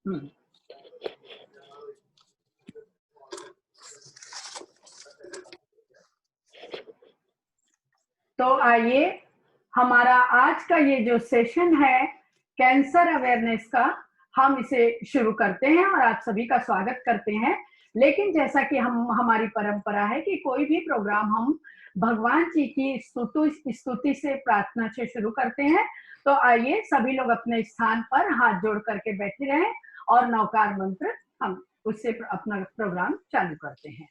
हम्म। तो आइए हमारा आज का ये जो सेशन है कैंसर अवेयरनेस का, हम इसे शुरू करते हैं और आप सभी का स्वागत करते हैं। लेकिन जैसा कि हमारी परंपरा है कि कोई भी प्रोग्राम हम भगवान जी की स्तुति से, प्रार्थना से शुरू करते हैं। तो आइए सभी लोग अपने स्थान पर हाथ जोड़ करके बैठे रहें और नवकार मंत्र हम उससे अपना प्रोग्राम चालू करते हैं।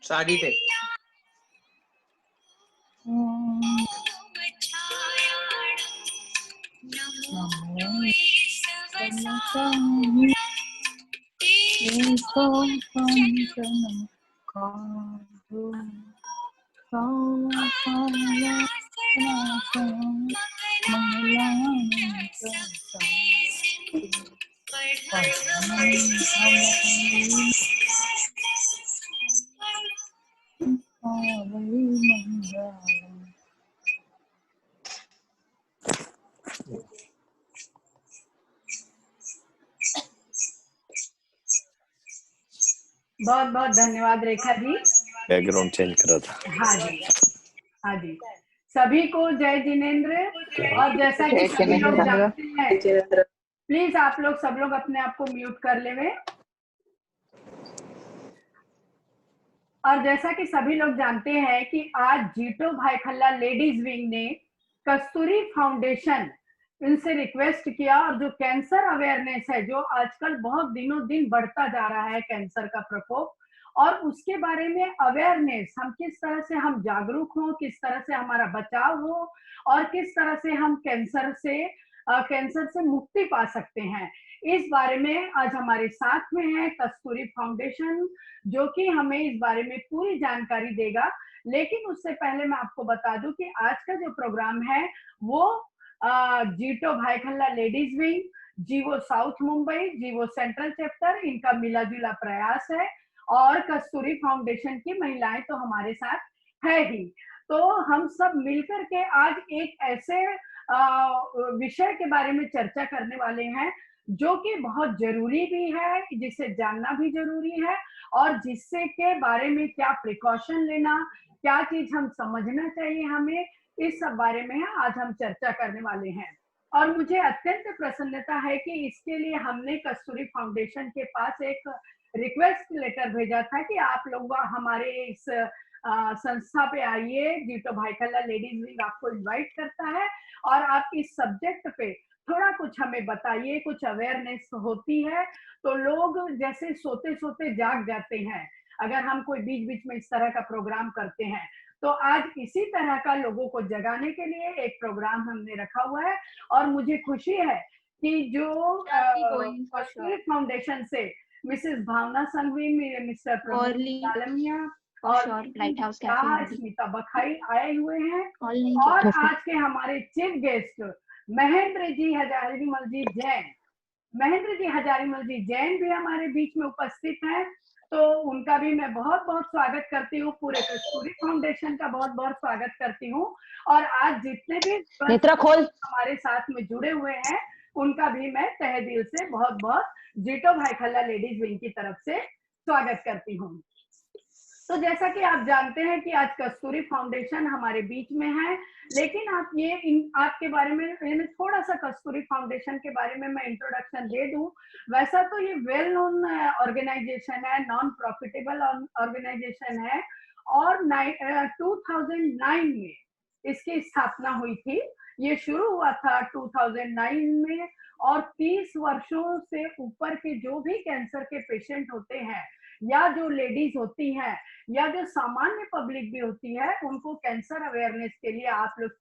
साड़ी पे बहुत बहुत धन्यवाद रेखा जी। बैकग्राउंड चेंज करा था। हाँ जी, हाँ जी। सभी को जय जिनेंद्र। और जैसा कि सभी लोग जानते हैं, प्लीज आप लोग सब लोग अपने आप को म्यूट कर लेवे। और जैसा कि सभी लोग जानते हैं कि आज जीटो भाईखल्ला लेडीज विंग ने कस्तूरी फाउंडेशन इनसे रिक्वेस्ट किया, और जो कैंसर अवेयरनेस है, जो आजकल बहुत दिनों दिन बढ़ता जा रहा है कैंसर का प्रकोप, और उसके बारे में अवेयरनेस, हम किस तरह से हम जागरूक हों, किस तरह से हमारा बचाव हो, और किस तरह से हम कैंसर से मुक्ति पा सकते हैं, इस बारे में आज हमारे साथ में है कस्तूरी फाउंडेशन, जो कि हमें इस बारे में पूरी जानकारी देगा। लेकिन उससे पहले मैं आपको बता दूं कि आज का जो प्रोग्राम है वो जीटो भाईखल्ला लेडीज विंग, जीवो साउथ मुंबई, जीवो सेंट्रल चैप्टर, इनका मिला जुला प्रयास है, और कस्तूरी फाउंडेशन की महिलाएं तो हमारे साथ है ही। तो हम सब मिलकर के आज एक ऐसे विषय के बारे में चर्चा करने वाले हैं जो कि बहुत जरूरी भी है, जिसे जानना भी जरूरी है, और जिससे के बारे में क्या प्रिकॉशन लेना, क्या चीज हम समझना चाहिए हमें, इस सब बारे में आज हम चर्चा करने वाले हैं। और मुझे अत्यंत प्रसन्नता है कि इसके लिए हमने कस्तूरी फाउंडेशन के पास एक रिक्वेस्ट लेटर भेजा था कि आप लोग हमारे इस संस्था पे आइए, जीटो भाईखल्ला लेडीज विंग आपको इनवाइट करता है, और आप इस सब्जेक्ट पे थोड़ा कुछ हमें बताइए। कुछ अवेयरनेस होती है तो लोग जैसे सोते सोते जाग जाते हैं अगर हम कोई बीच बीच में इस तरह का प्रोग्राम करते हैं। तो आज इसी तरह का लोगों को जगाने के लिए एक प्रोग्राम हमने रखा हुआ है, और मुझे खुशी है कि जो कस्तूरी फाउंडेशन से मिसेस भावना संघवी, मिस्टर प्रमोद कालमिया और स्मिता बखाई आए हुए हैं, और आज के हमारे चीफ गेस्ट महेंद्र जी हजारीमल जी जैन, महेंद्र जी हजारीमल जी जैन भी हमारे बीच में उपस्थित हैं। तो उनका भी मैं बहुत बहुत स्वागत करती हूँ, पूरे कस्तूरी फाउंडेशन का बहुत बहुत स्वागत करती हूँ। और आज जितने भी हमारे साथ में जुड़े हुए हैं उनका भी मैं तहे दिल से बहुत बहुत जीटो भाईखल्ला लेडीज विंग की तरफ से स्वागत करती हूँ। तो जैसा कि आप जानते हैं कि आज कस्तूरी फाउंडेशन हमारे बीच में है, लेकिन आप आपके बारे में थोड़ा सा कस्तूरी फाउंडेशन के बारे में मैं इंट्रोडक्शन दे दूं। वैसा तो ये वेल नोन ऑर्गेनाइजेशन है, नॉन प्रॉफिटेबल ऑर्गेनाइजेशन है, और 2009 में इसकी स्थापना हुई थी। ये शुरू हुआ था 2009 में, और 30 वर्षों से ऊपर के जो भी कैंसर के पेशेंट होते हैं, या जो लेडीज होती हैं, या जो सामान्य पब्लिक भी होती है, उनको कैंसर अवेयरनेस के लिए आप लोग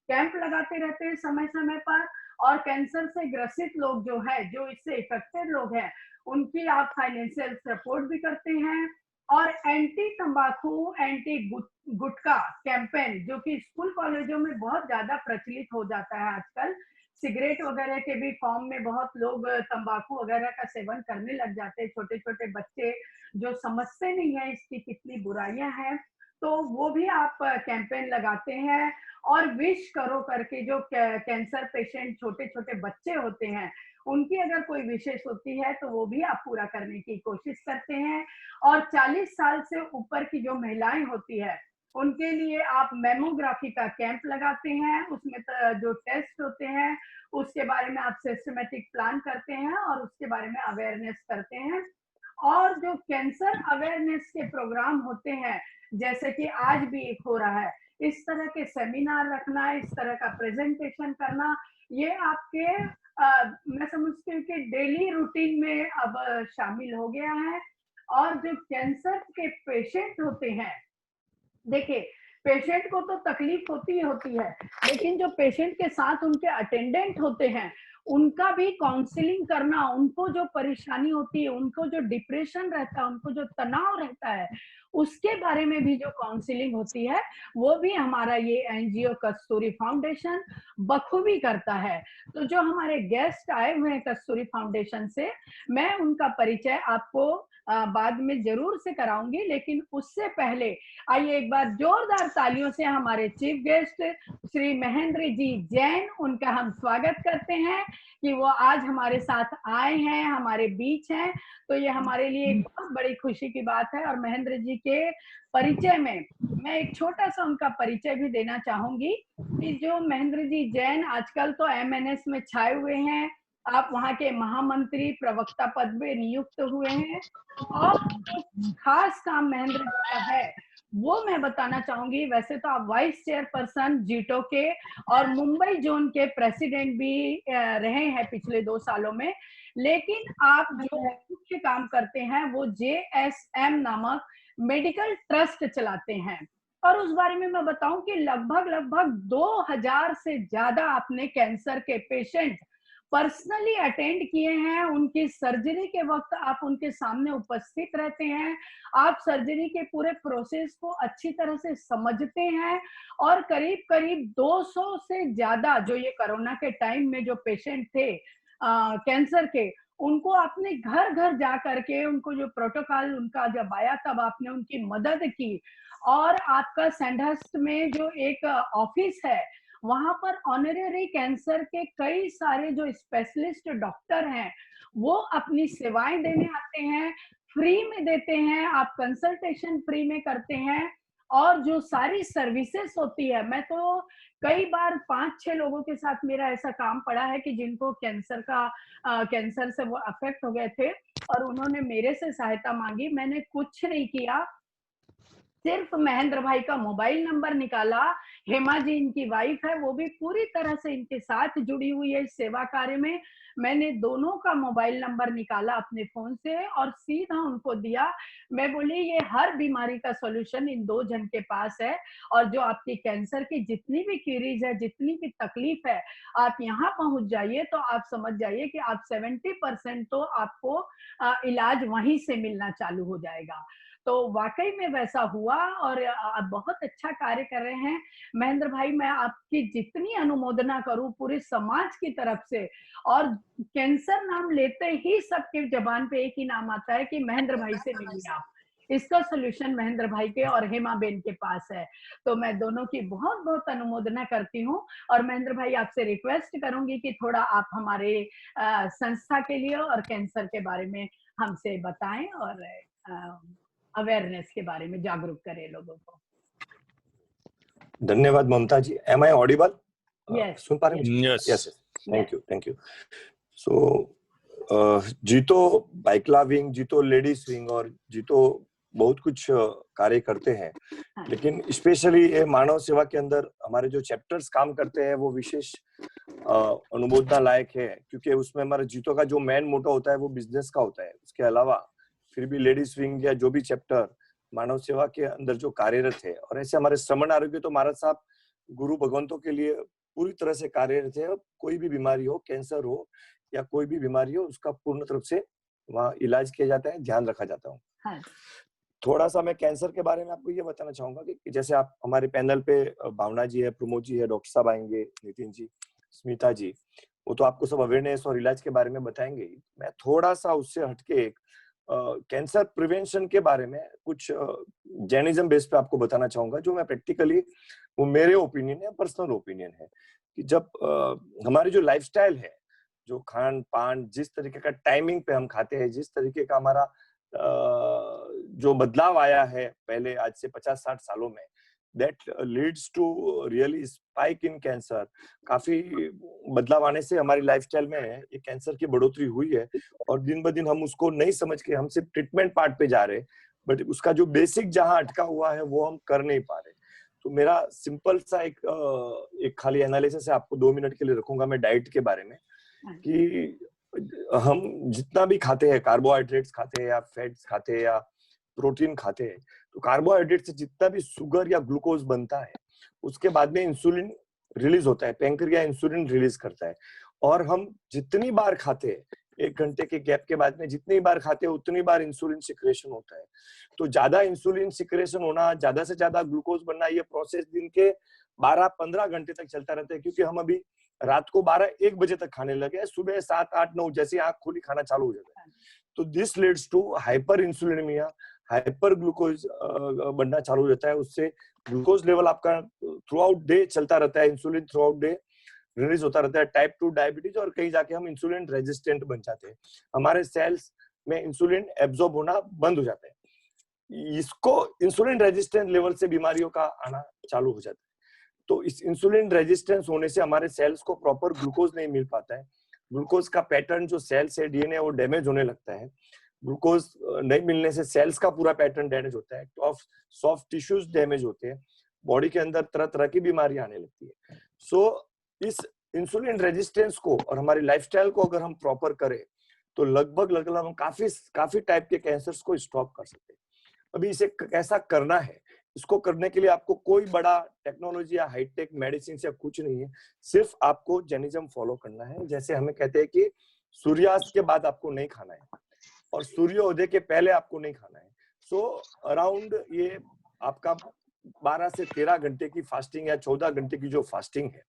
कैंप लगाते रहते हैं समय समय पर। और कैंसर से ग्रसित लोग जो है, जो इससे इफेक्टेड लोग हैं, उनकी आप फाइनेंशियल सपोर्ट भी करते हैं। और एंटी तंबाकू, एंटी गुटखा कैंपेन जो कि स्कूल कॉलेजों में बहुत ज्यादा प्रचलित हो जाता है आजकल। सिगरेट वगैरह के भी फॉर्म में बहुत लोग तंबाकू वगैरह का सेवन करने लग जाते हैं, छोटे छोटे बच्चे जो समझते नहीं है इसकी कितनी बुराइयां हैं। तो वो भी आप कैंपेन लगाते हैं। और विश करो करके जो कैंसर पेशेंट छोटे छोटे बच्चे होते हैं, उनकी अगर कोई विशेष होती है तो वो भी आप पूरा करने की कोशिश करते हैं। और 40 साल से ऊपर की जो महिलाएं होती है, उनके लिए आप मेमोग्राफी का कैंप लगाते हैं। उसमें जो टेस्ट होते हैं उसके बारे में आप सिस्टमेटिक प्लान करते हैं और उसके बारे में अवेयरनेस करते हैं। और जो कैंसर अवेयरनेस के प्रोग्राम होते हैं, जैसे कि आज भी एक हो रहा है, इस तरह के सेमिनार रखना, इस तरह का प्रेजेंटेशन करना, ये आपके मैं समझती हूँ कि डेली रूटीन में अब शामिल हो गया है। और जो कैंसर के पेशेंट होते हैं, देखिए पेशेंट को तो तकलीफ होती ही होती है, लेकिन जो पेशेंट के साथ उनके अटेंडेंट होते हैं, उनका भी काउंसलिंग करना, उनको जो परेशानी होती है, उनको जो डिप्रेशन रहता है, उनको जो तनाव रहता है, उसके बारे में भी जो काउंसलिंग होती है, वो भी हमारा ये एनजीओ कस्तूरी फाउंडेशन बखूबी करता है। तो जो हमारे गेस्ट आए हुए हैं कस्तूरी फाउंडेशन से, मैं उनका परिचय आपको बाद में जरूर से कराऊंगी, लेकिन उससे पहले आइए एक बार जोरदार तालियों से हमारे चीफ गेस्ट श्री महेंद्र जी जैन, उनका हम स्वागत करते हैं कि वो आज हमारे साथ आए हैं, हमारे बीच हैं। तो ये हमारे लिए एक बहुत बड़ी खुशी की बात है। और महेंद्र जी के परिचय में मैं एक छोटा सा उनका परिचय भी देना चाहूंगी कि जो महेंद्र जी जैन आजकल तो एमएनएस में छाए हुए हैं, आप वहां के महामंत्री प्रवक्ता पद में नियुक्त हुए हैं। और जो खास काम महेंद्र जी का है वो मैं बताना चाहूंगी। वैसे तो आप वाइस चेयरपर्सन जीटो के और मुंबई जोन के प्रेसिडेंट भी रहे हैं पिछले 2 सालों में, लेकिन आप जो मुख्य काम करते हैं वो जेएसएम नामक मेडिकल ट्रस्ट चलाते हैं। और उस बारे में मैं बताऊं कि लगभग लगभग 2000 से ज्यादा आपने कैंसर के पेशेंट पर्सनली अटेंड किए हैं। उनकी सर्जरी के वक्त आप उनके सामने उपस्थित रहते हैं, आप सर्जरी के पूरे प्रोसेस को अच्छी तरह से समझते हैं। और करीब करीब 200 से ज्यादा जो ये कोरोना के टाइम में जो पेशेंट थे कैंसर के, उनको आपने घर घर जा करके उनको जो प्रोटोकॉल उनका जब आया तब आपने उनकी मदद की। और आपका सैंडहर्स्ट में जो एक ऑफिस है, वहां पर ऑनरेरी कैंसर के कई सारे जो स्पेशलिस्ट डॉक्टर हैं, वो अपनी सेवाएं देने आते हैं, फ्री में देते हैं, आप कंसल्टेशन फ्री में करते हैं। और जो सारी सर्विसेज होती है, मैं तो कई बार 5-6 लोगों के साथ मेरा ऐसा काम पड़ा है कि जिनको कैंसर से वो अफेक्ट हो गए थे और उन्होंने मेरे से सहायता मांगी। मैंने कुछ नहीं किया, सिर्फ महेंद्र भाई का मोबाइल नंबर निकाला। हेमा जी इनकी वाइफ है, वो भी पूरी तरह से इनके साथ जुड़ी हुई है इस सेवा कार्य में। मैंने दोनों का मोबाइल नंबर निकाला अपने फोन से और सीधा उनको दिया। मैं बोली ये हर बीमारी का सॉल्यूशन इन 2 जन के पास है। और जो आपकी कैंसर की जितनी भी क्यूरीज है, जितनी भी तकलीफ है, आप यहाँ पहुंच जाइए तो आप समझ जाइए कि आप 70% तो आपको इलाज वहीं से मिलना चालू हो जाएगा। तो वाकई में वैसा हुआ और आप बहुत अच्छा कार्य कर रहे हैं महेंद्र भाई। मैं आपकी जितनी अनुमोदना करूं पूरे समाज की तरफ से। और कैंसर नाम लेते ही सबके जबान पे एक ही नाम आता है कि महेंद्र भाई से मिलिए आप। इसका सोल्यूशन महेंद्र भाई के और हेमा बेन के पास है। तो मैं दोनों की बहुत बहुत अनुमोदना करती हूँ। और महेंद्र भाई आपसे रिक्वेस्ट करूंगी कि थोड़ा आप हमारे संस्था के लिए और कैंसर के बारे में हमसे बताएं और अवेयरनेस के बारे में जागरूक करें लोगों को। धन्यवाद Mamta ji. Am I audible? Yes. सुन पा रहे हैं? Yes. Yes. Thank you. So JITO Byculla wing, JITO ladies wing और जीतो बहुत कुछ कार्य करते हैं। लेकिन स्पेशली ये मानव सेवा के अंदर हमारे जो चैप्टर्स काम करते हैं वो विशेष अनुमोदना लायक है, क्योंकि उसमें हमारा जीतो का जो मेन मोटो होता है वो बिजनेस का होता है। उसके अलावा फिर भी लेडीज विंग या जो भी चैप्टर मानव सेवा के अंदर जो कार्यरत है, और ऐसे हमारे श्रमण आरोग्य तो महाराज साहब गुरु भगवंतों के लिए पूरी तरह से कार्यरत है। कोई भी बीमारी हो, कैंसर हो या कोई भी बीमारी हो, उसका पूर्ण तरफ से वहाँ इलाज किया जाता है, ध्यान रखा जाता है। हाँ। थोड़ा सा मैं कैंसर के बारे में आपको ये बताना चाहूंगा कि जैसे आप हमारे पैनल पे भावना जी है, प्रमोद जी है, डॉक्टर साहब आएंगे, नितिन जी, स्मिता जी, वो तो आपको सब अवेयरनेस और इलाज के बारे में बताएंगे ही। मैं थोड़ा सा उससे हटके कैंसर प्रिवेंशन के बारे में कुछ जैनिज्म बेस पे आपको बताना चाहूंगा, जो मैं प्रैक्टिकली, वो मेरे ओपिनियन है, पर्सनल ओपिनियन है, कि जब हमारी जो लाइफस्टाइल है, जो खान पान, जिस तरीके का टाइमिंग पे हम खाते हैं, जिस तरीके का हमारा जो बदलाव आया है पहले आज से 50-60 सालों में, that leads to really spike in cancer. काफी बदलाव आने से हमारी लाइफस्टाइल में ये कैंसर की बढ़ोतरी हुई है, और दिन ब दिन हम उसको नहीं समझ के हम सिर्फ ट्रीटमेंट पार्ट पे जा रहे हैं, बट उसका जो बेसिक जहां अटका हुआ है वो हम कर नहीं पा रहे। तो मेरा सिंपल सा एक खाली एनालिसिस है, आपको 2 मिनट के लिए रखूंगा मैं डाइट के बारे में, कि हम जितना भी खाते हैं, कार्बोहाइड्रेट्स खाते हैं या फैट्स खाते हैं या प्रोटीन खाते हैं, तो कार्बोहाइड्रेट से जितना भी शुगर या ग्लूकोज बनता है, उसके बाद में इंसुलिन रिलीज होता है, पैंक्रिया इंसुलिन रिलीज करता है, और हम जितनी बार खाते हैं, 1 घंटे के गैप के बाद में जितनी बार खाते हैं उतनी बार इंसुलिन सिक्रेशन होता है। तो ज्यादा इंसुलिन सिक्रेशन होना, ज्यादा से ज्यादा ग्लूकोज बनना, ये प्रोसेस दिन के 12-15 घंटे तक चलता रहता है, क्योंकि हम अभी रात को 12-1 बजे तक खाने लगे, सुबह 7-8-9 जैसे आंख खुली खाना चालू हो जाता है। तो this leads to hyper insulinemia, hyper glucose बनना चालू हो जाता है। उससे ग्लूकोज लेवल आपका थ्रू आउट डे चलता रहता है, insulin throughout day release होता रहता है, टाइप 2 डायबिटीज, और कहीं जाके हम इंसुलिन रेजिस्टेंट बन जाते हैं, हमारे सेल्स में इंसुलिन एब्जॉर्ब होना बंद हो जाता है। इसको इंसुलिन रेजिस्टेंट लेवल से बीमारियों का आना चालू हो जाता है। तो इस इंसुलिन रेजिस्टेंस होने से हमारे सेल्स को प्रॉपर ग्लूकोज नहीं मिल पाता है, ग्लूकोज का पैटर्न जो सेल्स है, डीएनए, वो डैमेज होने लगता है। ग्लूकोज नहीं मिलने से सेल्स का पूरा पैटर्न डैमेज होता है, सॉफ्ट टिश्यूज डैमेज होते हैं, बॉडी के अंदर तरह तरह की बीमारियां आने लगती है। सो इस इंसुलिन रेजिस्टेंस को और हमारी लाइफस्टाइल को अगर हम प्रॉपर करें, तो लगभग हम काफी टाइप के कैंसर्स को स्टॉप कर सकते हैं। अभी इसे कैसा करना है, इसको करने के लिए आपको कोई बड़ा टेक्नोलॉजी या हाईटेक मेडिसिन या कुछ नहीं है, सिर्फ आपको जैनिज्म फॉलो करना है। जैसे हमें कहते हैं कि सूर्यास्त के बाद आपको नहीं खाना है, और सूर्योदय के पहले आपको नहीं खाना है। सो अराउंड ये आपका 12 से 13 घंटे की फास्टिंग या 14 घंटे की जो फास्टिंग है,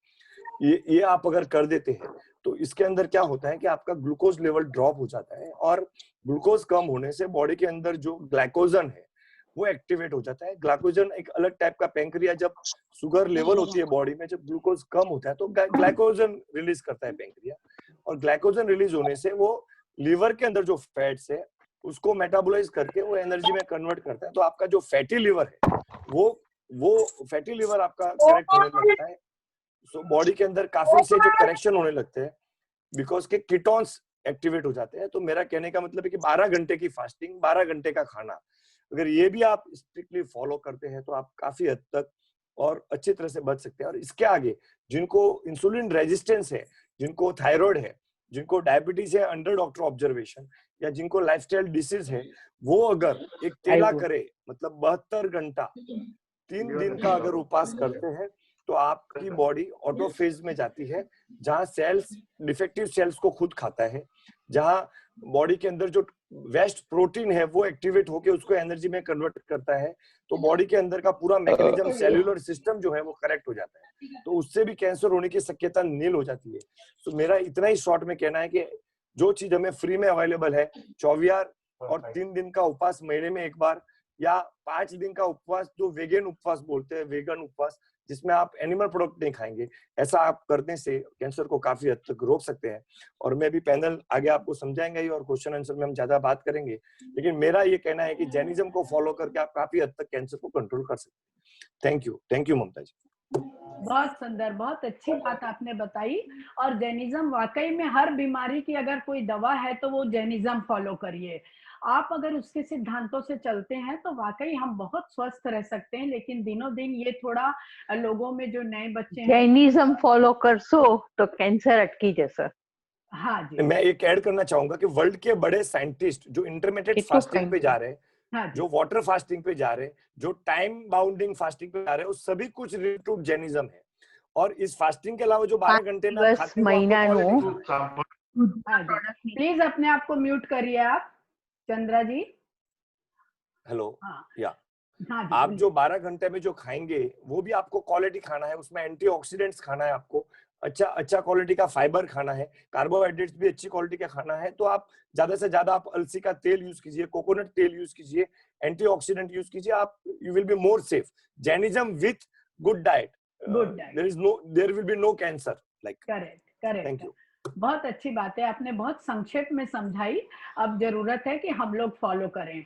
ये आप अगर कर देते हैं, तो इसके अंदर क्या होता है कि आपका ग्लूकोज लेवल ड्रॉप हो जाता है, और ग्लूकोज कम होने से बॉडी के अंदर जो ग्लाइकोजन है वो एक्टिवेट हो जाता है। ग्लाइकोजन एक अलग टाइप का, पैंक्रिया जब शुगर लेवल होती है बॉडी में, जब ग्लूकोज कम होता है तो ग्लाइकोजन रिलीज करता है पैंक्रिया, और ग्लाइकोजन रिलीज होने से वो लीवर के अंदर जो फैट्स है उसको मेटाबोलाइज करके वो एनर्जी में कन्वर्ट करता है। तो आपका जो फैटी लिवर है वो फैटी लिवर आपका करेक्ट होने लगता है। सो बॉडी के अंदर काफी से जो करेक्शन होने लगते हैं, बिकॉज के कीटोन्स एक्टिवेट हो जाते हैं। तो मेरा कहने का मतलब है कि 12 घंटे की फास्टिंग, 12 घंटे का खाना, अगर ये भी आप स्ट्रिक्टली फॉलो करते हैं तो आप काफी हद तक और अच्छी तरह से बच सकते हैं। और इसके आगे जिनको इंसुलिन रेजिस्टेंस है, जिनको थायराइड है, जिनको डायबिटीज है अंडर डॉक्टर ऑब्जर्वेशन, या जिनको लाइफस्टाइल डिसीज है, वो अगर एक तेला करे, मतलब 72 घंटा 3 दिन का अगर उपवास करते हैं, तो आपकी बॉडी ऑटोफेज में जाती है, जहां सेल्स डिफेक्टिव सेल्स को खुद खाता है, जहां बॉडी के अंदर जो वेस्ट प्रोटीन है वो एक्टिवेट होकर उसको एनर्जी में कन्वर्ट करता है। तो बॉडी के अंदर का पूरा मैकेनिज्म, सेल्यूलर सिस्टम जो है वो करेक्ट हो जाता है, तो उससे भी कैंसर होने की शक्यता नील हो जाती है। तो मेरा इतना ही शॉर्ट में कहना है कि जो चीज हमें फ्री में अवेलेबल है, 24 और 3 दिन का उपवास महीने में एक बार, या 5 दिन का उपवास जो वेगन उपवास बोलते हैं, वेगन उपवास, जिसमें आप एनिमल प्रोडक्ट नहीं खाएंगे, ऐसा आप करने से कैंसर को काफी हद तक रोक सकते हैं। और मैं भी पैनल आगे आपको समझाएंगे ही, और क्वेश्चन आंसर में हम ज्यादा बात करेंगे, लेकिन मेरा ये कहना है कि जैनिज्म को फॉलो करके आप काफी हद तक कैंसर को कंट्रोल कर सकते हैं। थैंक यू ममता जी। बहुत सुंदर, बहुत अच्छी बात आपने बताई। और जैनिज्म वाकई में हर बीमारी की अगर कोई दवा है तो वो जैनिज्म फॉलो करिए। आप अगर उसके सिद्धांतों से चलते हैं तो वाकई हम बहुत स्वस्थ रह सकते हैं। लेकिन दिनों दिन ये थोड़ा लोगों में जो नए बच्चे हैं, जैनिज्म फॉलो कर सो तो कैंसर अटकी जैसा। हाँ जी, मैं एक ऐड करना चाहूंगा कि वर्ल्ड के बड़े साइंटिस्ट जो इंटरमीडिएट फास्टिंग पे जा रहे हैं, हाँ जो वाटर फास्टिंग पे जा रहे हैं, जो टाइम बाउंडिंग फास्टिंग पे जा रहे हैं, वो सभी कुछ रिलेटेड टू जैनिज्म है। और इस फास्टिंग के अलावा जो 12 घंटे में आप खाते हैं, महीना हाँ जी, प्लीज अपने आप को म्यूट करिए आप, चंद्रा जी। हेलो। हाँ या हाँ जी, आप बोलिए। जो 12 घंटे में जो खाएंगे वो भी आपको क्वालिटी खाना है, उसमें एंटीऑक्सीडेंट्स खाना है आपको, अच्छा अच्छा क्वालिटी का फाइबर खाना है, कार्बोहाइड्रेट्स भी अच्छी क्वालिटी का खाना है। तो आप ज्यादा से ज्यादा आप अलसी का तेल यूज कीजिए, कोकोनट तेल यूज कीजिए, एंटीऑक्सीडेंट यूज कीजिए, आप you will be more safe. Jainism with good diet, good diet, there will be no cancer like. Correct correct. Thank you. बहुत अच्छी बात है, आपने बहुत संक्षेप में समझाई। अब जरूरत है कि हम लोग फॉलो करें।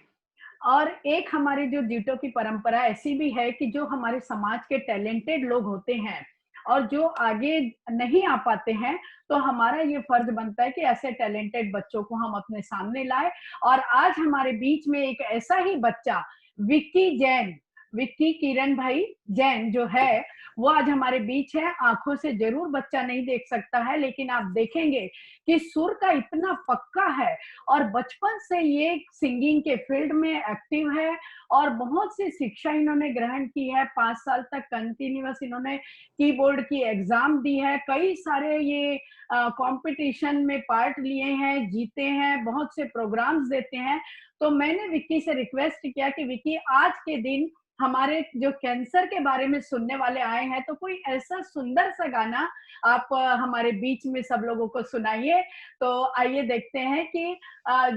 और एक हमारी जो जीटो की परंपरा ऐसी भी है कि जो हमारे समाज के टैलेंटेड लोग होते हैं और जो आगे नहीं आ पाते हैं, तो हमारा ये फर्ज बनता है कि ऐसे टैलेंटेड बच्चों को हम अपने सामने लाए। और आज हमारे बीच में एक ऐसा ही बच्चा, विक्की जैन, विक्की किरण भाई जैन जो है, वो आज हमारे बीच है। आंखों से जरूर बच्चा नहीं देख सकता है, लेकिन आप देखेंगे कि सुर का इतना पक्का है और बचपन से ये सिंगिंग के फील्ड में एक्टिव है और बहुत सी शिक्षा इन्होंने ग्रहण की है। 5 साल तक कंटिन्यूअस इन्होंने कीबोर्ड की एग्जाम दी है, कई सारे ये कंपटीशन में पार्ट लिए हैं, जीते हैं, बहुत से प्रोग्राम्स देते हैं। तो मैंने विक्की से रिक्वेस्ट किया कि विक्की, आज के दिन हमारे जो कैंसर के बारे में सुनने वाले आए हैं, तो कोई ऐसा सुंदर सा गाना आप हमारे बीच में सब लोगों को सुनाइए। तो आइए देखते हैं कि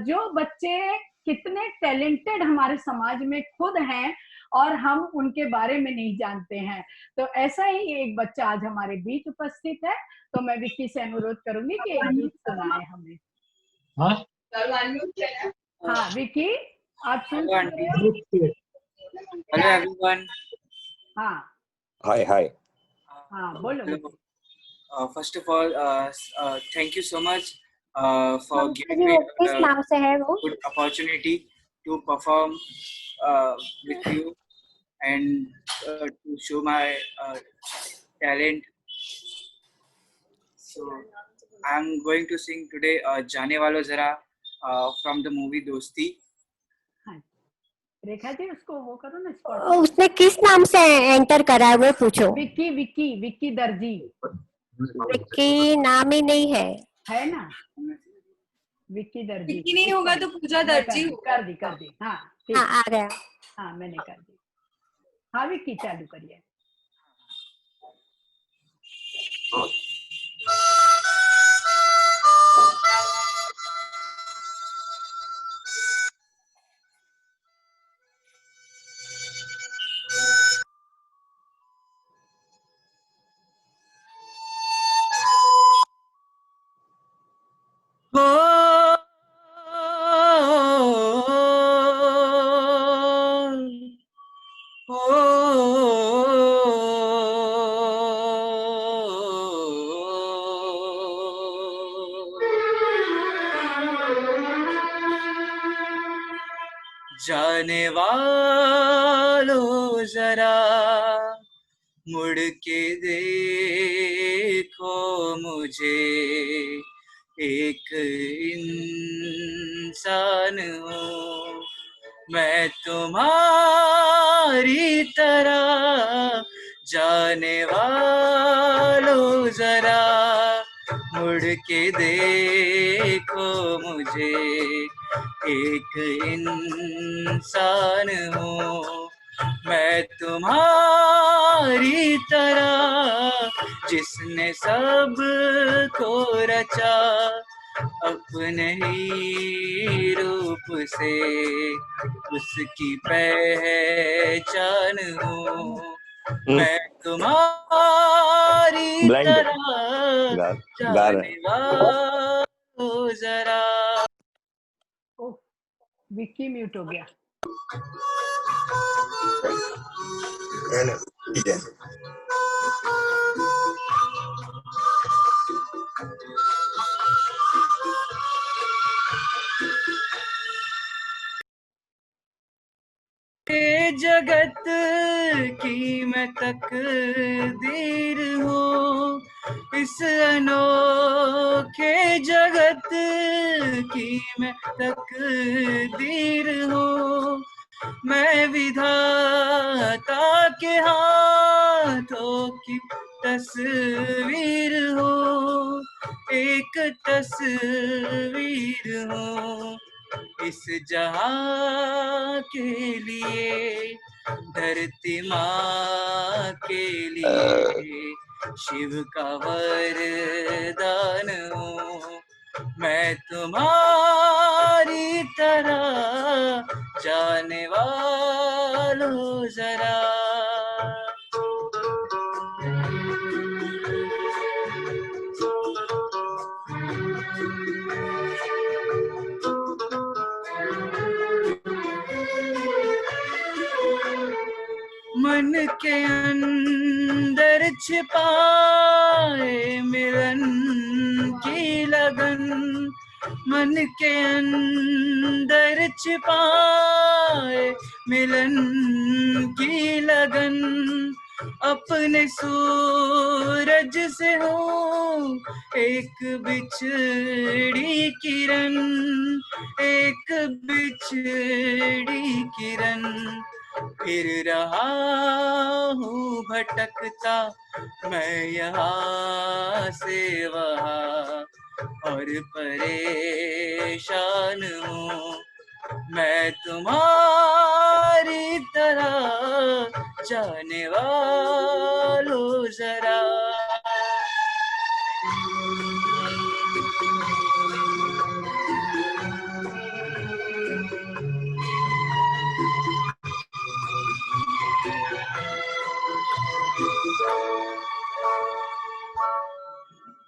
जो बच्चे कितने टैलेंटेड हमारे समाज में खुद हैं और हम उनके बारे में नहीं जानते हैं। तो ऐसा ही एक बच्चा आज हमारे बीच उपस्थित है। तो मैं विक्की से अनुरोध करूंगी कि एक गीत सुनाए हमें। हाँ विक्की, आप सुन सकते हैं? Hello everyone. हाँ हाय हाय। हाँ, बोलो Vicky. First of all, thank you so much for giving ji me वो किस a नाम से है वो? good opportunity to perform with you and to show my talent. So I'm going to sing today "जाने वालो जरा" from the movie दोस्ती. हाँ, रेखा जी उसको वो करो ना, स्पॉट। उसने किस नाम से एंटर करा है वो पूछो। विक्की विक्की विक्की दर्जी विक्की नाम ही नहीं है ना, विक्की दर्जी। विक्की नहीं होगा तो पूजा दर्जी होगा। कर दी हाँ ठीक हाँ है। आ गया। हाँ मैंने कर दी। हाँ विक्की चालू करिए। जाने वालों जरा मुड़ के देखो मुझे, एक इंसान हूँ मैं तुम्हारी तरह। जाने वालों जरा मुड़ के देखो मुझे, एक इंसान हूँ मैं तुम्हारी तरह। जिसने सब को रचा अपने ही रूप से, उसकी पहचान हूँ मैं तुम्हारी Blind. तरह। गा रहे जाने वालों जरा। ओह, विक्की म्यूट हो गया। जगत की मैं तकदीर हूँ, इस अनोखे जगत की मैं तकदीर हूँ। मैं विधाता के हाथों की तस्वीर हूँ, एक तस्वीर हूँ इस जहां के लिए, धरती माँ के लिए शिव का वरदान हूँ। मैं तुम्हारी तरह जाने वालों जरा। मन के अंदर छिपाए मिलन की लगन, मन के अंदर छिपाए मिलन की लगन, अपने सूरज से हूँ एक बिछड़ी किरण, एक बिछड़ी किरण। फिर रहा हूँ भटकता मैं यहाँ से वहाँ, और परेशान हूँ मैं तुम्हारी तरह जाने वालों जरा।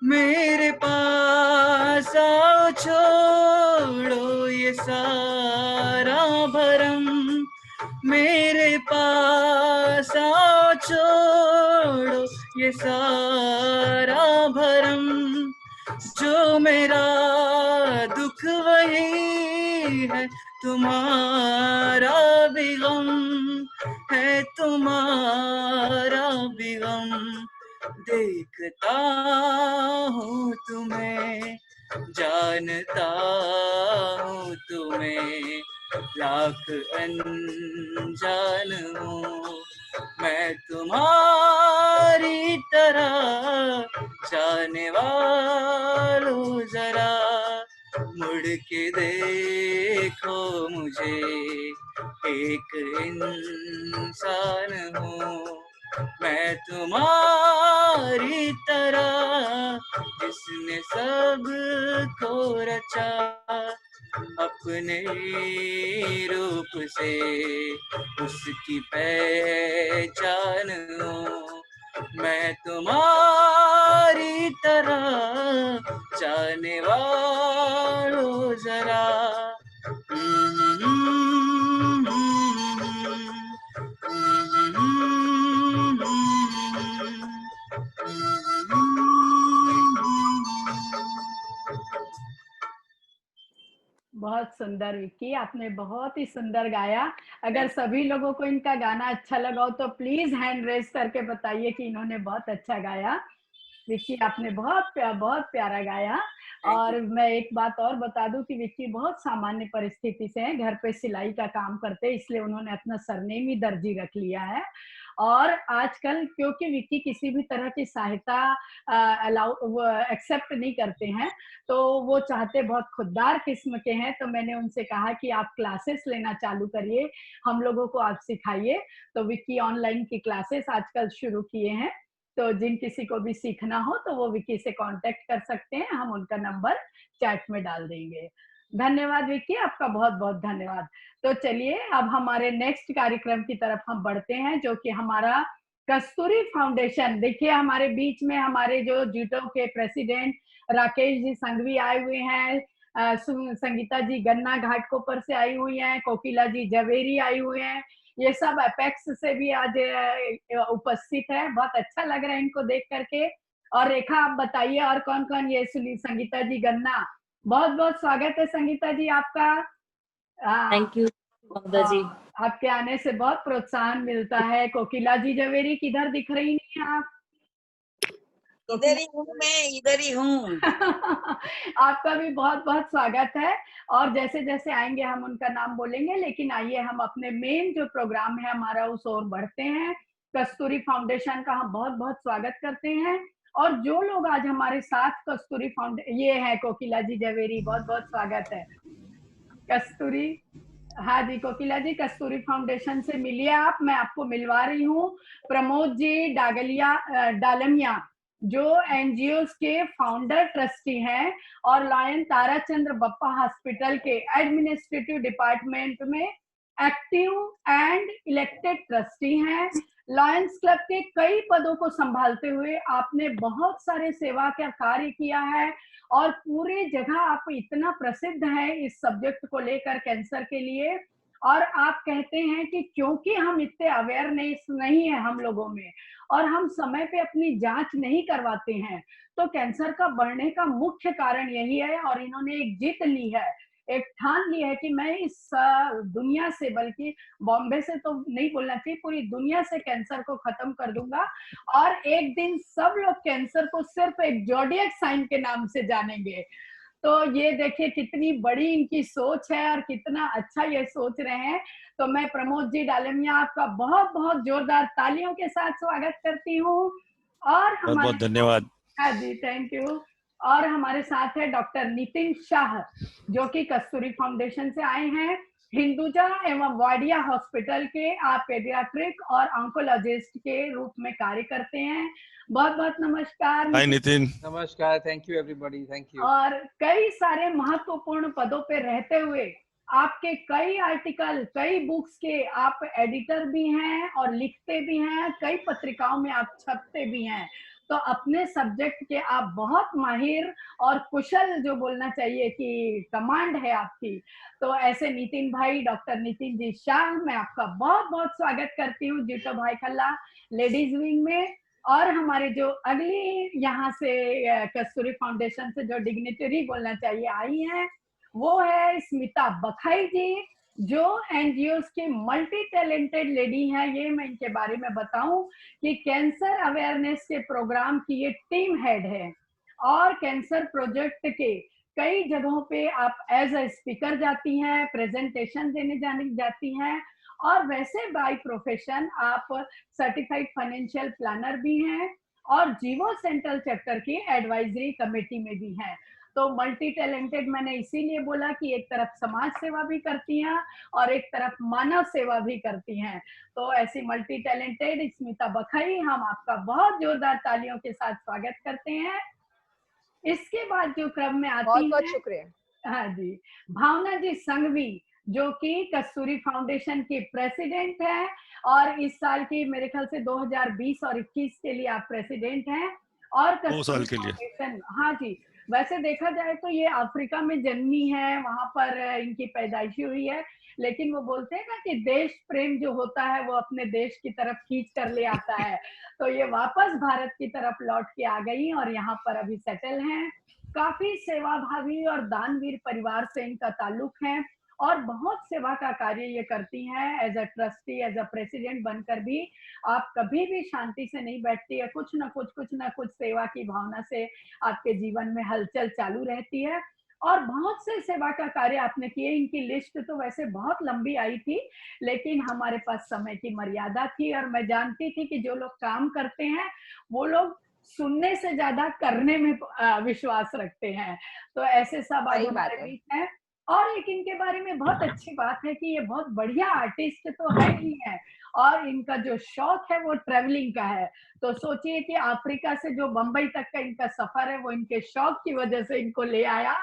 मेरे पास आओ छोड़ो ये सारा भरम, मेरे पास आओ छोड़ो ये सारा भरम, जो मेरा दुख वही है तुम्हारा भी गम, है तुम्हारा भी गम। देखता हूँ तुम्हें, जानता हूँ तुम्हें, लाख अनजान हूँ मैं तुम्हारी तरह जाने वालों जरा। मुड़ के देखो मुझे, एक इंसान हूँ मैं तुम्हारी तरह, जिसने सब को रचा अपने रूप से, उसकी पहचान हूँ मैं तुम्हारी तरह जाने वालों जरा। बहुत सुंदर विक्की, आपने बहुत ही सुंदर गाया। अगर सभी लोगों को इनका गाना अच्छा लगा हो तो प्लीज हैंड रेज करके बताइए कि इन्होंने बहुत अच्छा गाया। विक्की आपने बहुत प्यारा गाया। और मैं एक बात और बता दूं कि विक्की बहुत सामान्य परिस्थिति से हैं, घर पे सिलाई का काम करते हैं, इसलिए उन्होंने अपना सरनेम ही दर्जी रख लिया है। और आजकल क्योंकि विक्की किसी भी तरह की सहायता एक्सेप्ट नहीं करते हैं, तो वो चाहते बहुत खुददार किस्म के हैं, तो मैंने उनसे कहा कि आप क्लासेस लेना चालू करिए, हम लोगों को आप सिखाइए। तो विक्की ऑनलाइन की क्लासेस आजकल शुरू किए हैं, तो जिन किसी को भी सीखना हो तो वो विक्की से कांटेक्ट कर सकते हैं, हम उनका नंबर चैट में डाल देंगे। धन्यवाद विक्की, आपका बहुत बहुत धन्यवाद। तो चलिए अब हमारे नेक्स्ट कार्यक्रम की तरफ हम बढ़ते हैं, जो कि हमारा कस्तूरी फाउंडेशन। देखिए हमारे बीच में हमारे जो जीटो के प्रेसिडेंट राकेश जी संघवी आए हुए हैं, संगीता जी गन्ना घाटकोपर से आई हुई हैं, कोकिला जी जवेरी आई हुए हैं, ये सब अपेक्स से भी आज उपस्थित है। बहुत अच्छा लग रहा है इनको देख करके। और रेखा आप बताइए और कौन कौन, ये संगीता जी गन्ना, बहुत बहुत स्वागत है संगीता जी आपका। थैंक यू ममता जी। आपके आने से बहुत प्रोत्साहन मिलता है। कोकिला जी जवेरी किधर दिख रही नहीं आप? इधर ही हूँ मैं, इधर ही हूँ। आपका भी बहुत बहुत स्वागत है। और जैसे जैसे आएंगे हम उनका नाम बोलेंगे, लेकिन आइए हम अपने मेन जो प्रोग्राम है हमारा उस ओर बढ़ते हैं। कस्तूरी फाउंडेशन का हम बहुत बहुत स्वागत करते हैं। और जो लोग आज हमारे साथ कस्तूरी ये है कोकिला जी जवेरी, बहुत बहुत स्वागत है कस्तूरी। हाँ जी कोकिला जी, कस्तूरी फाउंडेशन से मिलिए आप, मैं आपको मिलवा रही हूँ प्रमोद जी डालमिया जो एनजीओ के फाउंडर ट्रस्टी हैं और लॉयन ताराचंद्र बप्पा हॉस्पिटल के एडमिनिस्ट्रेटिव डिपार्टमेंट में एक्टिव एंड इलेक्टेड ट्रस्टी हैं। लॉयंस क्लब के कई पदों को संभालते हुए आपने बहुत सारे सेवा का कार्य किया है और पूरे जगह आप इतना प्रसिद्ध हैं इस सब्जेक्ट को लेकर, कैंसर के लिए। और आप कहते हैं कि क्योंकि हम इतने अवेयरनेस नहीं है हम लोगों में और हम समय पे अपनी जांच नहीं करवाते हैं, तो कैंसर का बढ़ने का मुख्य कारण यही है। और इन्होंने एक जीत ली है, एक ठान ली है कि मैं इस दुनिया से, बल्कि बॉम्बे से तो नहीं बोलना चाहिए, पूरी दुनिया से कैंसर को खत्म कर दूंगा और एक दिन सब लोग कैंसर को सिर्फ एक ज़ोडिएक साइन के नाम से जानेंगे। तो ये देखिए कितनी बड़ी इनकी सोच है और कितना अच्छा ये सोच रहे हैं। तो मैं प्रमोद जी डालमिया आपका बहुत बहुत जोरदार तालियों के साथ स्वागत करती हूँ। और बहुत बहुत धन्यवाद। हाँ जी, थैंक यू। और हमारे साथ है डॉक्टर नितिन शाह जो कि कस्तूरी फाउंडेशन से आए हैं। हिंदुजा एवं वाडिया हॉस्पिटल के आप पेडियाट्रिक और ऑन्कोलॉजिस्ट के रूप में कार्य करते हैं। बहुत बहुत नमस्कार। हाय नितिन। नमस्कार, thank you everybody, thank you. और कई सारे महत्वपूर्ण पदों पे रहते हुए आपके कई आर्टिकल, कई बुक्स के आप एडिटर भी हैं और लिखते भी हैं, कई पत्रिकाओं में आप छपते भी हैं। तो अपने सब्जेक्ट के आप बहुत माहिर और कुशल, जो बोलना चाहिए कि कमांड है आपकी। तो ऐसे नितिन भाई, डॉक्टर नितिन जी शाह, मैं आपका बहुत बहुत स्वागत करती हूँ जीतो भाई खल्ला लेडीज विंग में। और हमारे जो अगली यहाँ से कस्तूरी फाउंडेशन से जो डिग्निटरी बोलना चाहिए आई हैं, वो है स्मिता बखाई जी जो एनजीओ के मल्टी टैलेंटेड लेडी हैं। ये मैं इनके बारे में बताऊं कि कैंसर अवेयरनेस के प्रोग्राम की ये टीम हेड है और कैंसर प्रोजेक्ट के कई जगहों पे आप एज अ स्पीकर जाती हैं, प्रेजेंटेशन देने जाती हैं और वैसे बाय प्रोफेशन आप सर्टिफाइड फाइनेंशियल प्लानर भी हैं और जीवो सेंट्रल चैप्टर की एडवाइजरी कमेटी में भी हैं। तो मल्टी टैलेंटेड मैंने इसीलिए बोला कि एक तरफ समाज सेवा भी करती हैं और एक तरफ मानव सेवा भी करती हैं। तो ऐसी मल्टी टैलेंटेड स्मिता बखाई, हम आपका बहुत जोरदार तालियों के साथ स्वागत करते हैं। इसके बाद जो क्रम में आती है, बहुत शुक्रिया। हाँ जी, भावना जी संघवी जो कि कस्तूरी फाउंडेशन की प्रेसिडेंट है और इस साल की मेरे ख्याल से 2020 और 21 के लिए आप प्रेसिडेंट हैं। और 2 साल के लिए। हाँ जी, वैसे देखा जाए तो ये अफ्रीका में जन्मी है, वहां पर इनकी पैदाइशी हुई है, लेकिन वो बोलते हैं ना कि देश प्रेम जो होता है वो अपने देश की तरफ खींच कर ले आता है। तो ये वापस भारत की तरफ लौट के आ गई और यहाँ पर अभी सेटल हैं। काफी सेवाभावी और दानवीर परिवार से इनका ताल्लुक है और बहुत सेवा का कार्य ये करती हैं। As a trustee, as a president बनकर भी आप कभी भी शांति से नहीं बैठती है, कुछ ना कुछ सेवा की भावना से आपके जीवन में हलचल चालू रहती है और बहुत से सेवा का कार्य आपने किए। इनकी लिस्ट तो वैसे बहुत लंबी आई थी, लेकिन हमारे पास समय की मर्यादा थी और मैं जानती थी कि जो लोग काम करते हैं वो लोग सुनने से ज्यादा करने में विश्वास रखते हैं। तो ऐसे सब आज हमारे बीच हैं। और एक इनके बारे में बहुत अच्छी बात है कि ये बहुत बढ़िया आर्टिस्ट तो है ही है और इनका जो शौक है वो ट्रेवलिंग का है। तो सोचिए कि अफ्रीका से जो बंबई तक का इनका सफर है वो इनके शौक की वजह से इनको ले आया,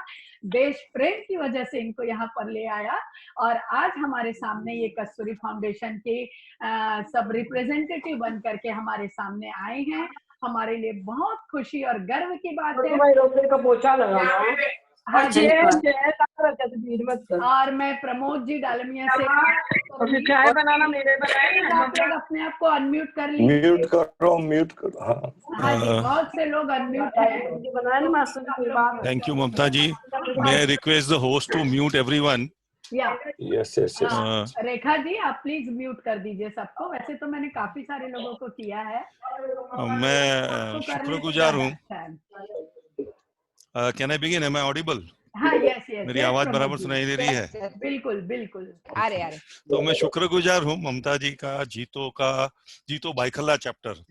देश प्रेम की वजह से इनको यहाँ पर ले आया और आज हमारे सामने ये कस्तूरी फाउंडेशन के सब रिप्रेजेंटेटिव बन करके हमारे सामने आए हैं। हमारे लिए बहुत खुशी और गर्व की बात है। हाँ जी, और मैं प्रमोद जी डालमिया से चाय बनाना मेरे आप लोग अपने आप को अनम्यूट कर लीजिए। म्यूट करो। हाँ जी, बहुत से लोग अनम्यूट हैं। थैंक यू ममता जी। मैं request the host to mute everyone. Yes. Rekha ji आप प्लीज म्यूट कर दीजिए सबको। वैसे तो मैंने काफी सारे लोगों को किया है। मैं शुक्रगुजार हूँ। Can I begin? Am I audible? हाँ, यस यस मेरी यस आवाज प्रमोद बराबर जी, सुनाई दे रही है? बिल्कुल बिल्कुल। आ रहे तो मैं शुक्रगुजार हूँ ममता जी का, जीतो बाइखला चैप्टर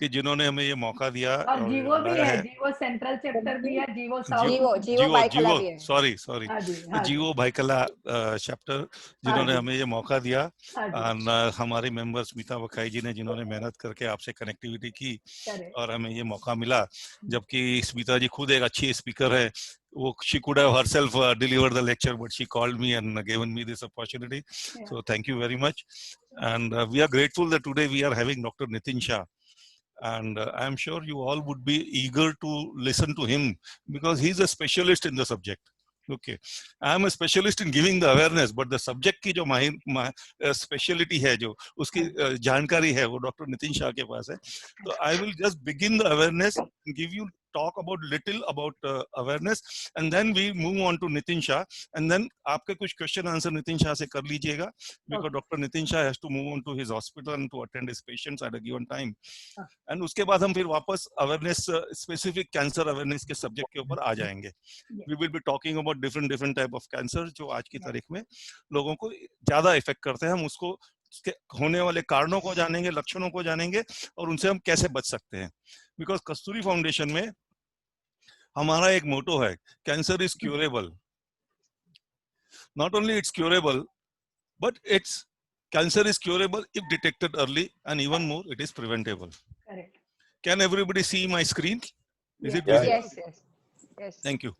कि जिन्होंने हमें ये मौका दिया और और जीवो भी लाया है, है। जीवो सेंट्रल चैप्टर भी है, जीवो साउथ। जीवो जीवो बाइखला भी है। सॉरी हाँ जी, तो हाँ जी, जीवो भाईकला चैप्टर हाँ जिन्होंने जी, हमें ये मौका दिया, हाँ जी, और हमारे मेंबर स्मिता बखाई जी ने जिन्होंने मेहनत करके आपसे कनेक्टिविटी की करेक्ट। और हमें ये मौका मिला, जबकि स्मिता जी खुद एक अच्छी स्पीकर है। वो she could have herself delivered the lecture, but she called me and given me this opportunity. So thank you very much, and we are grateful that today we are having Dr. Nitin Shah, and I am sure you all would be eager to listen to him because he is a specialist in the subject. Okay, I am a specialist in giving the awareness, but the subject की जो speciality है, जो उसकी जानकारी है, वो doctor Nitin Shah के पास है. तो I will just begin the awareness and give you talk about little about awareness, and then we move on to Nitin Shah, and then आपके कुछ question answer नितिन शाह से कर लीजिएगा, because Dr. Nitin Shah has to move on to his hospital and to attend his patients at a given time. And उसके बाद हम फिर वापस awareness specific cancer awareness के subject के ऊपर आ जाएंगे. We will be talking about different type of cancer जो आज की तारीख में लोगों को ज्यादा इफेक्ट करते हैं. हम उसको उसके होने वाले कारणों को जानेंगे, लक्षणों को जानेंगे और उनसे हम कैसे बच सकते हैं. बिकॉज कस्तूरी फाउंडेशन में हमारा एक मोटो है, cancer is curable. Not only it's curable, but it's cancer is curable if detected early, and even more, it is preventable. Correct. Can everybody see my screen? Is it Yeah, visible? Yes. Thank you.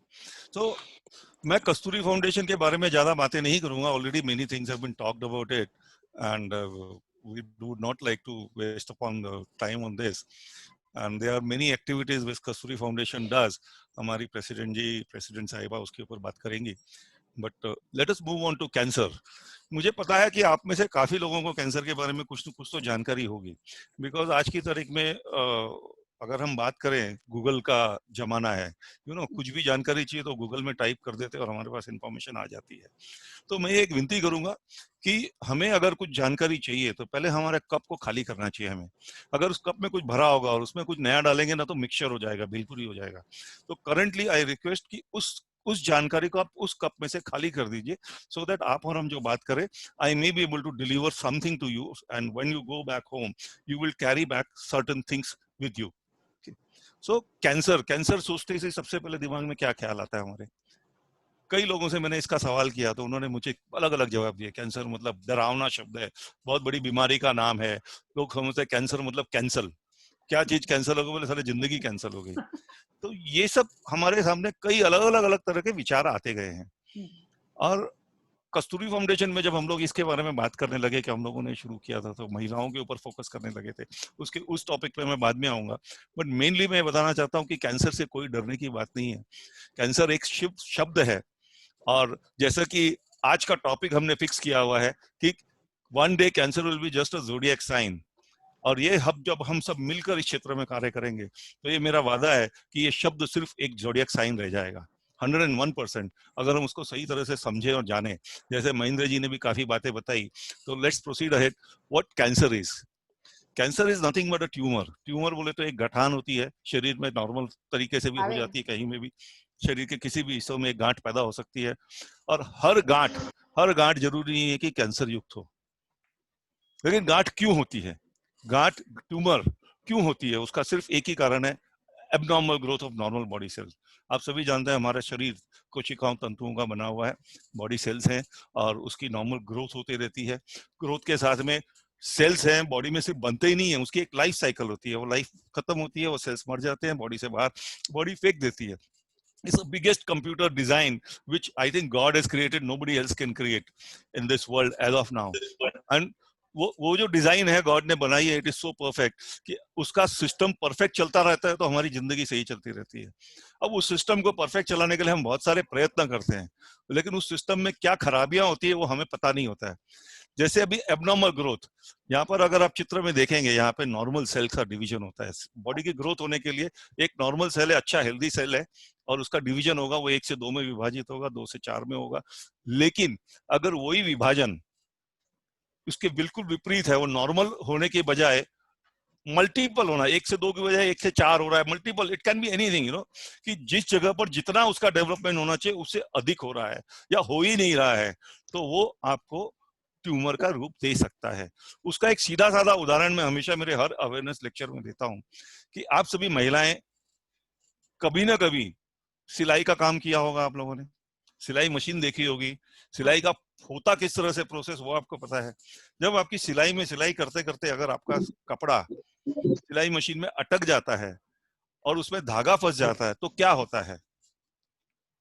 So, मैं कस्तूरी foundation के बारे में ज्यादा बातें नहीं करूंगा. Already many things have been talked about it, and we do not like to waste upon the time on this. And there are many activities which Kasturi foundation does. हमारी president साहिबा उसके ऊपर बात करेंगी. But let us move on to cancer. मुझे पता है कि आप में से काफी लोगों को कैंसर के बारे में कुछ तो जानकारी होगी, बिकॉज आज की तारीख में अगर हम बात करें, गूगल का जमाना है, कुछ भी जानकारी चाहिए तो गूगल में टाइप कर देते और हमारे पास इंफॉर्मेशन आ जाती है. तो मैं एक विनती करूंगा कि हमें अगर कुछ जानकारी चाहिए तो पहले हमारे कप को खाली करना चाहिए. हमें अगर उस कप में कुछ भरा होगा और उसमें कुछ नया डालेंगे ना तो मिक्सचर हो जाएगा, बिल्कुल ही हो जाएगा. तो करंटली आई रिक्वेस्ट कि उस जानकारी को आप उस कप में से खाली कर दीजिए, सो दैट आप और हम जो बात करें, I may be able to deliver something to you, and when you go back home you will carry back certain things with you. So cancer सोचते ही सबसे पहले दिमाग में क्या ख्याल आता है हमारे? कई लोगों से मैंने इसका सवाल किया तो उन्होंने मुझे अलग अलग जवाब दिए. कैंसर मतलब डरावना शब्द है, बहुत बड़ी बीमारी का नाम है. लोग समझते हैं कैंसर मतलब कैंसल, क्या चीज कैंसल हो गई, बोले सारे जिंदगी कैंसल हो गई. तो ये सब हमारे सामने कई अलग तरह के विचार आते गए हैं. और कस्तूरी फाउंडेशन में जब हम लोग इसके बारे में बात करने लगे कि हम लोगों ने शुरू किया था, तो महिलाओं के ऊपर फोकस करने लगे थे. उस टॉपिक पे मैं बाद में आऊंगा, बट मेनली मैं बताना चाहता हूँ कि कैंसर से कोई डरने की बात नहीं है. कैंसर एक शब्द है, और जैसा कि आज का टॉपिक हमने फिक्स किया हुआ है कि one day cancer will be just a zodiac sign, और ये जब हम सब मिलकर इस क्षेत्र में कार्य करेंगे तो ये मेरा वादा है कि ये शब्द सिर्फ एक ज़ोडिएक साइन रह जाएगा. 101% अगर हम उसको सही तरह से समझे और जाने. जैसे महेंद्र जी ने भी काफी बातें बताई, तो let's proceed ahead. What cancer is? Cancer is nothing but a tumour बोले तो एक गठान होती है, शरीर में नॉर्मल तरीके से भी हो जाती है, कहीं में भी शरीर के किसी भी हिस्सों में एक गांठ पैदा हो सकती है. और हर गांठ जरूरी नहीं है कि कैंसर युक्त हो. लेकिन गांठ क्यों होती है, गांठ ट्यूमर क्यों होती है, उसका सिर्फ एक ही कारण है, abnormal growth of normal body cells. आप सभी जानते हैं हमारा शरीर कोशिकाओं तंतुओं का बना हुआ है, बॉडी सेल्स हैं, और उसकी नॉर्मल ग्रोथ होती रहती है. ग्रोथ के साथ में सेल्स हैं, बॉडी में सिर्फ बनते ही नहीं है, उसकी एक लाइफ साइकिल होती है. वो लाइफ खत्म होती है, वो सेल्स मर जाते हैं, बॉडी से बाहर बॉडी फेंक देती है. It's the biggest computer design which I think God has created. Nobody else can create in this world as of now. And वो जो डिजाइन है गॉड ने बनाई है, इट इज सो परफेक्ट कि उसका सिस्टम परफेक्ट चलता रहता है तो हमारी जिंदगी सही चलती रहती है. अब उस सिस्टम को परफेक्ट चलाने के लिए हम बहुत सारे प्रयत्न करते हैं, लेकिन उस सिस्टम में क्या खराबियां होती है वो हमें पता नहीं होता है. जैसे अभी एबनॉर्मल ग्रोथ, यहाँ पर अगर आप चित्र में देखेंगे, यहाँ पे नॉर्मल सेल का डिवीजन होता है. बॉडी की ग्रोथ होने के लिए एक नॉर्मल सेल है, अच्छा हेल्दी सेल है, और उसका डिवीजन होगा, वो 1 से 2 में विभाजित होगा, 2 से 4 में होगा. लेकिन अगर वही विभाजन उसके बिल्कुल विपरीत है, वो नॉर्मल होने के बजाय मल्टीपल होना, 1 से 2 की बजाय 1 से 4 हो रहा है, multiple, it can be anything, कि जिस जगह पर जितना उसका डेवलपमेंट होना चाहिए उससे अधिक हो रहा है या हो ही नहीं रहा है, तो वो आपको ट्यूमर का रूप दे सकता है। उसका एक सीधा साधा उदाहरण मैं हमेशा मेरे हर अवेयरनेस लेक्चर में देता हूं कि आप सभी महिलाएं कभी ना कभी सिलाई का काम किया होगा, आप लोगों ने सिलाई मशीन देखी होगी, सिलाई का होता किस तरह से प्रोसेस वो आपको पता है। जब आपकी सिलाई में सिलाई करते करते अगर आपका कपड़ा सिलाई मशीन में अटक जाता है और उसमें धागा फंस जाता है तो क्या होता है,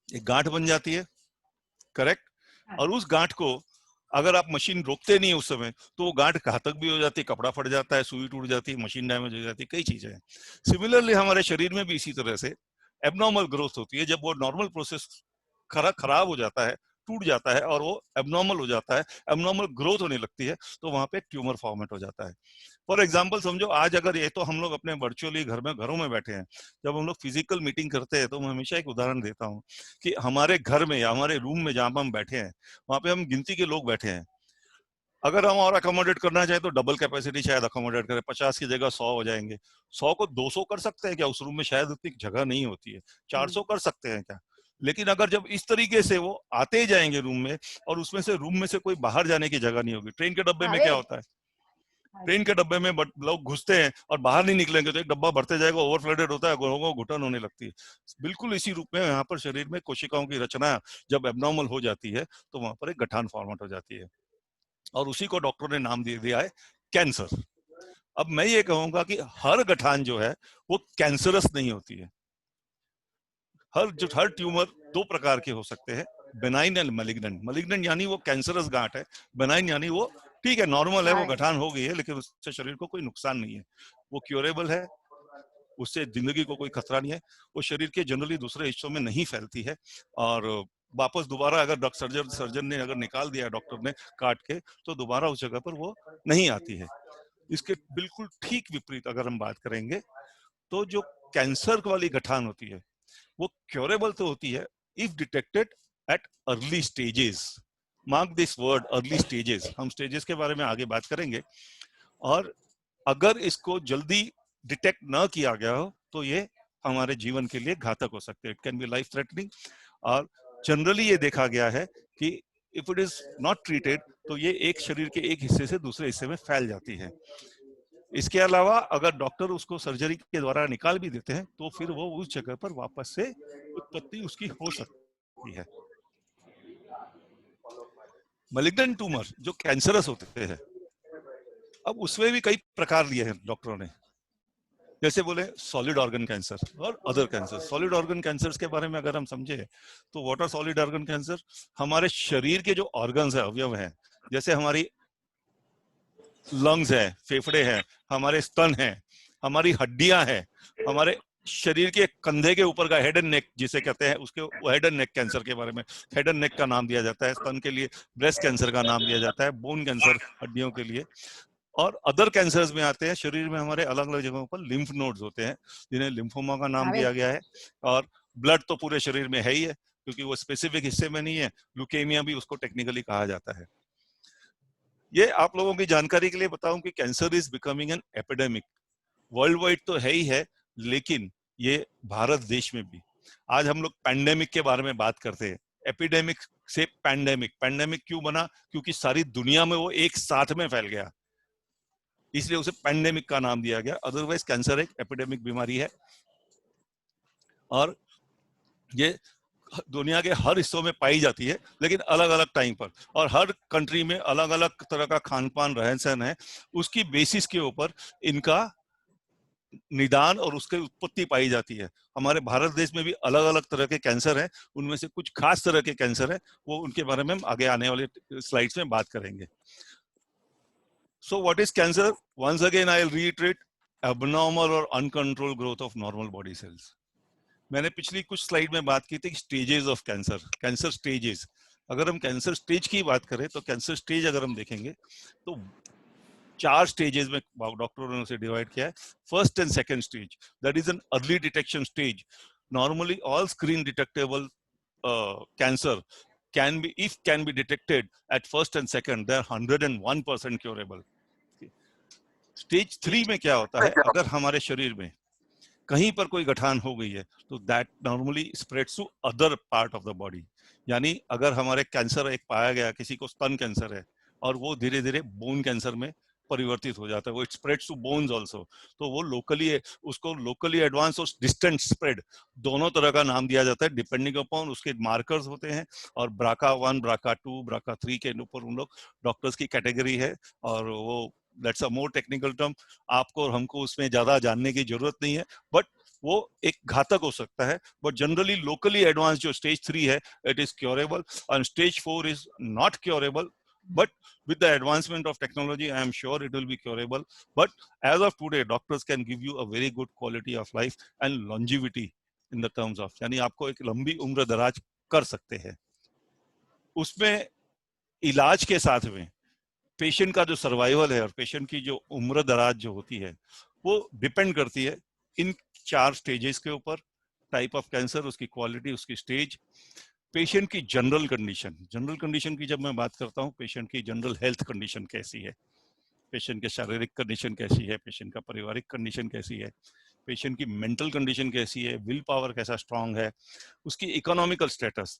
एक गांठ बन जाती है, करेक्ट। और उस गांठ को अगर आप मशीन रोकते नहीं उस समय तो वो गांठ घातक भी हो जाती है, कपड़ा फट जाता है, सुई टूट जाती है, मशीन डैमेज हो जाती है, कई चीजें हैं। सिमिलरली हमारे शरीर में भी इसी तरह से एबनॉर्मल ग्रोथ होती है। जब वो नॉर्मल प्रोसेस खराब हो जाता है, टूट जाता है और वो एबनॉर्मल हो जाता है, एबनॉर्मल ग्रोथ होने लगती है, तो वहां पे ट्यूमर फॉर्मेट हो जाता है। फॉर एग्जाम्पल समझो, आज अगर ये तो हम लोग अपने वर्चुअली घरों में बैठे हैं, जब हम लोग फिजिकल मीटिंग करते हैं तो मैं हमेशा एक उदाहरण देता हूँ कि हमारे घर में या हमारे रूम में जहां पर हम बैठे हैं वहां पे हम गिनती के लोग बैठे हैं। अगर हम और अकोमोडेट करना चाहे तो डबल कैपेसिटी शायद अकोमोडेट करें, 50 की जगह 100 हो जाएंगे। 100 को 200 कर सकते हैं क्या? उस रूम में शायद उतनी जगह नहीं होती है। 400 कर सकते हैं क्या? लेकिन अगर जब इस तरीके से वो आते ही जाएंगे रूम में और उसमें से रूम में से कोई बाहर जाने की जगह नहीं होगी। ट्रेन के डब्बे में क्या होता है, ट्रेन के डब्बे में लोग घुसते हैं और बाहर नहीं निकलेंगे तो एक डब्बा भरते जाएगा, ओवरफ्लडेड होता है, लोगों को घुटन होने लगती है। बिल्कुल इसी रूप में यहाँ पर शरीर में कोशिकाओं की रचना जब एबनॉर्मल हो जाती है तो वहां पर एक गठान फॉर्मेट हो जाती है और उसी को डॉक्टर ने नाम दे दिया है कैंसर। अब मैं ये कहूंगा कि हर गठान जो है वो कैंसरस नहीं होती है। हर ट्यूमर 2 प्रकार के हो सकते हैं, बेनाइन एंड मैलिग्नेंट। मैलिग्नेंट यानी वो कैंसरस गांठ है, बेनाइन यानी वो ठीक है, नॉर्मल है, वो गठान हो गई है लेकिन उससे शरीर को कोई नुकसान नहीं है, वो क्योरेबल है, उससे जिंदगी को कोई खतरा नहीं है, वो शरीर के जनरली दूसरे हिस्सों में नहीं फैलती है और वापस दोबारा अगर सर्जन ने अगर निकाल दिया डॉक्टर ने काट के तो दोबारा उस जगह पर वो नहीं आती है। इसके बिल्कुल ठीक विपरीत अगर हम बात करेंगे तो जो कैंसर वाली गठान होती है वो क्योरेबल तो होती है if detected at early stages. Mark this word, early stages. हम स्टेजेस के बारे में आगे बात करेंगे। और अगर इसको जल्दी डिटेक्ट ना किया गया हो तो ये हमारे जीवन के लिए घातक हो सकते हैं, it can B life threatening. और जनरली ये देखा गया है कि if it is not treated तो ये एक शरीर के एक हिस्से से दूसरे हिस्से में फैल जाती है। इसके अलावा अगर डॉक्टर उसको सर्जरी के द्वारा निकाल भी देते हैं तो फिर वो उस जगह पर वापस से उत्पत्ति उसकी हो सकती है। मैलिग्नेंट ट्यूमर जो कैंसरस होते हैं, अब उसमें भी कई प्रकार लिए हैं डॉक्टरों ने, जैसे बोले सॉलिड ऑर्गन कैंसर और other cancer. Solid organ cancer के बारे में अगर हम समझे तो what are solid organ cancer? हमारे शरीर के जो ऑर्गन्स है, अवयव हैं, जैसे हमारी लंग्स है, फेफड़े हैं, हमारे स्तन हैं, हमारी हड्डियां हैं, हमारे शरीर के कंधे के ऊपर का हेड एंड नेक जिसे कहते हैं, उसके हेड एंड नेक कैंसर के बारे में हेड एंड नेक का नाम दिया जाता है। स्तन के लिए ब्रेस्ट कैंसर का नाम दिया जाता है, बोन कैंसर हड्डियों के लिए। और अदर कैंसर्स में आते हैं शरीर में हमारे अलग अलग जगहों पर लिम्फ नोड्स होते हैं जिन्हें लिम्फोमा का नाम दिया गया है। और ब्लड तो पूरे शरीर में है ही है क्योंकि वो स्पेसिफिक हिस्से में नहीं है। ल्यूकेमिया भी उसको टेक्निकली कहा जाता है। ये आप लोगों की जानकारी के लिए बताऊं कि cancer is becoming an epidemic. World wide तो है ही है लेकिन ये भारत देश में भी। आज हम लोग पैंडेमिक के बारे में बात करते हैं, एपिडेमिक से पैंडेमिक। पैंडेमिक क्यों बना? क्योंकि सारी दुनिया में वो एक साथ में फैल गया, इसलिए उसे पैंडेमिक का नाम दिया गया। अदरवाइज कैंसर एक एपिडेमिक बीमारी है और ये दुनिया के हर हिस्सों में पाई जाती है लेकिन अलग अलग टाइम पर, और हर कंट्री में अलग अलग तरह का खान पान रहन सहन है, उसकी बेसिस के ऊपर इनका निदान और उसकी उत्पत्ति पाई जाती है। हमारे भारत देश में भी अलग अलग तरह के कैंसर हैं, उनमें से कुछ खास तरह के कैंसर है, वो उनके बारे में हम आगे आने वाले स्लाइड्स में बात करेंगे। So what is cancer? Once again I'll reiterate, abnormal or uncontrolled growth of normal body cells. मैंने पिछली कुछ स्लाइड में बात की थी stages of cancer, cancer stages. अगर हम कैंसर स्टेज की बात करें तो कैंसर स्टेज अगर हम देखेंगे तो 4 स्टेजेस में डॉक्टरों ने उसे डिवाइड किया है। First and second stage, that is an early detection stage. Normally all screen detectable cancer can be detected at first and second, they are 101% curable. Stage 3 में क्या होता है, अगर हमारे शरीर में कहीं पर कोई गठान हो गई है तो that normally spreads to other part of the body. यानी अगर हमारे कैंसर एक पाया गया, किसी को स्तन कैंसर है और वो धीरे धीरे बोन कैंसर में परिवर्तित हो जाता है, वो it spreads to bones also, तो वो लोकली, उसको लोकली एडवांस और डिस्टेंट स्प्रेड दोनों तरह का नाम दिया जाता है डिपेंडिंग अपॉन उसके मार्कर्स होते हैं। और BRCA1, BRCA2, BRCA3 के ऊपर उन लोग डॉक्टर्स की कैटेगरी है, और वो that's a more technical term, आपको और हमको उसमें ज्यादा जानने की जरूरत नहीं है, बट वो एक घातक हो सकता है। बट जनरली लोकली एडवांस जो स्टेज 3 है इट इज क्योरेबल, और stage 4 is not curable, but with the advancement of technology I am sure it will be curable. But as of today doctors can give you a very good quality of life and longevity in the terms of, यानी आपको एक लंबी उम्र दराज कर सकते हैं। उसमें इलाज के साथ में पेशेंट का जो सर्वाइवल है और पेशेंट की जो उम्र दराज जो होती है वो डिपेंड करती है इन 4 स्टेजेस के ऊपर, टाइप ऑफ कैंसर, उसकी क्वालिटी, उसकी स्टेज, पेशेंट की जनरल कंडीशन। जनरल कंडीशन की जब मैं बात करता हूँ, पेशेंट की जनरल हेल्थ कंडीशन कैसी है, पेशेंट की शारीरिक कंडीशन कैसी है, पेशेंट का पारिवारिक कंडीशन कैसी है, पेशेंट की मेंटल कंडीशन कैसी है, विल पावर कैसा स्ट्रांग है, उसकी इकोनॉमिकल स्टेटस।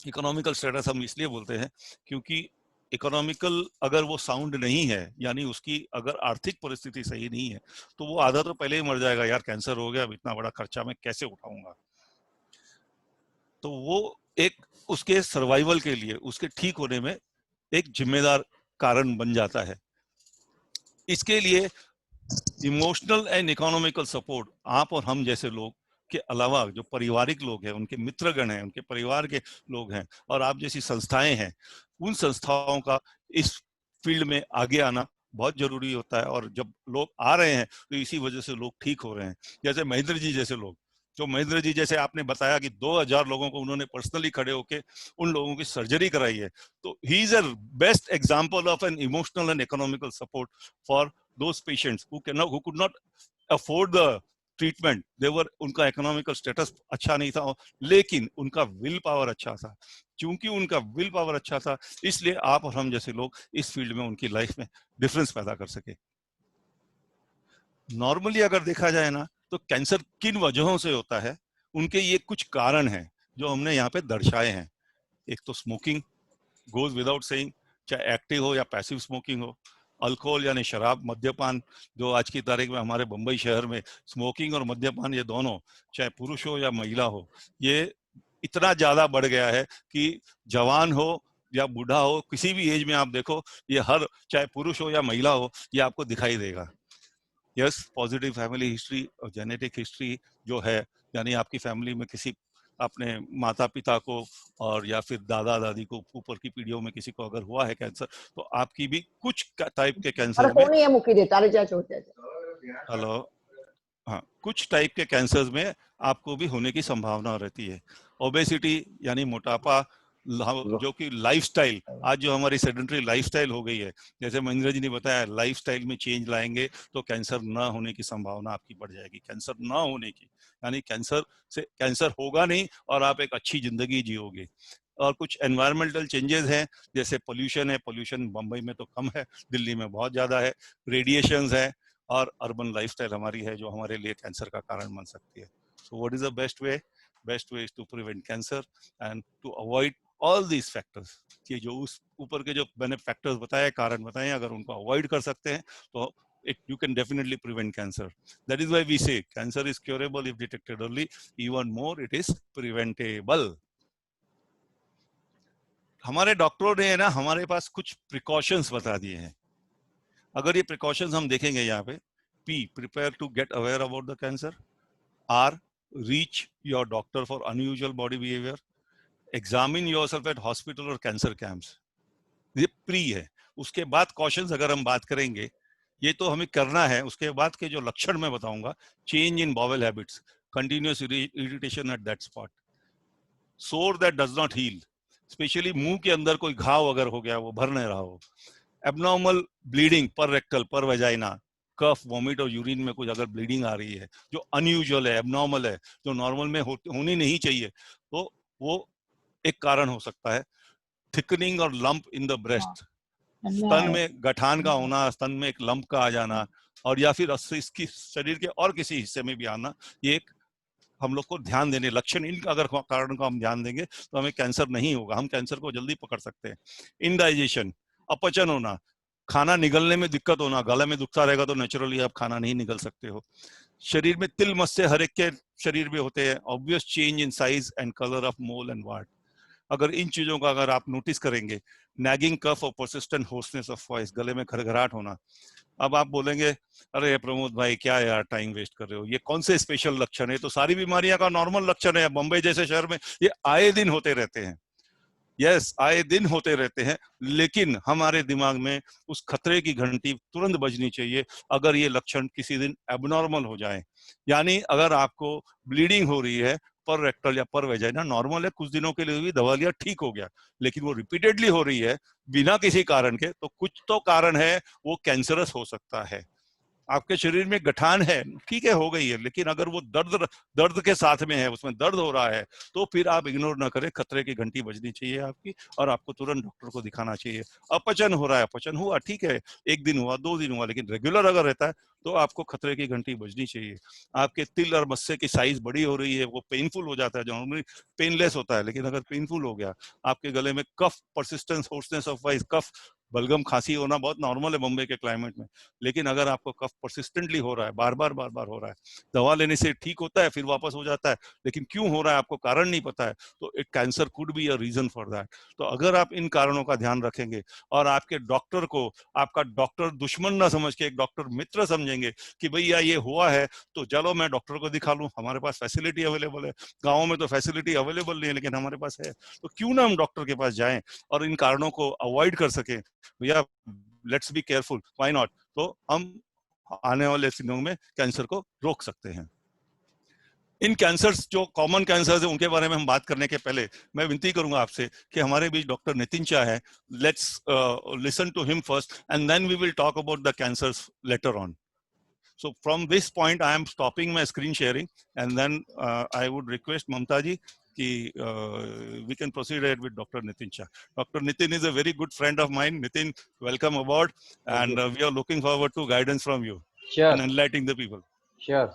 इकोनॉमिकल स्टेटस हम इसलिए बोलते हैं क्योंकि इकोनॉमिकल अगर वो साउंड नहीं है, यानी उसकी अगर आर्थिक परिस्थिति सही नहीं है, तो वो आधा तो पहले ही मर जाएगा, यार कैंसर हो गया, अब इतना बड़ा खर्चा मैं कैसे उठाऊंगा। तो वो एक उसके सर्वाइवल के लिए, उसके ठीक होने में एक जिम्मेदार कारण बन जाता है। इसके लिए इमोशनल एंड इकोनॉमिकल सपोर्ट आप और हम जैसे लोग के अलावा जो पारिवारिक लोग हैं, उनके मित्रगण हैं, उनके परिवार के लोग हैं, और आप जैसी संस्थाएं हैं, उन संस्थाओं का इस फील्ड में आगे आना बहुत जरूरी होता है। और जब लोग आ रहे हैं तो इसी वजह से लोग ठीक हो रहे हैं। जैसे महेंद्र जी जैसे लोग, जो महेंद्र जी जैसे आपने बताया कि 2000 लोगों को उन्होंने पर्सनली खड़े होके उन लोगों की सर्जरी कराई है, तो he is a best example of an emotional and economical support for those patients who could not afford the treatment. उनका इकोनॉमिकल स्टेटस अच्छा नहीं था, लेकिन उनका विल पावर अच्छा था। क्योंकि उनका विल पावर अच्छा था, इसलिए आप और हम जैसे लोग इस फील्ड में उनकी लाइफ में डिफरेंस पैदा कर सके। नॉर्मली अगर देखा जाए ना, तो कैंसर किन वजहों से होता है, उनके ये कुछ कारण हैं जो हमने यहाँ पे दर्शाए हैं। एक तो स्मोकिंग, गोज विदाउट सेइंग, चाहे एक्टिव हो या पैसिव स्मोकिंग हो। अल्कोहल यानी शराब, मद्यपान, जो आज की तारीख में हमारे बंबई शहर में स्मोकिंग और मद्यपान, ये दोनों, चाहे पुरुष हो या महिला हो, ये इतना ज्यादा बढ़ गया है कि जवान हो या बूढ़ा हो, किसी भी एज में आप देखो, ये हर, चाहे पुरुष हो या महिला हो, ये आपको दिखाई देगा। यस, पॉजिटिव फैमिली हिस्ट्री और जेनेटिक हिस्ट्री जो है, यानी आपकी फैमिली में किसी अपने माता पिता को और या फिर दादा दादी को, ऊपर की पीढ़ियों में किसी को अगर हुआ है कैंसर, तो आपकी भी कुछ टाइप के कैंसर में, हेलो, हाँ, कुछ टाइप के कैंसर में आपको भी होने की संभावना रहती है। ओबेसिटी यानी मोटापा, जो कि लाइफस्टाइल, आज जो हमारी सेडेंटरी लाइफस्टाइल हो गई है, जैसे महेंद्र जी ने बताया, लाइफस्टाइल में चेंज लाएंगे तो कैंसर ना होने की संभावना आपकी बढ़ जाएगी। कैंसर ना होने की, यानी कैंसर होगा नहीं और आप एक अच्छी जिंदगी जियोगे। और कुछ एनवायरमेंटल चेंजेस हैं, जैसे पोल्यूशन है, पोल्यूशन बम्बई में तो कम है, दिल्ली में बहुत ज्यादा है, रेडिएशंस है, और अर्बन लाइफस्टाइल हमारी है जो हमारे लिए कैंसर का कारण बन सकती है। So what is the best way? Best way is to prevent cancer and to avoid all these factors. ये जो उस ऊपर के जो मैंने फैक्टर्स बताए, कारण बताए, अगर उनको अवॉइड कर सकते हैं तो you can definitely prevent cancer. That is why we say cancer is curable if detected early. Even more, it is preventable. हमारे डॉक्टरों ने ना हमारे पास कुछ प्रिकॉशंस बता दिए हैं। अगर ये प्रिकॉशंस हम देखेंगे यहाँ पे, P, prepare to get aware about the cancer. R, reach your doctor for unusual body behavior. Examine yourself at hospital और cancer camps. ये प्री है। उसके बाद कॉशंस अगर हम बात करेंगे, ये तो हमें करना है। उसके बाद के जो लक्षण मैं बताऊंगा, change in bowel habits, continuous irritation at that spot, sore that does not heal, specially मुंह के अंदर कोई घाव अगर हो गया, वो भर नहीं रहा हो, एबनॉर्मल ब्लीडिंग पर रेक्टल, पर वेजाइना, कफ, वॉमिट और यूरिन में कुछ अगर ब्लीडिंग आ रही है जो अनयूजुअल है, एबनॉर्मल है, जो नॉर्मल में होनी नहीं चाहिए, तो वो एक कारण हो सकता है। थिकनिंग और लंप इन द ब्रेस्ट, स्तन में गठान का होना, स्तन में एक लंप का आ जाना, और या फिर इसकी शरीर के और किसी हिस्से में भी आना, ये एक हम लोग को ध्यान देने लक्षण, इन अगर कारण को हम ध्यान देंगे तो हमें कैंसर नहीं होगा, हम कैंसर को जल्दी पकड़ सकते हैं। इनडाइजेशन, अपचन होना, खाना निगलने में दिक्कत होना, गला में दुखता रहेगा तो नेचुरली आप खाना नहीं निगल सकते हो। शरीर में तिल मस्से हर एक के शरीर में होते हैं। Obvious change in size and colour of mole and ward, अगर इन चीजों का अगर आप नोटिस करेंगे, नैगिंग कफ और परसिस्टेंट होर्सनेस ऑफ वॉइस, गले में घरघराहट होना। अब आप बोलेंगे अरे प्रमोद भाई क्या यार टाइम वेस्ट कर रहे हो, ये कौन से स्पेशल लक्षण है? तो सारी बीमारियां का नॉर्मल लक्षण है। बम्बई जैसे शहर में ये आए दिन होते रहते हैं, यस आए दिन होते रहते हैं, लेकिन हमारे दिमाग में उस खतरे की घंटी तुरंत बजनी चाहिए अगर ये लक्षण किसी दिन एबनॉर्मल हो जाए। यानी अगर आपको ब्लीडिंग हो रही है, पर रेक्टल या पर वेजाइना नॉर्मल है, कुछ दिनों के लिए भी दवा लिया ठीक हो गया, लेकिन वो रिपीटेडली हो रही है बिना किसी कारण के, तो कुछ तो कारण है, वो कैंसरस हो सकता है। आपके शरीर में गठान है, ठीक है हो गई है, लेकिन अगर वो दर्द के साथ में है, उसमें दर्द हो रहा है, तो फिर आप इग्नोर ना करें, खतरे की घंटी बजनी चाहिए आपकी, और आपको तुरंत डॉक्टर को दिखाना चाहिए। अपचन हो रहा है, अपचन हुआ ठीक है, 1 दिन हुआ 2 दिन हुआ, लेकिन रेगुलर अगर रहता है तो आपको खतरे की घंटी बजनी चाहिए। आपके तिल और मस्से की साइज बड़ी हो रही है, वो पेनफुल हो जाता है, जो नॉर्मली पेनलेस होता है, लेकिन अगर पेनफुल हो गया, आपके गले में कफ, परसिस्टेंस होर्सनेस ऑफ वॉइस, कफ, बलगम खांसी होना बहुत नॉर्मल है बॉम्बे के क्लाइमेट में, लेकिन अगर आपको कफ परसिस्टेंटली हो रहा है, बार बार हो रहा है, दवा लेने से ठीक होता है फिर वापस हो जाता है, लेकिन क्यों हो रहा है आपको कारण नहीं पता है, तो एक cancer could be a reason for that. तो अगर आप इन कारणों का ध्यान रखेंगे और आपके डॉक्टर को आपका डॉक्टर दुश्मन ना समझ के एक डॉक्टर मित्र समझेंगे कि भैया ये हुआ है तो चलो मैं डॉक्टर को दिखा लूं, हमारे पास फैसिलिटी अवेलेबल है, गाँव में तो फैसिलिटी अवेलेबल नहीं है लेकिन हमारे पास है, तो क्यों ना हम डॉक्टर के पास जाएं और इन कारणों को अवॉइड कर सकें। भैया let's be careful, why not, तो हम आने वाले दिनों में कैंसर को रोक सकते हैं। इन कैंसर्स जो कॉमन कैंसर्स है उनके बारे में हम बात करने के पहले मैं विनती करूंगा आपसे कि हमारे बीच डॉक्टर नितिन शाह है, let's listen to him first and then we will talk about the cancers later on. So from this point, I am stopping my screen sharing, and then I would request Mamta ji कि we can proceed ahead with Dr. Nitin Shah. Dr. Nitin is a very good friend of mine. Nitin, welcome aboard, and we are looking forward to guidance from you and enlightening the people. Sure.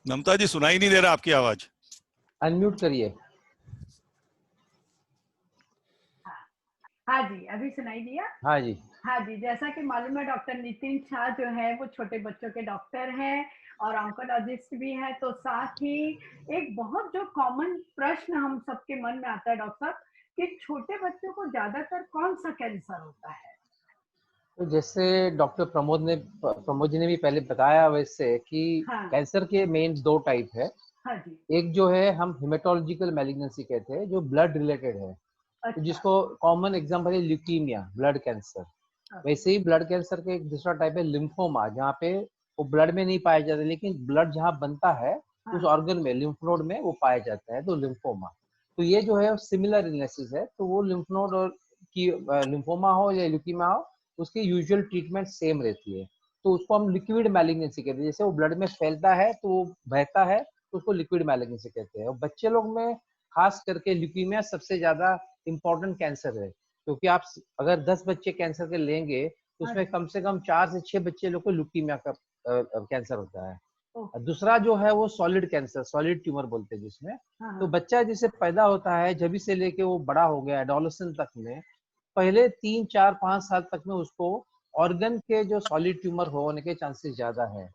ममता जी सुनाई नहीं दे रहा आपकी आवाज, unmute करिए। हाँ जी, अभी सुनाई दिया? हाँ जी, हाँ जी, जैसा कि मालूम है डॉक्टर नितिन शाह जो है वो छोटे बच्चों के डॉक्टर हैं और ऑन्कोलॉजिस्ट भी हैं, तो साथ ही एक बहुत जो कॉमन प्रश्न हम सबके मन में आता है डॉक्टर साहब कि छोटे बच्चों को ज्यादातर कौन सा कैंसर होता है? तो जैसे डॉक्टर प्रमोद जी ने भी पहले बताया वैसे कि कैंसर के मेन 2 टाइप है। हाँ जी। एक जो है हम हेमेटोलॉजिकल मैलिग्नेंसी कहते हैं, जो ब्लड रिलेटेड है, तो जिसको कॉमन एग्जांपल है ल्यूकीमिया, ब्लड कैंसर। वैसे ही ब्लड कैंसर का एक दूसरा टाइप है लिम्फोमा, जहाँ पे वो ब्लड में नहीं पाया जाता लेकिन ब्लड जहाँ बनता है उस ऑर्गन में, लिम्फ नोड में वो पाया जाता है, तो लिम्फोमा। तो ये जो है सिमिलर इलनेसेस है, तो वो लिम्फ नोड और की लिम्फोमा हो या ल्यूकीमिया हो, उसकी यूजुअल ट्रीटमेंट सेम रहती है। तो उसको हम लिक्विड मैलिग्नेंसी कहते हैं, जैसे वो ब्लड में फैलता है तो वो बहता है, तो उसको लिक्विड मैलिग्नेंसी कहते हैं। और बच्चे लोग में खास करके ल्यूकीमिया सबसे ज्यादा इम्पोर्टेंट कैंसर है, क्योंकि आप अगर 10 बच्चे कैंसर के लेंगे तो उसमें कम से कम 4 से 6 बच्चे लोग को ल्यूकीमिया का कैंसर होता है। दूसरा जो है वो सॉलिड कैंसर, सॉलिड ट्यूमर बोलते हैं जिसमें, तो बच्चा जिसे पैदा होता है जब से लेके वो बड़ा हो गया एडोलेसेंट तक में, पहले 3, 4, 5 साल तक में उसको ऑर्गन के जो सॉलिड ट्यूमर होने के चांसेस ज्यादा है।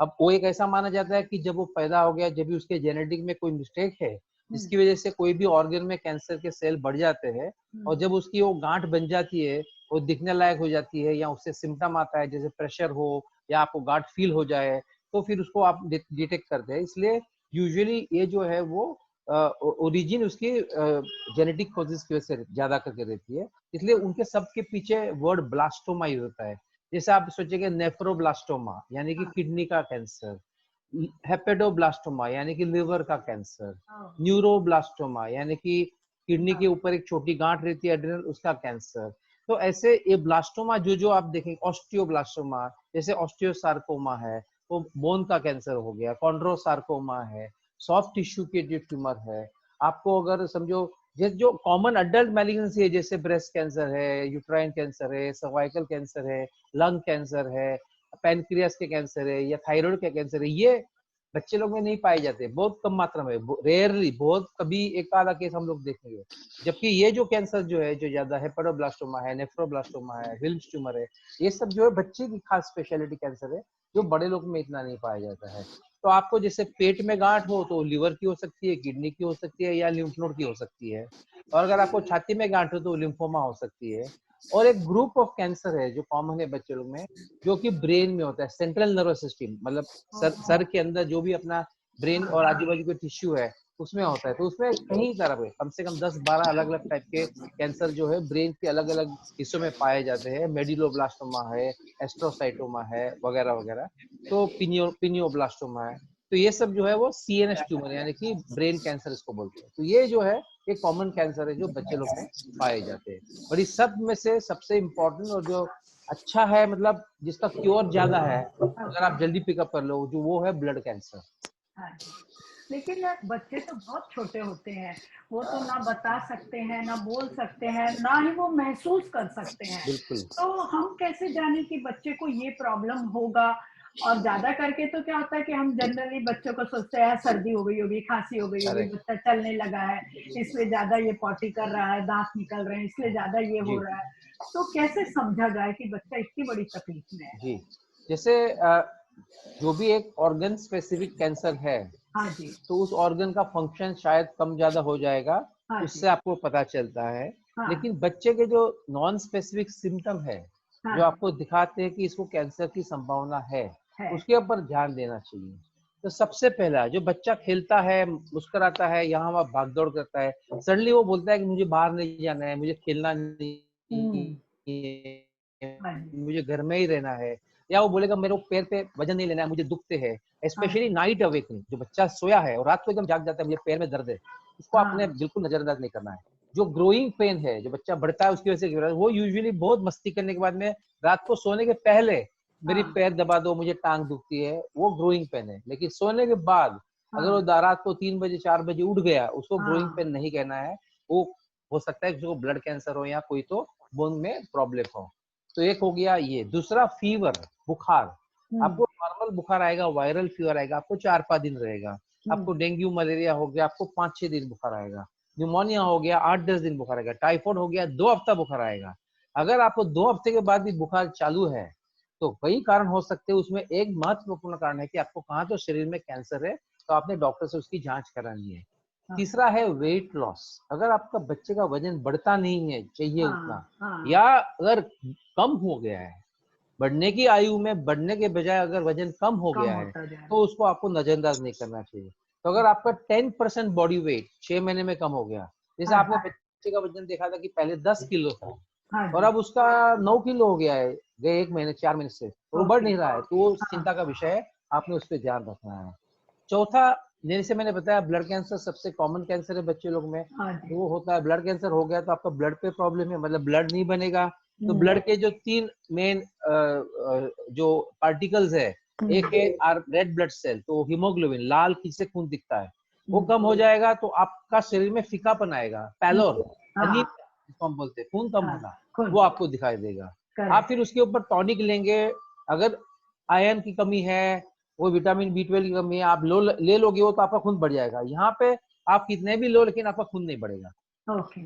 अब वो एक ऐसा माना जाता है कि जब वो पैदा हो गया, जब भी उसके जेनेटिक में कोई मिस्टेक है जिसकी वजह से कोई भी ऑर्गन में कैंसर के सेल बढ़ जाते हैं, और जब उसकी वो गांठ बन जाती है, वो दिखने लायक हो जाती है, या उससे सिम्टम आता है जैसे प्रेशर हो या आपको गांठ फील हो जाए, तो फिर उसको आप डिटेक्ट करते हैं। इसलिए यूजुअली ये जो है वो ओरिजिन उसकी जेनेटिक कॉजेज की वजह से ज्यादा करके रहती है, इसलिए उनके सबके पीछे वर्ड ब्लास्टोमा यूज होता है। जैसे आप सोचेंगे नेफ्रोब्लास्टोमा यानी कि किडनी का कैंसर, हेपेटोब्लास्टोमा यानी कि लिवर का कैंसर, न्यूरोब्लास्टोमा यानी कि किडनी के ऊपर एक छोटी गांठ रहती है एड्रिनल, उसका कैंसर। तो ऐसे ये ब्लास्टोमा जो आप देखेंगे, ऑस्टियोब्लास्टोमा जैसे ऑस्टियोसार्कोमा है वो बोन का कैंसर हो गया, कॉन्ड्रोसार्कोमा है, सॉफ्ट टिश्यू के जो ट्यूमर है, आपको अगर समझो जो कॉमन अडल्ट मैलिग्नेंसी है, जैसे ब्रेस्ट कैंसर है, यूट्राइन कैंसर है, सर्वाइकल कैंसर है, लंग कैंसर है, पैनक्रियास के कैंसर है या थायराइड के कैंसर है, ये बच्चे लोग में नहीं पाए जाते, बहुत कम मात्रा में, रेयरली, बहुत कभी एक आधा केस हम लोग देखेंगे। जबकि ये जो कैंसर जो है, जो ज्यादा हेपेटोब्लास्टोमा है, नेफ्रोब्लास्टोमा है, विल्म्स ट्यूमर है, ये सब जो है बच्चे की खास स्पेशलिटी कैंसर है, जो बड़े लोग में इतना नहीं पाया जाता है। तो आपको जैसे पेट में गांठ हो तो लिवर की हो सकती है, किडनी की हो सकती है या लिम्फ नोड की हो सकती है, और अगर आपको छाती में गांठ हो तो लिम्फोमा हो सकती है। और एक ग्रुप ऑफ कैंसर है जो कॉमन है बच्चे लोग में, जो कि ब्रेन में होता है, सेंट्रल नर्वस सिस्टम, मतलब सर के अंदर जो भी अपना ब्रेन और आजू बाजू के टिश्यू है उसमें होता है। तो उसमें कई तरह के, कम से कम 10-12 अलग अलग टाइप के कैंसर जो है ब्रेन के अलग अलग हिस्सों में पाए जाते हैं। मेडिलोब्लास्टोमा है, एस्ट्रोसाइटोमा है, वगैरह वगैरह, तो पिनियोब्लास्टोमा है। तो ये सब जो है वो सीएनएस ट्यूमर यानी कि ब्रेन कैंसर इसको बोलते हैं। तो ये जो है एक कॉमन कैंसर है जो बच्चे लोग में पाए जाते हैं। और इस सब में से सबसे इम्पोर्टेंट और जो अच्छा है, मतलब जिसका क्योर ज्यादा है, अगर आप जल्दी पिकअप कर लो, जो वो है ब्लड कैंसर। लेकिन बच्चे तो बहुत छोटे होते हैं, वो तो ना बता सकते हैं, ना बोल सकते हैं, ना ही वो महसूस कर सकते हैं। बिल्कुल। तो हम कैसे जाने कि बच्चे को ये प्रॉब्लम होगा? और ज्यादा करके तो क्या होता है कि हम जनरली बच्चों को सोचते हैं सर्दी हो गई होगी, खांसी हो गई होगी, बच्चा चलने लगा है, इसलिए ज्यादा ये पॉटी कर रहा है, दांत निकल रहे हैं, इसलिए ज्यादा ये हो रहा है। तो कैसे समझा जाए कि बच्चा इतनी बड़ी तकलीफ में है? जी, जैसे जो भी एक ऑर्गन स्पेसिफिक कैंसर है, हाँ जी, तो उस ऑर्गन का फंक्शन शायद कम ज्यादा हो जाएगा, हाँ उससे जी, आपको पता चलता है। हाँ, लेकिन बच्चे के जो नॉन स्पेसिफिक सिम्टम है, हाँ, जो आपको दिखाते हैं कि इसको कैंसर की संभावना है, है। उसके ऊपर ध्यान देना चाहिए। तो सबसे पहला, जो बच्चा खेलता है, मुस्कुराता है, यहाँ वहाँ भागदौड़ करता है, सडनली वो बोलता है कि मुझे बाहर नहीं जाना है, मुझे खेलना नहीं है, मुझे घर में ही रहना है, या वो बोलेगा मेरे को पैर पे वजन नहीं लेना है, मुझे दुखते हैं। स्पेशली नाइट अवेकनिंग, जो बच्चा सोया है और रात को एकदम जाग जाता है, मुझे पैर में दर्द है, इसको आपने बिल्कुल नजरअंदाज नहीं करना है। जो ग्रोइंग पेन है, जो बच्चा बढ़ता है उसकी वजह से, वो यूजुअली बहुत मस्ती करने के बाद में रात को सोने के पहले मेरी पैर दबा दो, मुझे टांग दुखती है, वो ग्रोइंग पेन है। लेकिन सोने के बाद अगर वो रात को 3 बजे 4 बजे उठ गया, उसको ग्रोइंग पेन नहीं कहना है। वो हो सकता है किसी को ब्लड कैंसर हो या कोई तो बोन में प्रॉब्लम हो। तो एक हो गया ये। दूसरा, फीवर, बुखार। आपको नॉर्मल बुखार आएगा, वायरल फीवर आएगा, आपको 4-5 दिन रहेगा। आपको डेंगू मलेरिया हो गया, आपको 5-6 दिन बुखार आएगा। न्यूमोनिया हो गया, 8-10 दिन बुखार आएगा। टाइफाइड हो गया, 2 हफ्ता बुखार आएगा। अगर आपको 2 हफ्ते के बाद भी बुखार चालू है, तो कई कारण हो सकते हैं। उसमें एक महत्वपूर्ण कारण है कि आपको कहाँ तो शरीर में कैंसर है, तो आपने डॉक्टर से उसकी जांच करानी है। तीसरा है वेट लॉस। अगर आपका बच्चे का वजन बढ़ता नहीं है चाहिए उतना, या अगर कम हो गया है, बढ़ने की आयु में बढ़ने के बजाय अगर वजन कम हो गया है, तो उसको आपको नजरअंदाज नहीं करना चाहिए। तो अगर आपका 10% बॉडी वेट 6 महीने में कम हो गया, जैसे आपने बच्चे का वजन देखा था कि पहले 10 किलो था और अब उसका 9 किलो हो गया है गए 1 महीने 4 महीने से, और वो बढ़ नहीं रहा है, तो वो चिंता का विषय है, आपने उस पर ध्यान रखना है। चौथा, जैसे मैंने बताया, ब्लड कैंसर सबसे कॉमन कैंसर है बच्चे लोग में। तो वो होता है, ब्लड कैंसर हो गया तो आपका ब्लड पे प्रॉब्लम है, मतलब ब्लड नहीं बनेगा। तो ब्लड के जो 3 मेन जो पार्टिकल्स है, एक है रेड ब्लड सेल, तो हीमोग्लोबिन, लाल से खून दिखता है, वो कम हो जाएगा तो आपका शरीर में फीकापन आएगा, पैलोर, जिसको हम बोलते हैं खून कम होना, वो आपको दिखाई देगा। आप फिर उसके ऊपर टॉनिक लेंगे। अगर आयरन की कमी है, वो विटामिन B12 की कमी है, आप ले लोगे वो, तो आपका खून बढ़ जाएगा। यहाँ पे आप कितने भी लो, लेकिन आपका खून नहीं बढ़ेगा।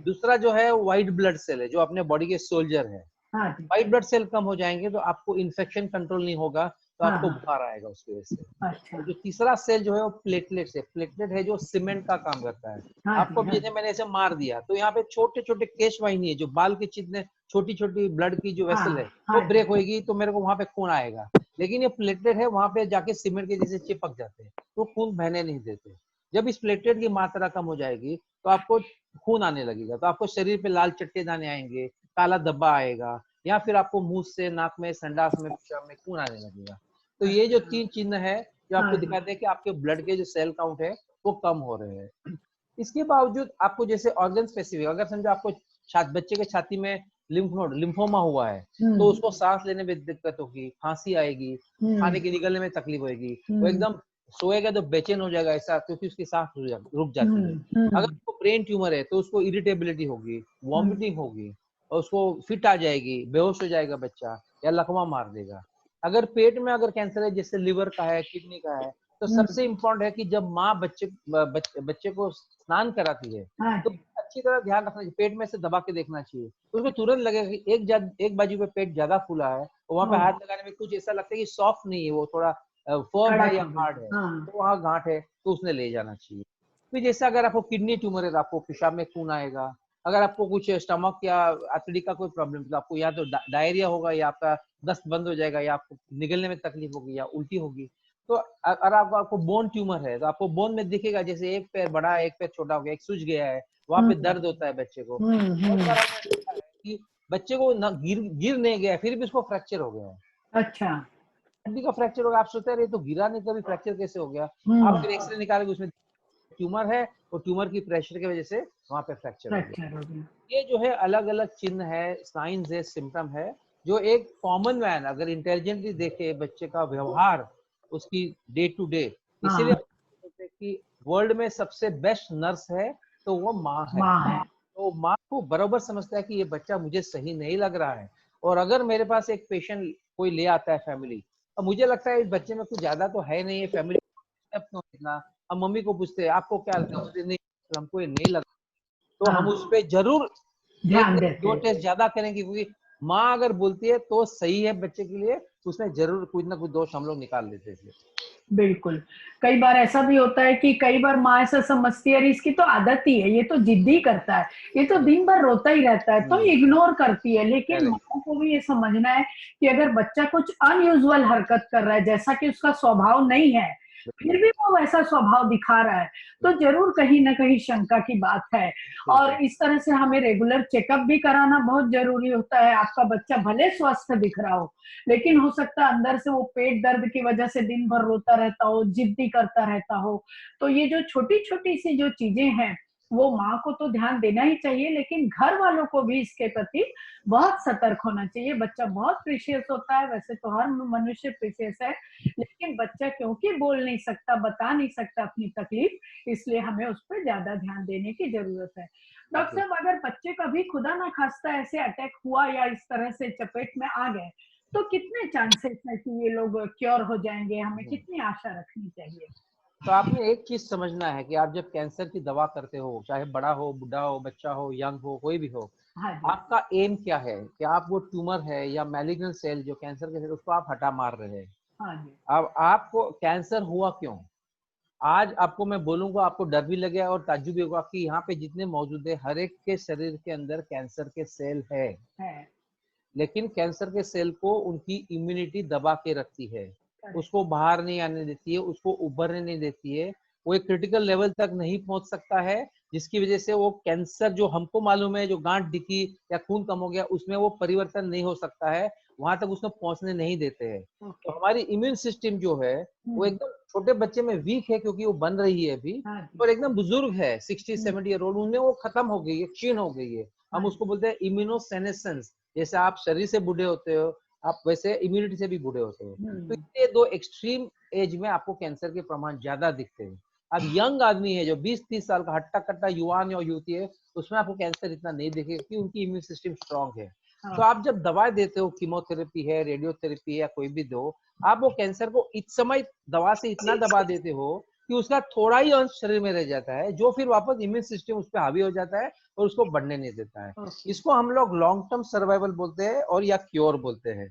दूसरा जो है व्हाइट ब्लड सेल है, जो अपने बॉडी के सोल्जर है। व्हाइट ब्लड सेल कम हो जाएंगे तो आपको इन्फेक्शन कंट्रोल नहीं होगा, तो आपको बुखार आएगा उसकी वजह से। तो जो तीसरा सेल जो है वो प्लेटलेट है। प्लेटलेट है जो सीमेंट का काम करता है। आपको जैसे मैंने ऐसे मार दिया तो यहाँ पे छोटे छोटे केशवाहिनी है, जो बाल के चितने छोटी छोटी ब्लड की जो वेसल है वो ब्रेक होगी, तो मेरे को वहां पे खून आएगा। लेकिन ये प्लेटलेट है, वहां पे जाके सीमेंट के जैसे चिपक जाते हैं, तो खून बहने नहीं देते। जब इस प्लेटलेट की मात्रा कम हो जाएगी तो आपको खून आने लगेगा, तो आपको शरीर पे लाल चट्टे दाने आएंगे, काला धब्बा आएगा, या फिर आपको मुंह से, नाक में, संडास में, पेशाब में खून आने लगेगा। तो ये जो 3 चिन्ह है जो आपको दिखाते हैं कि आपके ब्लड के जो सेल काउंट है वो कम हो रहे हैं। इसके बावजूद आपको जैसे ऑर्गन स्पेसिफिक, अगर समझो आपको बच्चे के छाती में लिम्फ नोड, लिम्फोमा हुआ है, तो उसको सांस लेने में दिक्कत होगी, खांसी आएगी, खाने के निकलने में तकलीफ होगी, वो एकदम सोएगा तो बेचैन हो जाएगा ऐसा, क्योंकि उसकी सांस रुक जाती है। अगर उसको ब्रेन ट्यूमर है तो उसको इरिटेबिलिटी होगी, वॉमिटिंग होगी और उसको फिट आ जाएगी, बेहोश हो जाएगा बच्चा या लकवा मार देगा। अगर पेट में अगर कैंसर है, जैसे लिवर का है, किडनी का है, तो सबसे इम्पोर्टेंट है कि जब माँ बच्चे को स्नान कराती है तो अच्छी तरह ध्यान रखना चाहिए, पेट में से दबा के देखना चाहिए। तो उसको तुरंत लगेगा कि एक बाजू पे पेट ज्यादा फूला है और वहां पे हाथ लगाने में कुछ ऐसा लगता है कि सॉफ्ट नहीं है, वो थोड़ा फर्म है या हार्ड है, तो वहाँ गांठ है, तो उसने ले जाना चाहिए। फिर जैसे अगर आपको किडनी ट्यूमर है तो आपको पेशाब में खून आएगा। अगर आपको कुछ स्टमक या आंतड़ी का कोई प्रॉब्लम तो आपको या तो डायरिया होगा, या आपका दस्त बंद हो जाएगा, या आपको निगलने में तकलीफ होगी, या उल्टी होगी। तो अगर आपको बोन ट्यूमर है तो आपको बोन में दिखेगा, जैसे एक पैर बड़ा है, एक पैर छोटा हो गया, एक सूज गया है, वहां पे दर्द होता है बच्चे को। बहुत बार हमने देखा है कि बच्चे को गिर नहीं गया फिर भी उसको फ्रैक्चर हो गया है। अच्छा, हड्डी का फ्रैक्चर होगा, आप सोचते रहे तो गिरा नहीं, कभी फ्रैक्चर कैसे हो गया? आप फिर एक्सरे निकालेंगे, उसमें ट्यूमर है और ट्यूमर की प्रेशर की वजह से वहां पे फ्रैक्चर हो गया। ये जो है अलग अलग चिन्ह है, साइंस है, सिम्टम है, जो एक कॉमन मैन अगर इंटेलिजेंटली देखे बच्चे का व्यवहार, उसकी डे टू डे, इसीलिए कि वर्ल्ड में सबसे बेस्ट नर्स है तो वो माँ है। तो माँ को बराबर समझता है कि ये बच्चा मुझे सही नहीं लग रहा है। और अगर मेरे पास एक पेशेंट कोई ले आता है फैमिली, और मुझे लगता है इस बच्चे में कुछ ज्यादा तो है नहीं है, फैमिली क्यों इतना, हम मम्मी को पूछते हैं आपको क्या लगता है, मुझे नहीं, हमको ये नहीं लगता, तो हम उस पे जरूर ध्यान देते, 2 टेस्ट ज्यादा करेंगे, क्योंकि माँ अगर बोलती है तो सही है बच्चे के लिए, उसमें जरूर कुछ ना कुछ दोष हम लोग निकाल लेते हैं। बिल्कुल, कई बार ऐसा भी होता है कि कई बार माँ ऐसा समझती है अरे इसकी तो आदत ही है, ये तो जिद्दी करता है, ये तो दिन भर रोता ही रहता है, तो इग्नोर करती है। लेकिन माँ को भी ये समझना है कि अगर बच्चा कुछ अनयूजुअल हरकत कर रहा है, जैसा कि उसका स्वभाव नहीं है, फिर भी वो वैसा स्वभाव दिखा रहा है, तो जरूर कहीं ना कहीं शंका की बात है। और इस तरह से हमें रेगुलर चेकअप भी कराना बहुत जरूरी होता है। आपका बच्चा भले स्वस्थ दिख रहा हो, लेकिन हो सकता है अंदर से वो पेट दर्द की वजह से दिन भर रोता रहता हो, जिद्दी करता रहता हो। तो ये जो छोटी छोटी सी जो चीजें हैं, वो माँ को तो ध्यान देना ही चाहिए, लेकिन घर वालों को भी इसके प्रति बहुत सतर्क होना चाहिए। बच्चा बहुत प्रीशियस होता है, वैसे तो हर मनुष्य प्रीशियस है, लेकिन बच्चा क्योंकि बोल नहीं सकता, बता नहीं सकता अपनी तकलीफ, इसलिए हमें उस पर ज्यादा ध्यान देने की जरूरत है। डॉक्टर साहब, अगर बच्चे का भी खुदा ना खास्ता ऐसे अटैक हुआ या इस तरह से चपेट में आ गए, तो कितने चांसेस है कि ये लोग क्योर हो जाएंगे, हमें कितनी आशा रखनी चाहिए? तो आपने एक चीज समझना है कि आप जब कैंसर की दवा करते हो, चाहे बड़ा हो, बुढ़ा हो, बच्चा हो, यंग हो, कोई भी हो, आपका एम क्या है कि आप वो ट्यूमर है या मैलिग्नेंट सेल जो कैंसर के सेल, उसको आप हटा मार रहे हैं। अब आपको कैंसर हुआ क्यों? आज आपको मैं बोलूंगा, आपको डर भी लगेगा और ताज्जुब भी होगा कि यहाँ पे जितने मौजूद है, हर एक के शरीर के अंदर कैंसर के सेल है। लेकिन कैंसर के सेल को उनकी इम्यूनिटी दबा के रखती है, उसको बाहर नहीं आने देती है, उसको उभरने नहीं देती है, वो एक क्रिटिकल लेवल तक नहीं पहुंच सकता है, जिसकी वजह से वो कैंसर जो हमको मालूम है, जो गांठ दिखी या खून कम हो गया, उसमें वो परिवर्तन नहीं हो सकता है, वहां तक उसको पहुंचने नहीं देते हैं। तो हमारी इम्यून सिस्टम जो है वो एकदम छोटे बच्चे में वीक है, क्योंकि वो बन रही है अभी, और एकदम बुजुर्ग है 60-70 ईयर ओल्ड, उनमें वो खत्म हो गई है, क्षीण हो गई है। हम उसको बोलते हैं इम्यूनोसेनेसेंस। जैसे आप शरीर से बूढ़े होते हो, आप वैसे इम्यूनिटी से भी बूढ़े होते हो। तो ये 2 एक्सट्रीम एज में आपको कैंसर के प्रमाण ज्यादा दिखते हैं। अब यंग आदमी है जो 20-30 साल का हट्टा कट्टा युवान या युवती है, उसमें आपको कैंसर इतना नहीं दिखेगा, क्योंकि उनकी इम्यून सिस्टम स्ट्रांग है। तो आप जब दवा देते हो, कीमोथेरेपी है, रेडियोथेरेपी है, या कोई भी दो, आप वो कैंसर को इस समय दवा से इतना दबा देते हो कि उसका थोड़ा ही अंश शरीर में रह जाता है, जो फिर वापस इम्यून सिस्टम उस पर हावी हो जाता है और उसको बढ़ने नहीं देता है। इसको हम लोग लॉन्ग टर्म सर्वाइवल बोलते हैं और या क्योर बोलते हैं।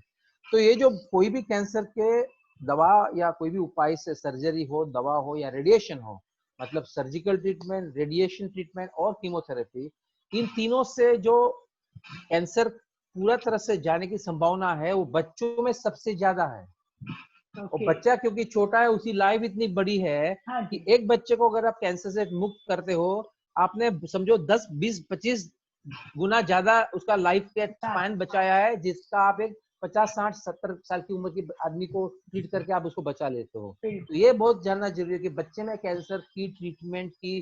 तो ये जो कोई भी कैंसर के दवा या कोई भी उपाय से, सर्जरी हो, दवा हो या रेडिएशन हो, मतलब सर्जिकल ट्रीटमेंट, रेडिएशन ट्रीटमेंट और कीमोथेरेपी, इन तीनों से जो कैंसर पूरा तरह से जाने की संभावना है वो बच्चों में सबसे ज्यादा है। और बच्चा क्योंकि छोटा है, उसकी लाइफ इतनी बड़ी है कि एक बच्चे को अगर आप कैंसर से मुक्त करते हो, आपने समझो 10, 20, 25 गुना ज्यादा उसका लाइफ के स्पैन बचाया है, जिसका आप एक 50, 60, 70 साल की उम्र के आदमी को ट्रीट करके आप उसको बचा लेते हो। तो ये बहुत जानना जरूरी है कि बच्चे में कैंसर की ट्रीटमेंट की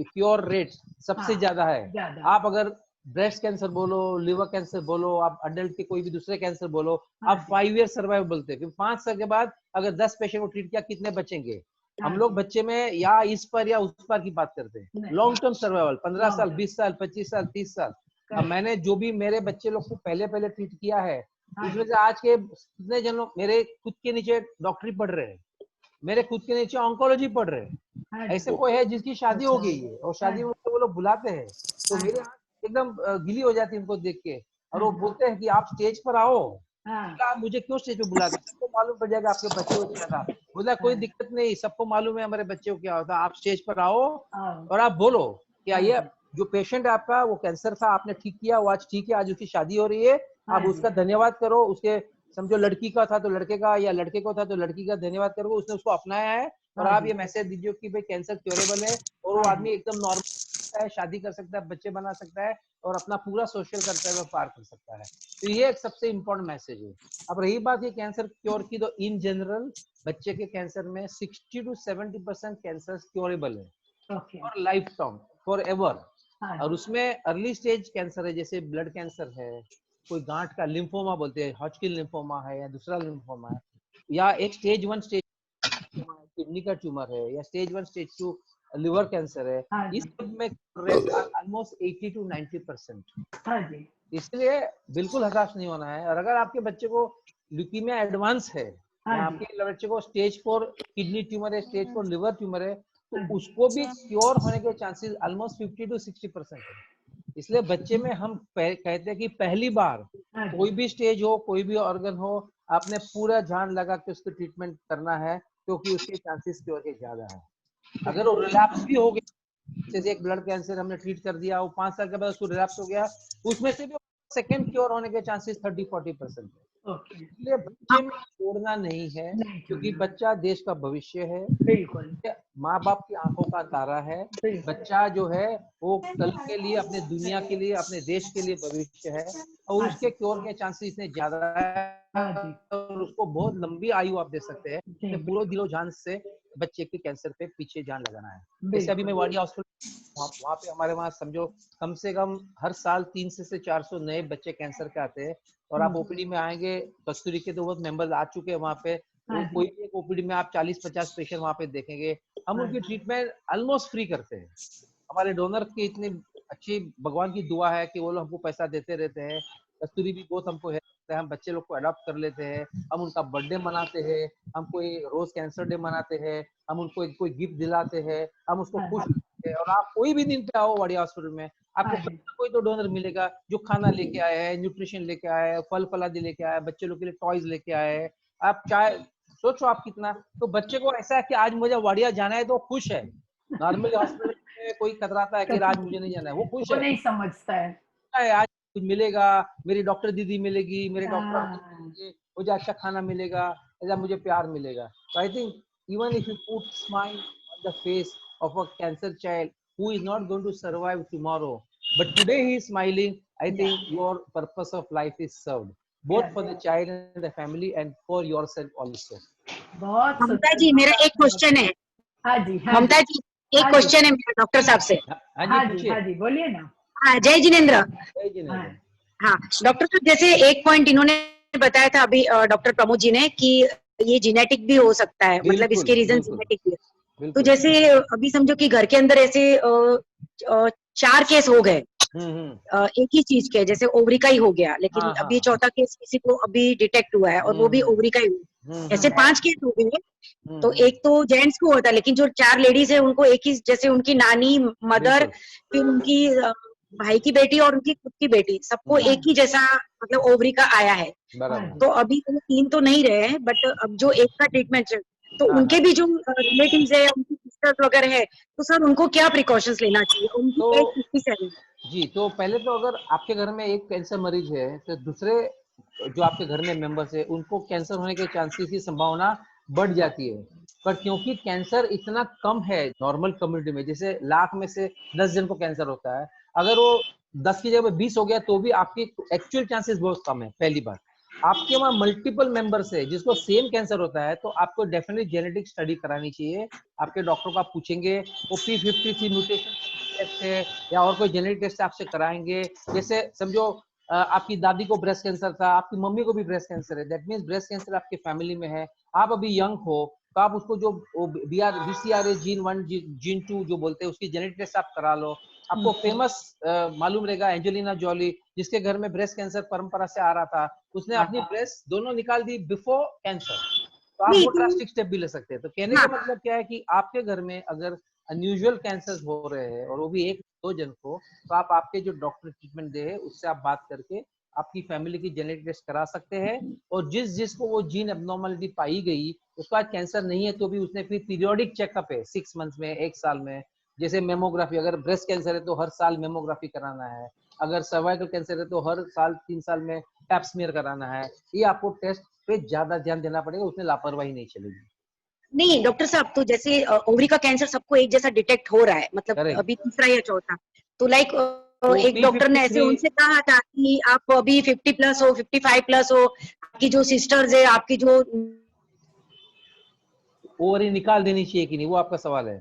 क्योर रेट सबसे ज्यादा है। आप अगर ब्रेस्ट कैंसर बोलो, लिवर कैंसर बोलो, आप अडल्ट के कोई भी दूसरे कैंसर बोलो, आप 5 ईयर सर्वाइव बोलते हैं। फिर 5 साल के बाद अगर 10 पेशेंट को ट्रीट किया, कितने बचेंगे? हम लोग बच्चे में या इस पर या उस पर की बात करते हैं। लॉन्ग टर्म सर्वाइवल 15 साल, 20 साल, 25 साल, 30 साल। अब मैंने जो भी मेरे बच्चे लोग को पहले ट्रीट किया है, उसमें से आज के कितने जन लोग मेरे खुद के नीचे डॉक्टरी पढ़ रहे हैं, मेरे खुद के नीचे ऑन्कोलॉजी पढ़ रहे हैं। ऐसे कोई है जिसकी शादी हो गई है और शादी में वो लोग बुलाते हैं, तो मेरे आँख एकदम गिली हो जाती है उनको देख के, और वो बोलते हैं कि आप स्टेज पर आओ। आप मुझे क्यों स्टेज पे बुलाते? सबको मालूम पड़ जाएगा आपके बच्चे को क्या था। बोला कोई दिक्कत नहीं, सबको मालूम है हमारे बच्चे को क्या होता। आप स्टेज पर आओ और आप बोलो कि ये जो पेशेंट है आपका, वो कैंसर था, आपने ठीक किया, वो आज ठीक है, आज उसकी शादी हो रही है, आप उसका धन्यवाद करो। उसके समझो लड़की का था तो लड़के का, या लड़के को था तो लड़की का धन्यवाद करो, उसने उसको अपनाया है। और आप ये मैसेज दीजिए कि भाई कैंसर क्योरेबल है और वो आदमी एकदम नॉर्मल है, शादी कर सकता है, बच्चे बना सकता है और अपना पूरा सोशल कर्तव्य पार कर सकता है। तो ये एक सबसे इम्पोर्टेंट मैसेज है। अब रही बात ये कैंसर क्योर की, तो इन जनरल बच्चे के कैंसर में 60 to 70% कैंसर क्योरेबल है और लाइफ टाइम, फॉर एवर। और उसमें अर्ली स्टेज कैंसर है, जैसे ब्लड कैंसर है, कोई गांठ का लिम्फोमा बोलते हैं, हॉटकिन लिम्फोमा है, या दूसरा लिम्फोमा है, या एक स्टेज 1 स्टेज किडनी का ट्यूमर है, या स्टेज 1 स्टेज 2 लिवर कैंसर है। इस सब में ऑलमोस्ट 80 to 90%। इसलिए बिल्कुल हताश नहीं होना है। और अगर आपके बच्चे को ल्यूकीमिया एडवांस है, आपके बच्चे को स्टेज 4 किडनी ट्यूमर है, स्टेज 4 लिवर ट्यूमर है, तो उसको भी क्योर होने के चांसेस ऑलमोस्ट 50 to 60% है। इसलिए बच्चे में हम कहते हैं कि पहली बार कोई भी स्टेज हो, कोई भी ऑर्गन हो, आपने पूरा ध्यान लगा के उसको ट्रीटमेंट करना है, क्योंकि उसके चांसेस क्योर के ज्यादा है। अगर वो रिलैप्स भी हो गया, जैसे एक ब्लड कैंसर हमने ट्रीट कर दिया, वो 5 साल के बाद उसको रिलैप्स हो गया, उसमें से भी सेकंड क्योर होने के चांसेस 30-40% है। इसलिए बच्चे में छोड़ना नहीं है, क्योंकि बच्चा देश का भविष्य है, बिल्कुल माँ बाप की आंखों का तारा है। बच्चा जो है वो कल के लिए, अपने दुनिया के लिए, अपने देश के लिए भविष्य है, और उसके क्योर के चांसेस इतने ज्यादा है और उसको बहुत लंबी आयु आप दे सकते हैं। तो पूरे दिलो जान से बच्चे के कैंसर पे पीछे जान लगाना है। जैसे अभी मैं वाडिया हॉस्पिटल, वहाँ पे हमारे वहाँ समझो कम से कम हर साल 300 से 400 नए बच्चे कैंसर के आते हैं। और आप ओपीडी में आएंगे, कस्तूरी के तो बहुत मेंबर्स आ चुके हैं वहाँ पे, कोई भी एक ओपीडी में आप 40-50 पेशेंट वहाँ पे देखेंगे। हम उनकी ट्रीटमेंट ऑलमोस्ट फ्री करते हैं। हमारे डोनर की इतनी अच्छी भगवान की दुआ है कि वो लोग हमको पैसा देते रहते हैं। कस्तूरी भी बहुत हमको हेल्प करते हैं, हम बच्चे लोग को अडॉप्ट कर लेते हैं, हम उनका बर्थडे मनाते हैं, हम कोई रोज कैंसर डे मनाते हैं, हम उनको कोई गिफ्ट दिलाते हैं, हम उसको खुश करते हैं। और आप कोई भी दिन पे आओ वाडिया हॉस्पिटल में, आपको कोई तो डोनर मिलेगा जो खाना लेके आया है, न्यूट्रिशन लेके आया है, फल फलादी लेके आया है, बच्चे लोग के लिए टॉयज लेके आए हैं। आप चाहे सोचो आप कितना, तो बच्चे को ऐसा है कि आज मुझे वाडिया जाना है तो खुश है। नॉर्मली हॉस्पिटल में कोई कतराता है कि आज मुझे नहीं जाना है, वो खुश है, नहीं समझता है आज कुछ मिलेगा, मेरी डॉक्टर दीदी मिलेगी, मेरे डॉक्टर मिलेंगे, मुझे अच्छा खाना मिलेगा, ऐसा मुझे प्यार मिलेगा। तो I think even if you put smile on the face of a cancer child who is not going to survive tomorrow, but today he is smiling, I think your purpose of life is served, both for the child and the family and for yourself also. बहुत ममता जी, मेरा एक question है। हाँ जी, ममता जी, एक question है मेरा doctor साहब से। हाँ जी बोलिए ना। हाँ, जय जिनेंद्र। जय जिनेंद्र। हाँ डॉक्टर साहब, जैसे एक पॉइंट इन्होंने बताया था अभी डॉक्टर प्रमोद जी ने कि ये जेनेटिक भी हो सकता है, मतलब इसके रीजन जेनेटिक भी है। तो जैसे अभी समझो कि घर के अंदर ऐसे 4 केस हो गए एक ही चीज के, जैसे ओवरी का ही हो गया, लेकिन अभी चौथा केस किसी को अभी डिटेक्ट हुआ है और वो भी ओवरी का ही हुआ। ऐसे 5 केस हो गए। तो एक तो जेंट्स को होता है, लेकिन जो 4 लेडीज है उनको एक ही, जैसे उनकी नानी, मदर, फिर उनकी भाई की बेटी और उनकी खुद की बेटी, सबको एक ही जैसा मतलब ओवरी का आया है। तो अभी तो 3 तो नहीं रहे हैं, बट अब जो एक का ट्रीटमेंट है, तो उनके भी जो रिलेटिव्स है, उनकी सिस्टर्स वगैरह है, तो सर उनको क्या प्रिकॉशंस लेना चाहिए? उनकी एज 57 जी। तो पहले तो अगर आपके घर में एक कैंसर मरीज है, तो दूसरे जो आपके घर में मेंबर्स है उनको कैंसर होने के चांसेस की संभावना बढ़ जाती है। पर क्योंकि कैंसर इतना कम है नॉर्मल कम्युनिटी में, जैसे लाख में से 10 जन को कैंसर होता है, अगर वो 10 की जगह 20 हो गया तो भी आपकी एक्चुअल चांसेस बहुत कम है, पहली बात। आपके वहाँ मल्टीपल मेंबर्स है जिसको सेम कैंसर होता है, तो आपको डेफिनेटली जेनेटिक स्टडी करानी चाहिए। आपके डॉक्टर को आप पूछेंगे वो P53 म्यूटेशन टेस्ट है या और कोई जेनेटिक टेस्ट आपसे कराएंगे। जैसे समझो आपकी दादी को ब्रेस्ट कैंसर था, आपकी मम्मी को भी ब्रेस्ट कैंसर है, दैट मीन्स ब्रेस्ट कैंसर आपके फैमिली में है। आप अभी यंग हो तो आप उसको जो BCRA जीन 1 जीन 2 जो बोलते हैं उसकी जेनेटिक टेस्ट आप करा लो। आपको फेमस मालूम रहेगा एंजेलिना जॉली, जिसके घर में ब्रेस्ट कैंसर परंपरा से आ रहा था, उसने अपनी ब्रेस्ट दोनों निकाल दी बिफोर कैंसर। तो आप वो ड्रास्टिक स्टेप भी ले सकते हैं। तो कहने का मतलब क्या है कि आपके घर में अगर अनयूजुअल कैंसर हो रहे हैं और वो भी 1-2 जन को, तो आप आपके जो डॉक्टर ट्रीटमेंट दे उससे आप बात करके आपकी फैमिली की जेनेटिक टेस्ट करा सकते हैं। और जिसको वो जीन एब्नॉर्मलिटी पाई गई उसको आज कैंसर नहीं है तो भी उसने फिर पीरियोडिक चेकअप है 6 मंथ्स में, 1 साल में। जैसे मेमोग्राफी, अगर ब्रेस्ट कैंसर है तो हर साल मेमोग्राफी कराना है, अगर सर्वाइकल कैंसर है तो हर साल 3 साल में पैप स्मीयर कराना है। ये आपको टेस्ट पे ज्यादा ध्यान देना पड़ेगा, उसमें लापरवाही नहीं चलेगी। नहीं डॉक्टर साहब, तो जैसे ओवरी का कैंसर सबको एक जैसा डिटेक्ट हो रहा है, मतलब अभी तीसरा या चौथा, तो लाइक एक डॉक्टर ने ऐसे उनसे कहा था कि आप अभी 50 प्लस हो, 55 प्लस हो, आपकी जो सिस्टर्स है, आपकी जो ओवरी निकाल देनी चाहिए कि नहीं, वो आपका सवाल है।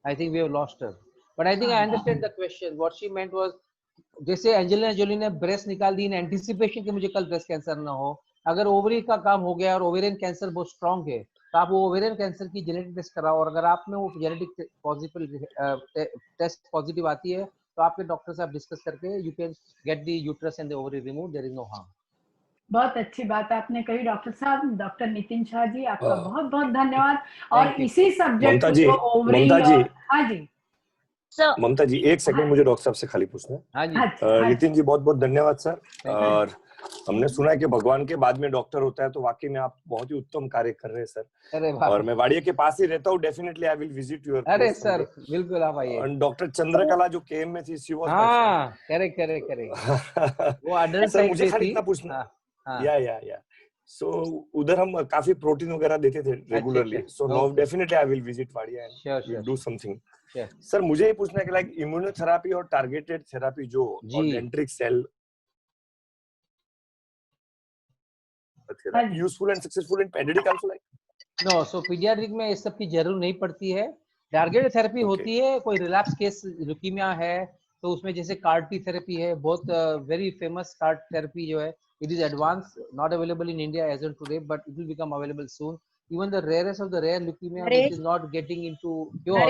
I think we have lost her, but I think I understand the question. What she meant was, जैसे एंजेलिना जोली ने ब्रेस्ट निकाल दी इन एंटिसिपेशन कि मुझे कल ब्रेस्ट कैंसर ना हो। अगर ओवरी का काम हो गया और ओवेरियन कैंसर बहुत स्ट्रांग है तो आप वो ओवेरियन कैंसर की जेनेटिक टेस्ट कराओ, और अगर आप में वो जेनेटिक टेस्ट पॉजिटिव आती है तो आपके डॉक्टर से आप डिस्कस करके you can get the uterus and the ovary remove, there is no harm. बहुत अच्छी बात आपने कही डॉक्टर साहब। डॉक्टर नितिन शाह जी, आपका बहुत बहुत धन्यवाद। और इसी सब्जेक्ट को ओवरी, हाँ जी ममता जी, एक सेकंड मुझे डॉक्टर साहब से खाली पूछना है। नितिन जी बहुत बहुत धन्यवाद सर। और हमने सुना है कि भगवान के बाद में डॉक्टर होता है, तो वाकई में आप बहुत ही उत्तम कार्य कर रहे हैं सर। और मैं वाड़िया के पास ही रहता हूँ, definitely I will visit your. अरे सर बिल्कुल आप आइए। डॉक्टर चंद्रकला जो केएम में थी, शी वाज करेक्ट वो अडल्ट सर। मुझे खाली इतना पूछना, या सो उधर हम काफी प्रोटीन वगैरह देते थे regularly, so now definitely I will visit Wadia and do something. Sir मुझे ये पूछना है कि लाइक इम्यूनोथेरेपी और टारगेटेड थेरेपी जो dendritic cell useful and successful in pediatric also like? No, so pediatric में इस सब की जरूरत नहीं पड़ती है। टारगेटेड थेरेपी होती है, कोई रिलैप्स केस ल्यूकीमिया है तो उसमें जैसे CAR-T थेरेपी है, बहुत वेरी फेमस CAR थेरेपी जो है, it is advanced, not available in India as of today, but it will become available soon. Even the rarest of the rare leukemia which is not getting into cure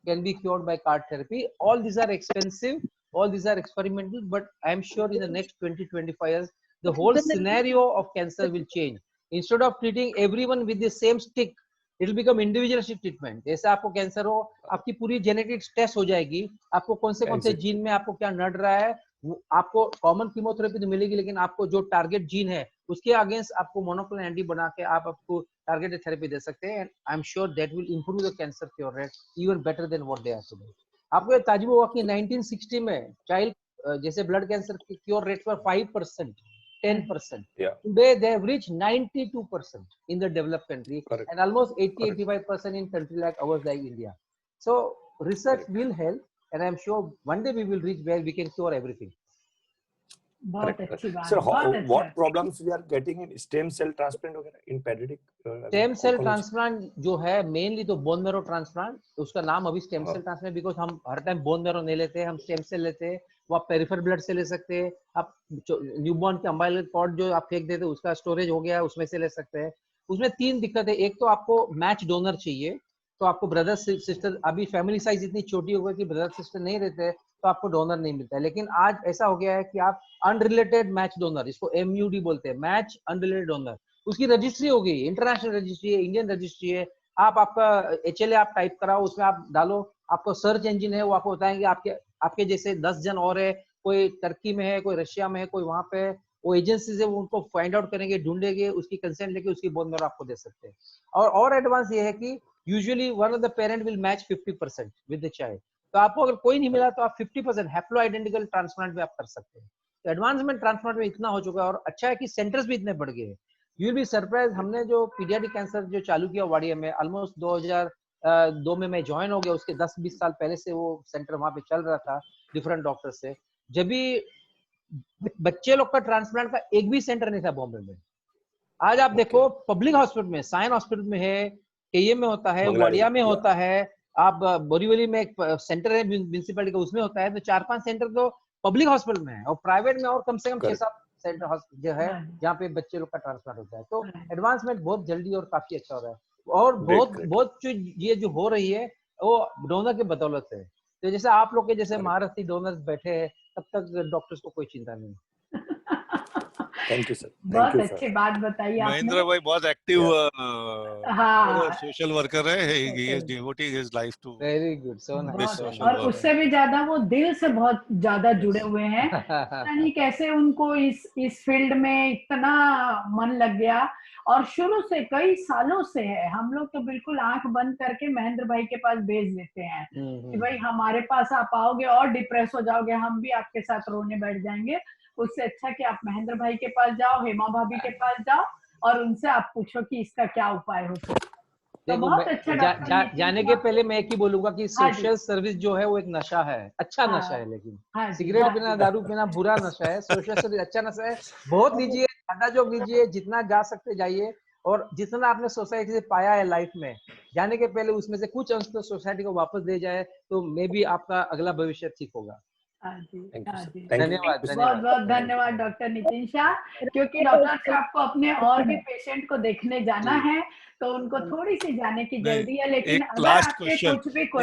can be cured by CAR therapy. All these are expensive, all these are experimental, but I am sure in the next 20-25 years the whole scenario of cancer will change. Instead of treating everyone with the same stick, it will become individualistic treatment. जैसे आपको cancer हो, आपकी पूरी genetic test हो जाएगी, आपको कौन से जीन में आपको क्या नड़ रहा है, आपको कॉमन कीमोथेरेपी तो मिलेगी, लेकिन आपको जो टारगेट जीन है उसके अगेंस्ट आपको मोनोक्लोनल एंटी बना के आप आपको टारगेटेड थेरेपी दे सकते हैं। And I am sure that will improve the cancer cure rate even better than what they are today. आपको ये ताजुब हुआ कि 1960 में चाइल्ड जैसे ब्लड कैंसर की क्योर रेट पर 5%, 10%. Today they have reached 92% in the developed country. Correct. And almost 80-85% in country like ours, like India. So research will help, and I'm sure one day we will reach where we can cure everything. बहुत अच्छी बात। Sir, what problems we are getting in stem cell transplant वगैरह in pediatric? Stem cell transplant जो है mainly तो bone marrow transplant, उसका नाम अभी stem cell transplant because हम हर टाइम bone marrow नहीं लेते, हम stem cell लेते हैं। वो आप पेरिफेरल ब्लड से ले सकते हैं, आप न्यूबॉर्न के अम्बाइलर कॉर्ड जो आप फेंक देते हैं उसका स्टोरेज हो गया, उसमें से ले सकते हैं। उसमें 3 दिक्कत है, एक तो आपको मैच डोनर चाहिए, तो आपको ब्रदर सिस्टर, अभी फैमिली साइज इतनी छोटी हो गई कि ब्रदर सिस्टर नहीं रहते तो आपको डोनर नहीं मिलता है। लेकिन आज ऐसा हो गया है कि आप अनरिलेटेड मैच डोनर, इसको MUD बोलते हैं, मैच अनरिलेटेड डोनर, उसकी रजिस्ट्री हो गई, इंटरनेशनल रजिस्ट्री है, इंडियन रजिस्ट्री है। आप आपका HLA आप टाइप कराओ, उसमें आप डालो, आपको सर्च इंजन है, वो आपको बताएंगे आपके जैसे 10 जन और है, कोई टर्की में है, कोई रशिया में है, कोई वहां पे, वो एजेंसीज है, वो उनको फाइंड आउट करेंगे, ढूंढेंगे, उसकी कंसेंट लेके उसकी बोन मैरो आपको दे सकते हैं। और एडवांस ये है कि usually one of the parent will match 50% with the child, तो आपको अगर कोई नहीं मिला तो आप 50% हैप्लो आइडेंटिकल ट्रांसप्लांट भी आप कर सकते हैं। तो एडवांसमेंट ट्रांसप्लांट में इतना हो चुका है, और अच्छा है कि सेंटर्स भी इतने बढ़ गए हैं। यू विल बी सरप्राइज, हमने जो पीडियाट्रिक कैंसर जो चालू किया वाड़िया में, ऑलमोस्ट 2002 में मैं ज्वाइन हो गया, उसके 10-20 साल पहले से वो सेंटर वहां पे चल रहा था डिफरेंट डॉक्टर से। जब भी बच्चे लोग का ट्रांसप्लांट का एक भी सेंटर नहीं था बॉम्बे में। आज आप देखो पब्लिक हॉस्पिटल में, साइन हॉस्पिटल में है, केएम में होता है, वाडिया में होता है, आप बोरीवली में एक सेंटर है म्यूनिसिपैलिटी का, उसमें होता है। तो 4-5 सेंटर तो पब्लिक हॉस्पिटल में है, और प्राइवेट में और कम से कम 6-7 सेंटर जो है जहाँ पे बच्चे लोग का ट्रांसप्लांट होता है। तो एडवांसमेंट बहुत जल्दी और काफी अच्छा हो रहा है, और बहुत ये जो हो रही है वो डोनर के बदौलत है। तो जैसे आप लोग के जैसे महारथी डोनर्स बैठे हैं, तब तक डॉक्टर्स को कोई चिंता नहीं। थैंक यू सर, बहुत अच्छी बात बताई आपने। महेंद्र भाई बहुत एक्टिव सोशल वर्कर है, he is devoting his life to very good, so nice, और उससे भी ज्यादा वो दिल से बहुत ज्यादा जुड़े हुए हैं। पता नहीं कैसे उनको इस फील्ड में इतना मन लग गया, और शुरू से कई सालों से है। हम लोग तो बिल्कुल आंख बंद करके महेंद्र भाई के पास भेज देते हैं कि भाई हमारे पास आप आओगे और डिप्रेस हो जाओगे, हम भी आपके साथ रोने बैठ जाएंगे। उससे अच्छा कि आप महेंद्र भाई के पास जाओ, हेमा भाभी के पास जाओ, और उनसे आप पूछो कि इसका क्या उपाय हो सकता है। तो बहुत अच्छा जाने के पहले मैं एक ही बोलूंगा कि सोशल सर्विस जो है वो एक नशा है, अच्छा नशा है, लेकिन सिगरेट पीना, दारू पीना बुरा नशा है, सोशल सर्विस अच्छा नशा है। बहुत लीजिए, ज्यादा जो लीजिए, जितना जा सकते जाइए, और जितना आपने सोसाइटी से पाया है लाइफ में, जाने के पहले उसमें से कुछ अंश तो सोसाइटी को वापस दे जाए, तो मे बी आपका अगला भविष्य ठीक होगा। धन्यवाद, बहुत बहुत धन्यवाद डॉक्टर नितिन शाह। क्योंकि डॉक्टर साहब को अपने और भी पेशेंट को देखने जाना है, तो उनको थोड़ी सी जाने की जल्दी है। लेकिन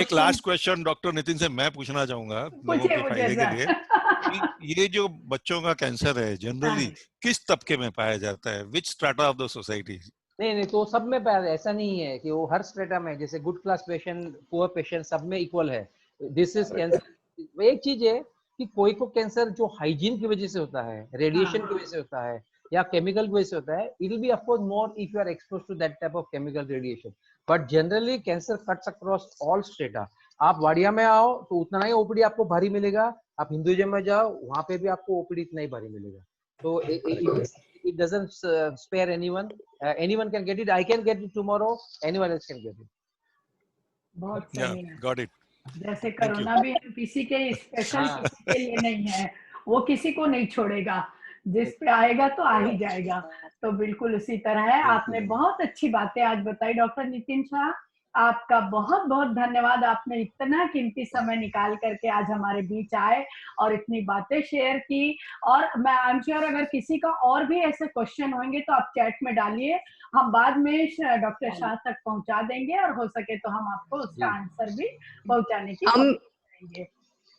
एक लास्ट क्वेश्चन डॉक्टर नितिन से मैं पूछना चाहूंगा लोगों के फायदे के लिए। ये जो बच्चों का कैंसर है जनरली किस तबके में पाया जाता है, विच स्ट्रेटा ऑफ द सोसाइटी? नहीं, तो सब में पाया, ऐसा नहीं है कि वो हर स्ट्रेटा में, जैसे good class patient, poor patient, सब में इक्वल है। This is cancer. एक चीज है कि कोई को कैंसर जो हाइजीन की वजह से होता है, रेडिएशन की वजह से होता है, या केमिकल की वजह से होता है, it will be of course more if you are exposed to that type of chemical radiation. But generally cancer cuts across all strata. आप वाडिया में आओ तो उतना ही ओपीडी आपको भारी मिलेगा, आप हिंदुइज्म में जाओ वहां पे भी आपको ओपीडी इतना ही भारी मिलेगा। तो it doesn't spare anyone. Anyone can get it. I can get it tomorrow. Anyone else can get it. बहुत सही है। Got it. जैसे कोरोना भी किसी के स्पेशल किसी के लिए नहीं है, वो किसी को नहीं छोड़ेगा, जिस पे आएगा तो आ ही जाएगा। तो बिल्कुल उसी तरह है। आपने बहुत अच्छी बातें आज बताई डॉक्टर नितिन शाह, आपका बहुत बहुत धन्यवाद। आपने इतना कीमती समय निकाल करके आज हमारे बीच आए और इतनी बातें शेयर की। और मैं आई एम श्योर अगर किसी का और भी ऐसे क्वेश्चन होंगे तो आप चैट में डालिए, हम बाद में डॉक्टर शाह तक पहुंचा देंगे, और हो सके तो हम आपको उसका आंसर भी पहुंचाने की कोशिश करेंगे।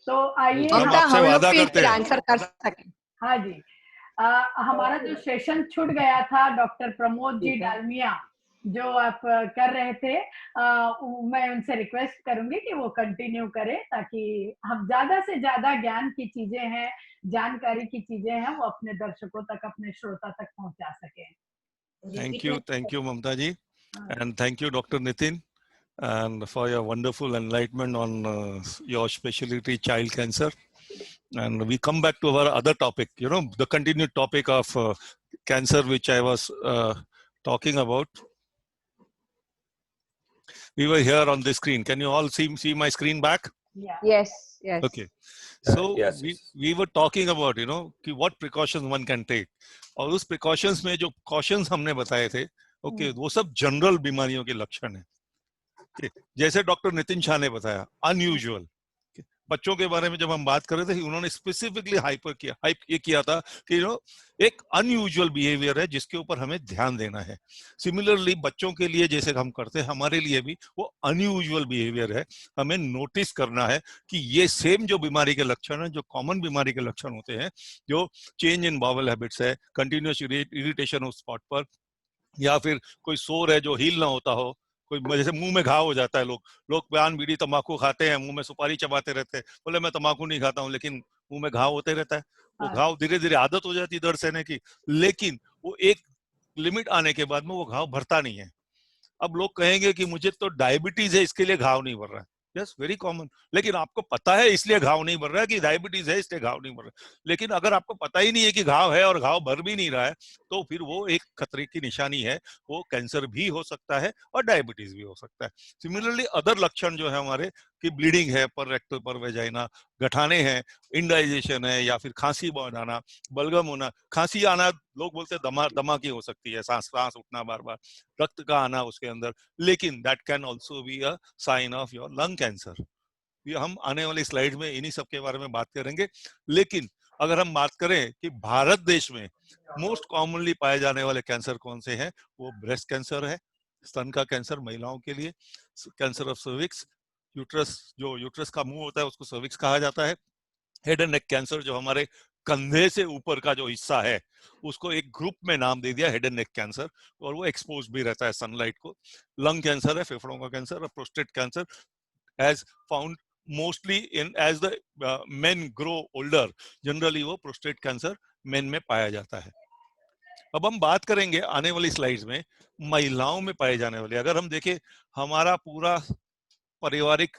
तो आइए हम आपसे वादा करते हैं आंसर कर सकें। हाँ जी, हमारा जो सेशन छूट गया था डॉक्टर प्रमोद जी डालमिया जो आप कर रहे थे, मैं उनसे रिक्वेस्ट करूंगी कि वो कंटिन्यू करें, ताकि हम ज्यादा से ज्यादा ज्ञान की चीजें हैं, जानकारी की चीजें हैं, वो अपने दर्शकों तक, अपने श्रोता तक पहुंचा सकें। Thank you Mamta ji, and thank you Dr. Nitin, and for your wonderful enlightenment on your specialty child cancer. And we come back to our other topic, the continued topic of cancer, which I was talking about. We were here on the screen. Can you all see my screen back? Yeah. Yes. Okay. So yes. we were talking about, what precautions one can take. और उस precautions में जो cautions हमने बताए थे, वो सब general बीमारियों के लक्षण है। जैसे डॉक्टर नितिन शाह ने बताया, अनयूजुअल। बच्चों के बारे में जब हम बात कर रहे थे, उन्होंने स्पेसिफिकली हाइप ये किया था कि एक अनयूजुअल बिहेवियर है जिसके ऊपर हमें ध्यान देना है। सिमिलरली बच्चों के लिए जैसे हम करते हैं, हमारे लिए भी वो अनयूजुअल बिहेवियर है, हमें नोटिस करना है कि ये सेम जो बीमारी के लक्षण है, जो कॉमन बीमारी के लक्षण होते हैं, जो चेंज इन बावल हैबिट्स है, कंटिन्यूअस इरिटेशन हो स्पॉट पर, या फिर कोई सोर है जो हील ना होता हो, कोई जैसे मुंह में घाव हो जाता है, लोग पान बीड़ी तंबाकू खाते हैं, मुंह में सुपारी चबाते रहते हैं, बोले मैं तंबाकू नहीं खाता हूँ, लेकिन मुंह में घाव होते रहता है। वो घाव धीरे धीरे आदत हो जाती है दर्द सहने की, लेकिन वो एक लिमिट आने के बाद में वो घाव भरता नहीं है। अब लोग कहेंगे कि मुझे तो डायबिटीज है इसके लिए घाव नहीं भर रहा है। Yes, very common. लेकिन आपको पता है इसलिए घाव नहीं भर रहा है कि डायबिटीज है इसलिए घाव नहीं भर रहा है। लेकिन अगर आपको पता ही नहीं है कि घाव है और घाव भर भी नहीं रहा है, तो फिर वो एक खतरे की निशानी है। वो कैंसर भी हो सकता है और डायबिटीज भी हो सकता है। सिमिलरली अदर लक्षण जो है हमारे, कि ब्लीडिंग है पर रेक्टल पर वेजाइना, गठाने हैं, इंडाइजेशन है, या फिर खांसी बहुत आना, बलगम होना। खांसी आना लोग बोलते हैं दमा की हो सकती है, सांस उठना बार बार, रक्त का आना उसके अंदर, लेकिन that can also be a sign of your lung cancer. ये हम आने वाली स्लाइड में इन्हीं सब के बारे में बात करेंगे। लेकिन अगर हम बात करें कि भारत देश में मोस्ट कॉमनली पाए जाने वाले कैंसर कौन से हैं, वो ब्रेस्ट कैंसर है, स्तन का कैंसर महिलाओं के लिए, कैंसर ऑफ सर्विक्स, यूट्रस, जो यूट्रस का मुंह होता है उसको सर्विक्स कहा जाता है, हेड एंड नेक कैंसर जो हमारे कंधे से ऊपर का जो हिस्सा है उसको एक ग्रुप में नाम दे दिया हेड एंड नेक कैंसर, और वो एक्सपोज भी रहता है सनलाइट को। लंग कैंसर है, फेफड़ों का कैंसर, और prostate cancer as found mostly in as the men grow older, generally वो प्रोस्टेट कैंसर मेन में पाया जाता है। अब हम बात करेंगे आने वाली स्लाइड्स में महिलाओं में पाए जाने वाले। अगर हम देखें हमारा पूरा पारिवारिक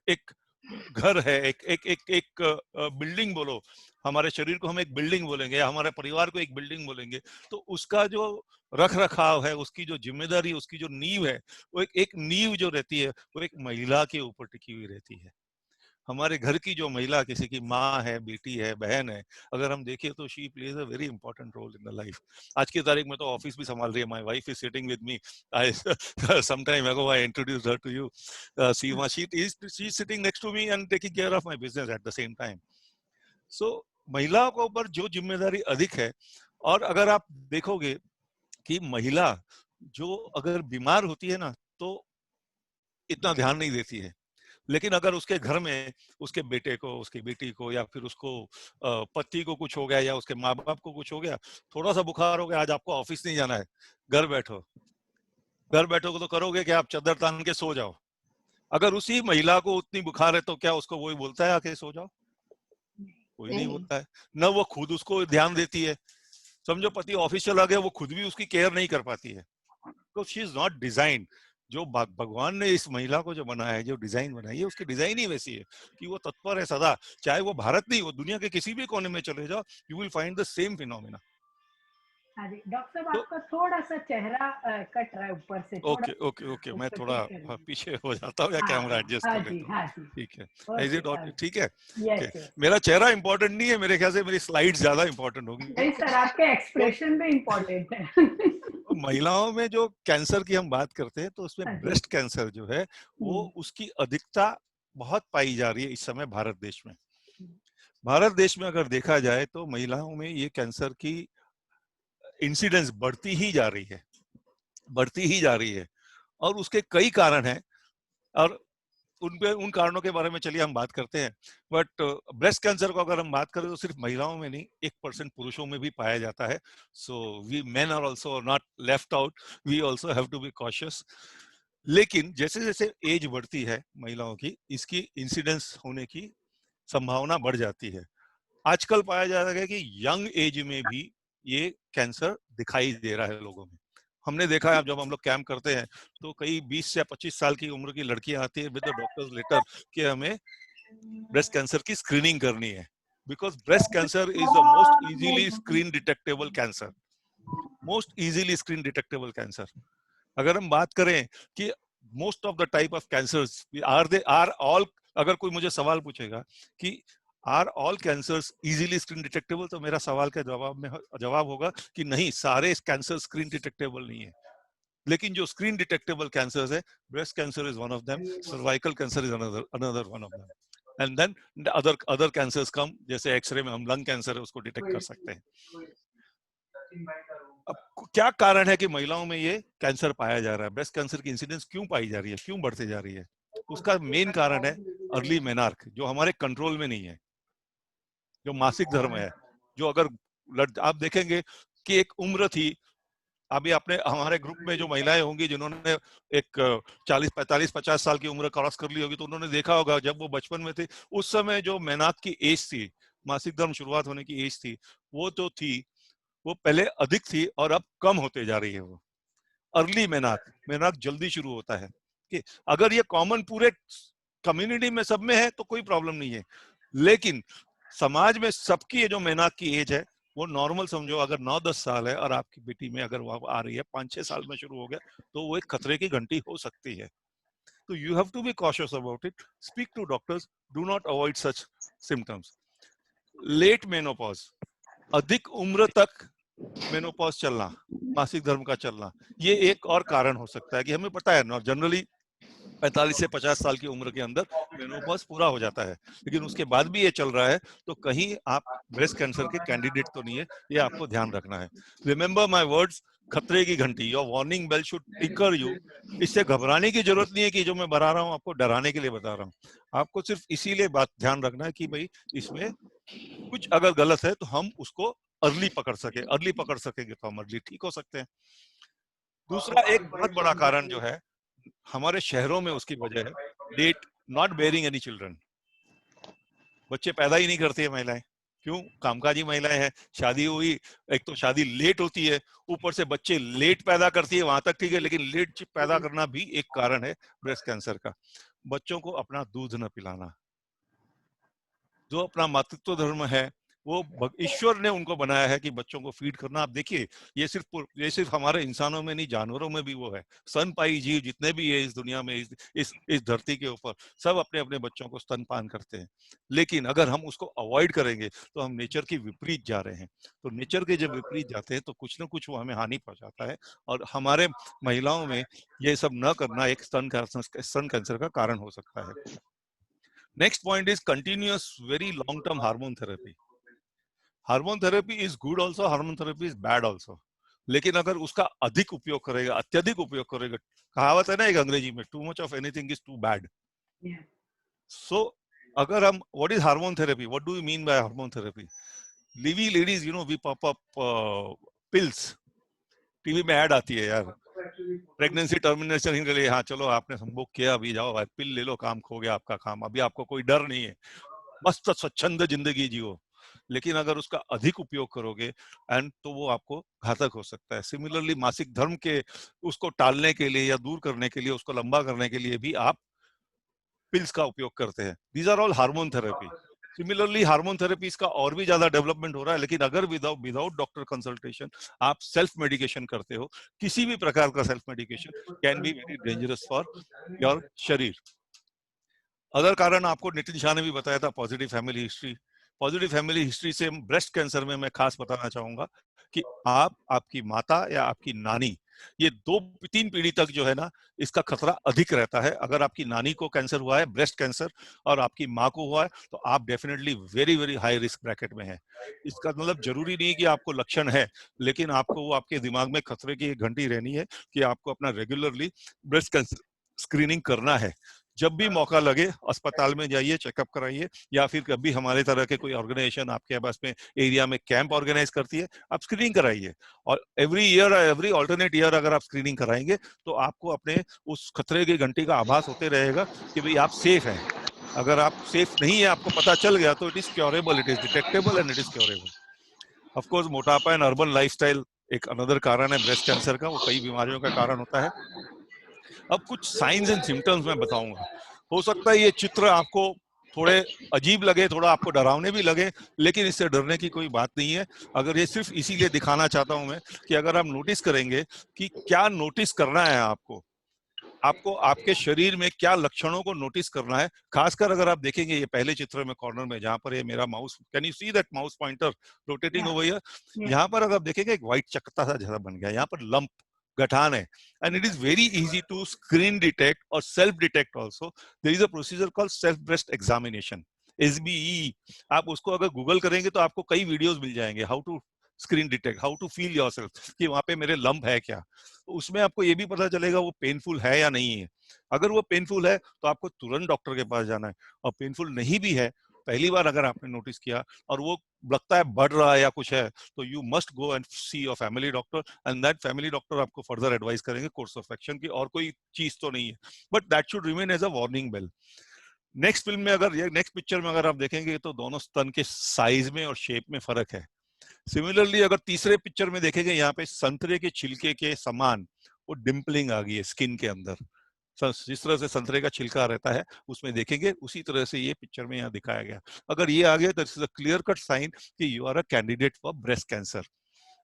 एक घर है, एक बिल्डिंग बोलो, हमारे शरीर को हम एक बिल्डिंग बोलेंगे, या हमारे परिवार को एक बिल्डिंग बोलेंगे, तो उसका जो रख रखाव है, उसकी जो जिम्मेदारी, उसकी जो नींव है, वो एक नींव जो रहती है वो एक महिला के ऊपर टिकी हुई रहती है। हमारे घर की जो महिला, किसी की माँ है, बेटी है, बहन है, अगर हम देखें तो she plays a very important role in the life. आज की तारीख में तो ऑफिस भी संभाल रही है। My wife is sitting with me, I some time ago I introduced her to you, Seema, she is sitting next to me and taking care of my business at the same time. So महिलाओं के ऊपर जो जिम्मेदारी अधिक है, और अगर आप देखोगे कि महिला जो अगर बीमार होती है ना तो इतना ध्यान नहीं देती है, लेकिन अगर उसके घर में उसके बेटे को, उसकी बेटी को, या फिर उसको पति को कुछ हो गया, या उसके माँ बाप को कुछ हो गया, थोड़ा सा बुखार हो गया, आज आपको ऑफिस नहीं जाना है, घर बैठो, घर बैठोगे तो करोगे कि आप चादर तान के सो जाओ। अगर उसी महिला को उतनी बुखार है तो क्या उसको वही बोलता है आके सो जाओ? कोई नहीं बोलता है। न वो खुद उसको ध्यान देती है। समझो पति ऑफिस चला गया, वो खुद भी उसकी केयर नहीं कर पाती है, तो शी इज नॉट डिजाइन। जो भगवान ने इस महिला को जो बनाया है, जो डिजाइन बनाई है, उसकी डिजाइन ही वैसी है कि वो तत्पर है सदा। चाहे वो भारत नहीं, वो दुनिया के किसी भी कोने में चले जाओ, you will find the same phenomena. हाँ जी डॉक्टर साहब, आपका थोड़ा सा चेहरा कट रहा है ऊपर से। ओके ओके ओके, मैं थोड़ा पीछे हो जाता हूँ या कैमरा एडजस्ट कर लेता हूँ। ठीक है, इज इट ठीक है? मेरा चेहरा इंपॉर्टेंट नहीं है, मेरे ख्याल से मेरी स्लाइड ज्यादा इंपॉर्टेंट होगी। नहीं सर, आपके एक्सप्रेशन भी इम्पोर्टेंट है। महिलाओं में जो कैंसर की हम बात करते हैं तो उसमें ब्रेस्ट कैंसर जो है वो उसकी अधिकता बहुत पाई जा रही है इस समय भारत देश में। भारत देश में अगर देखा जाए तो महिलाओं में ये कैंसर की इंसिडेंस बढ़ती ही जा रही है, बढ़ती ही जा रही है, और उसके कई कारण हैं, और उन कारणों के बारे में चलिए हम बात करते हैं। बट ब्रेस्ट कैंसर को अगर हम बात करें तो सिर्फ महिलाओं में नहीं, 1% पुरुषों में भी पाया जाता है। So we men are also not left out, we also have to be cautious. लेकिन जैसे जैसे एज बढ़ती है महिलाओं की, इसकी इंसिडेंस होने की संभावना बढ़ जाती है। आजकल पाया जा रहा है कि यंग एज में भी ये कैंसर दिखाई दे रहा है लोगों में। हमने देखा है जब हम लोग कैंप करते हैं तो कई 20 या 25 साल की उम्र की लड़कियां आती है विद द डॉक्टर्स लेटर कि हमें ब्रेस्ट कैंसर की स्क्रीनिंग करनी है, because breast cancer is the most easily screen detectable cancer, most easily screen detectable cancer. अगर हम बात करें कि most of the type of cancers are all, अगर कोई मुझे सवाल पूछेगा कि are all cancers easily screen detectable, तो मेरा सवाल का जवाब होगा कि नहीं, सारे कैंसर स्क्रीन डिटेक्टेबल नहीं है। लेकिन जो स्क्रीन डिटेक्टेबल कैंसर्स है, breast cancer is one of them, cervical cancer is another one of them, and then other cancers come, जैसे एक्सरे में हम लंग कैंसर है उसको डिटेक्ट कर सकते हैं। अब क्या कारण है कि महिलाओं में ये कैंसर पाया जा रहा है, ब्रेस्ट कैंसर की इंसिडेंस क्यों पाई जा रही है, क्यों बढ़ते जा रही है? उसका मेन कारण है अर्ली मेनार्क, जो हमारे कंट्रोल में नहीं है, जो मासिक धर्म है। जो अगर आप देखेंगे कि एक उम्र थी, अभी आपने हमारे ग्रुप में जो महिलाएं होंगी जिन्होंने एक 40, 45, 50 साल की उम्र क्रॉस कर ली होगी, तो उन्होंने देखा होगा जब वो बचपन में थे उस समय जो मेनार्क की एज थी, मासिक धर्म शुरुआत होने की एज थी, वो तो थी, वो पहले अधिक थी और अब कम होते जा रही है। वो अर्ली मेनार्क जल्दी शुरू होता है। कि अगर ये कॉमन पूरे कम्युनिटी में सब में है तो कोई प्रॉब्लम नहीं है, लेकिन समाज में सबकी ये जो मेनार्क की एज है वो नॉर्मल समझो, अगर 9-10 साल है और आपकी बेटी में अगर वो आ रही है 5-6 साल में शुरू हो गया, तो वो एक खतरे की घंटी हो सकती है। तो you have to be cautious about it. Speak to doctors. Do not avoid such symptoms. Late menopause, अधिक उम्र तक मेनोपॉज चलना, मासिक धर्म का चलना, ये एक और कारण हो सकता है कि हमें पता है जनरली 45 से 50 साल की उम्र के अंदर मेनोपॉज पूरा हो जाता है, लेकिन उसके बाद भी ये चल रहा है तो कहीं आप ब्रेस्ट कैंसर के कैंडिडेट तो नहीं है, ये आपको ध्यान रखना है. रिमेंबर माय वर्ड्स, खतरे की घंटी, योर वार्निंग बेल शुड टिकर यू. इससे घबराने की जरूरत नहीं है कि जो मैं बता रहा हूँ आपको डराने के लिए बता रहा हूँ. आपको सिर्फ इसीलिए बात ध्यान रखना है कि भाई इसमें कुछ अगर गलत है तो हम उसको अर्ली पकड़ सकेंगे तो हम अर्ली ठीक हो सकते हैं. दूसरा एक बहुत बड़ा कारण जो है हमारे शहरों में उसकी वजह है that not bearing any children. बच्चे पैदा ही नहीं करती है महिलाएं. क्यों? कामकाजी महिलाएं हैं, शादी हुई, एक तो शादी लेट होती है, ऊपर से बच्चे लेट पैदा करती है, वहां तक ठीक है, लेकिन लेट पैदा करना भी एक कारण है ब्रेस्ट कैंसर का. बच्चों को अपना दूध न पिलाना. जो अपना मातृत्व धर्म है वो ईश्वर ने उनको बनाया है कि बच्चों को फीड करना. आप देखिए ये सिर्फ हमारे इंसानों में नहीं, जानवरों में भी वो है. स्तनपायी जीव जितने भी है इस दुनिया में, इस धरती के ऊपर, सब अपने अपने बच्चों को स्तनपान करते हैं. लेकिन अगर हम उसको अवॉइड करेंगे तो हम नेचर के विपरीत जा रहे हैं. तो नेचर के जब विपरीत जाते हैं तो कुछ ना कुछ वो हमें हानि पहुंचाता है, और हमारे महिलाओं में ये सब न करना एक स्तन कैंसर का कारण हो सकता है. Next point is continuous very long term hormone therapy. Hormone therapy is good also, hormone therapy is bad also. लेकिन अगर उसका अधिक उपयोग करेगा, अत्यधिक उपयोग करेगा, कहावत है ना एक अंग्रेजी में, too much of anything is too bad. So अगर हम, what is hormone therapy, what do you mean by hormone therapy? लीवी ladies, you know, we pop up pills. TV में ऐड आती है यार, प्रेगनेंसी टर्मिनेशन के लिए, हाँ चलो आपने संभोग किया, अभी जाओ पिल ले लो, काम खो गया आपका काम, अभी आपको कोई डर नहीं है, मस्त स्वच्छंद जिंदगी जियो. लेकिन अगर उसका अधिक उपयोग करोगे तो वो आपको घातक हो सकता है. सिमिलरली मासिक धर्म के उसको टालने के लिए या दूर करने के लिए, उसको लंबा करने के लिए भी आप पिल्स का उपयोग करते हैं. These are all hormone therapy. Similarly hormone therapies का और भी ज्यादा डेवलपमेंट हो रहा है, लेकिन अगर विदाउट डॉक्टर कंसल्टेशन आप सेल्फ मेडिकेशन करते हो, किसी भी प्रकार का self medication can be very dangerous for your शरीर. अदर कारण आपको नितिन शाह ने भी बताया था, positive family history. Positive family history से ब्रेस्ट कैंसर में मैं खास बताना चाहूंगा कि आपकी माता या आपकी नानी, ये 2-3 पीढ़ी तक जो है ना, इसका खतरा अधिक रहता है. अगर आपकी नानी को कैंसर हुआ है, ब्रेस्ट कैंसर, और आपकी माँ को हुआ है, तो आप definitely very very high risk bracket में है. इसका मतलब जरूरी नहीं कि आपको लक्षण है, लेकिन आपको वो आपके दिमाग में खतरे की एक घंटी रहनी है कि आपको अपना रेगुलरली ब्रेस्ट कैंसर स्क्रीनिंग करना है. जब भी मौका लगे अस्पताल में जाइए, चेकअप कराइए, या फिर कभी हमारे तरह के कोई ऑर्गेनाइजेशन आपके पास में एरिया में कैंप ऑर्गेनाइज करती है, आप स्क्रीनिंग कराइए. और एवरी ऑल्टरनेट ईयर अगर आप स्क्रीनिंग कराएंगे तो आपको अपने उस खतरे की घंटी का आभास होते रहेगा कि भाई आप सेफ हैं. अगर आप सेफ नहीं है, आपको पता चल गया, तो it is curable, it is detectable and it is curable. Of course मोटापा एंड अर्बन लाइफस्टाइल एक अनदर कारण है ब्रेस्ट कैंसर का, वो कई बीमारियों का कारण होता है. अब कुछ साइंस एंड सिम्टम्स मैं बताऊंगा. हो सकता है ये चित्र आपको थोड़े अजीब लगे, थोड़ा आपको डरावने भी लगे, लेकिन इससे डरने की कोई बात नहीं है. अगर ये सिर्फ इसीलिए दिखाना चाहता हूं मैं कि अगर आप नोटिस करेंगे कि क्या नोटिस करना है आपको आपके शरीर में क्या लक्षणों को नोटिस करना है. खासकर अगर आप देखेंगे ये पहले चित्र में कॉर्नर में, जहां पर ये मेरा mouse, can you see that mouse pointer rotating over here? यहाँ पर अगर आप देखेंगे एक व्हाइट चकत्ता सा जैसा बन गया, यहाँ पर लंप, गठान है. And it is very easy to screen detect और self detect also. There is a procedure called self breast examination, SBE. आप उसको अगर गूगल करेंगे तो आपको कई वीडियोस मिल जाएंगे, how to screen detect, how to feel yourself, कि वहां पे मेरे लंप है क्या. तो उसमें आपको ये भी पता चलेगा वो पेनफुल है या नहीं है. अगर वो पेनफुल है तो आपको तुरंत डॉक्टर के पास जाना है, और पेनफुल नहीं भी है, पहली बार अगर आपने नोटिस किया और वो लगता है बढ़ रहा है या कुछ है, तो you must go and see your family doctor, and that family doctor आपको फर्दर एडवाइस करेंगे कोर्स ऑफ एक्शन की. और कोई चीज तो नहीं है, but that should remain as a warning bell. Next film में अगर, नेक्स्ट पिक्चर में अगर आप देखेंगे तो दोनों स्तन के साइज में और शेप में फर्क है. सिमिलरली अगर तीसरे पिक्चर में देखेंगे, यहाँ पे संतरे के छिलके के समान वो डिम्पलिंग आ गई है स्किन के अंदर. जिस तरह से संतरे का छिलका रहता है उसमें देखेंगे, उसी तरह से ये पिक्चर में यहाँ दिखाया गया. अगर ये आ गया तो it's a clear cut sign कि you are a candidate for breast cancer.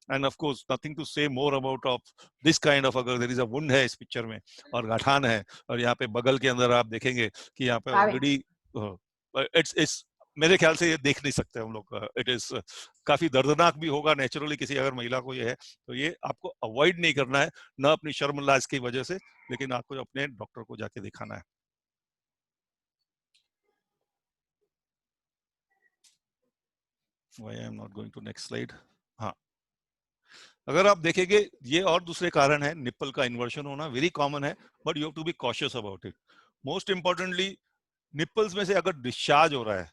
And of course nothing to say more about of this kind of, अगर देयर इज अ वुंड है इस पिक्चर में और गठान है, और यहाँ पे बगल के अंदर आप देखेंगे कि यहाँ पे ऑलरेडी इट्स मेरे ख्याल से ये देख नहीं सकते हम लोग। इट इज काफी दर्दनाक भी होगा नेचुरली, किसी अगर महिला को ये है तो ये आपको अवॉइड नहीं करना है, ना अपनी शर्म लाज की वजह से, लेकिन आपको अपने डॉक्टर को जाके दिखाना है। Why I am not going to next slide? हाँ, अगर आप देखेंगे ये और दूसरे कारण है, निप्पल का इन्वर्शन होना वेरी कॉमन है, but you have to be cautious about it. Most importantly nipples में से अगर डिस्चार्ज हो रहा है,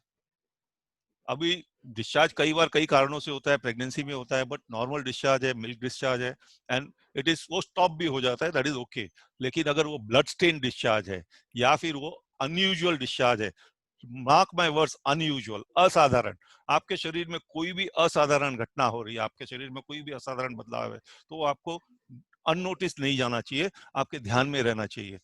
अभी डिस्चार्ज कई बार कई कारणों से होता है, प्रेगनेंसी में होता है, बट नॉर्मल डिस्चार्ज है, मिल्क डिस्चार्ज है, एंड इट इज वो स्टॉप भी हो जाता है, दैट इज ओके। लेकिन अगर वो ब्लड स्टेन डिस्चार्ज है या फिर वो अनयूजुअल डिस्चार्ज है, मार्क माय वर्ड्स, अनयूजुअल, असाधारण, आपके शरीर में कोई भी असाधारण घटना हो रही है, आपके शरीर में कोई भी असाधारण बदलाव है, तो आपको अननोटिस नहीं जाना चाहिए, आपके ध्यान में रहना चाहिए।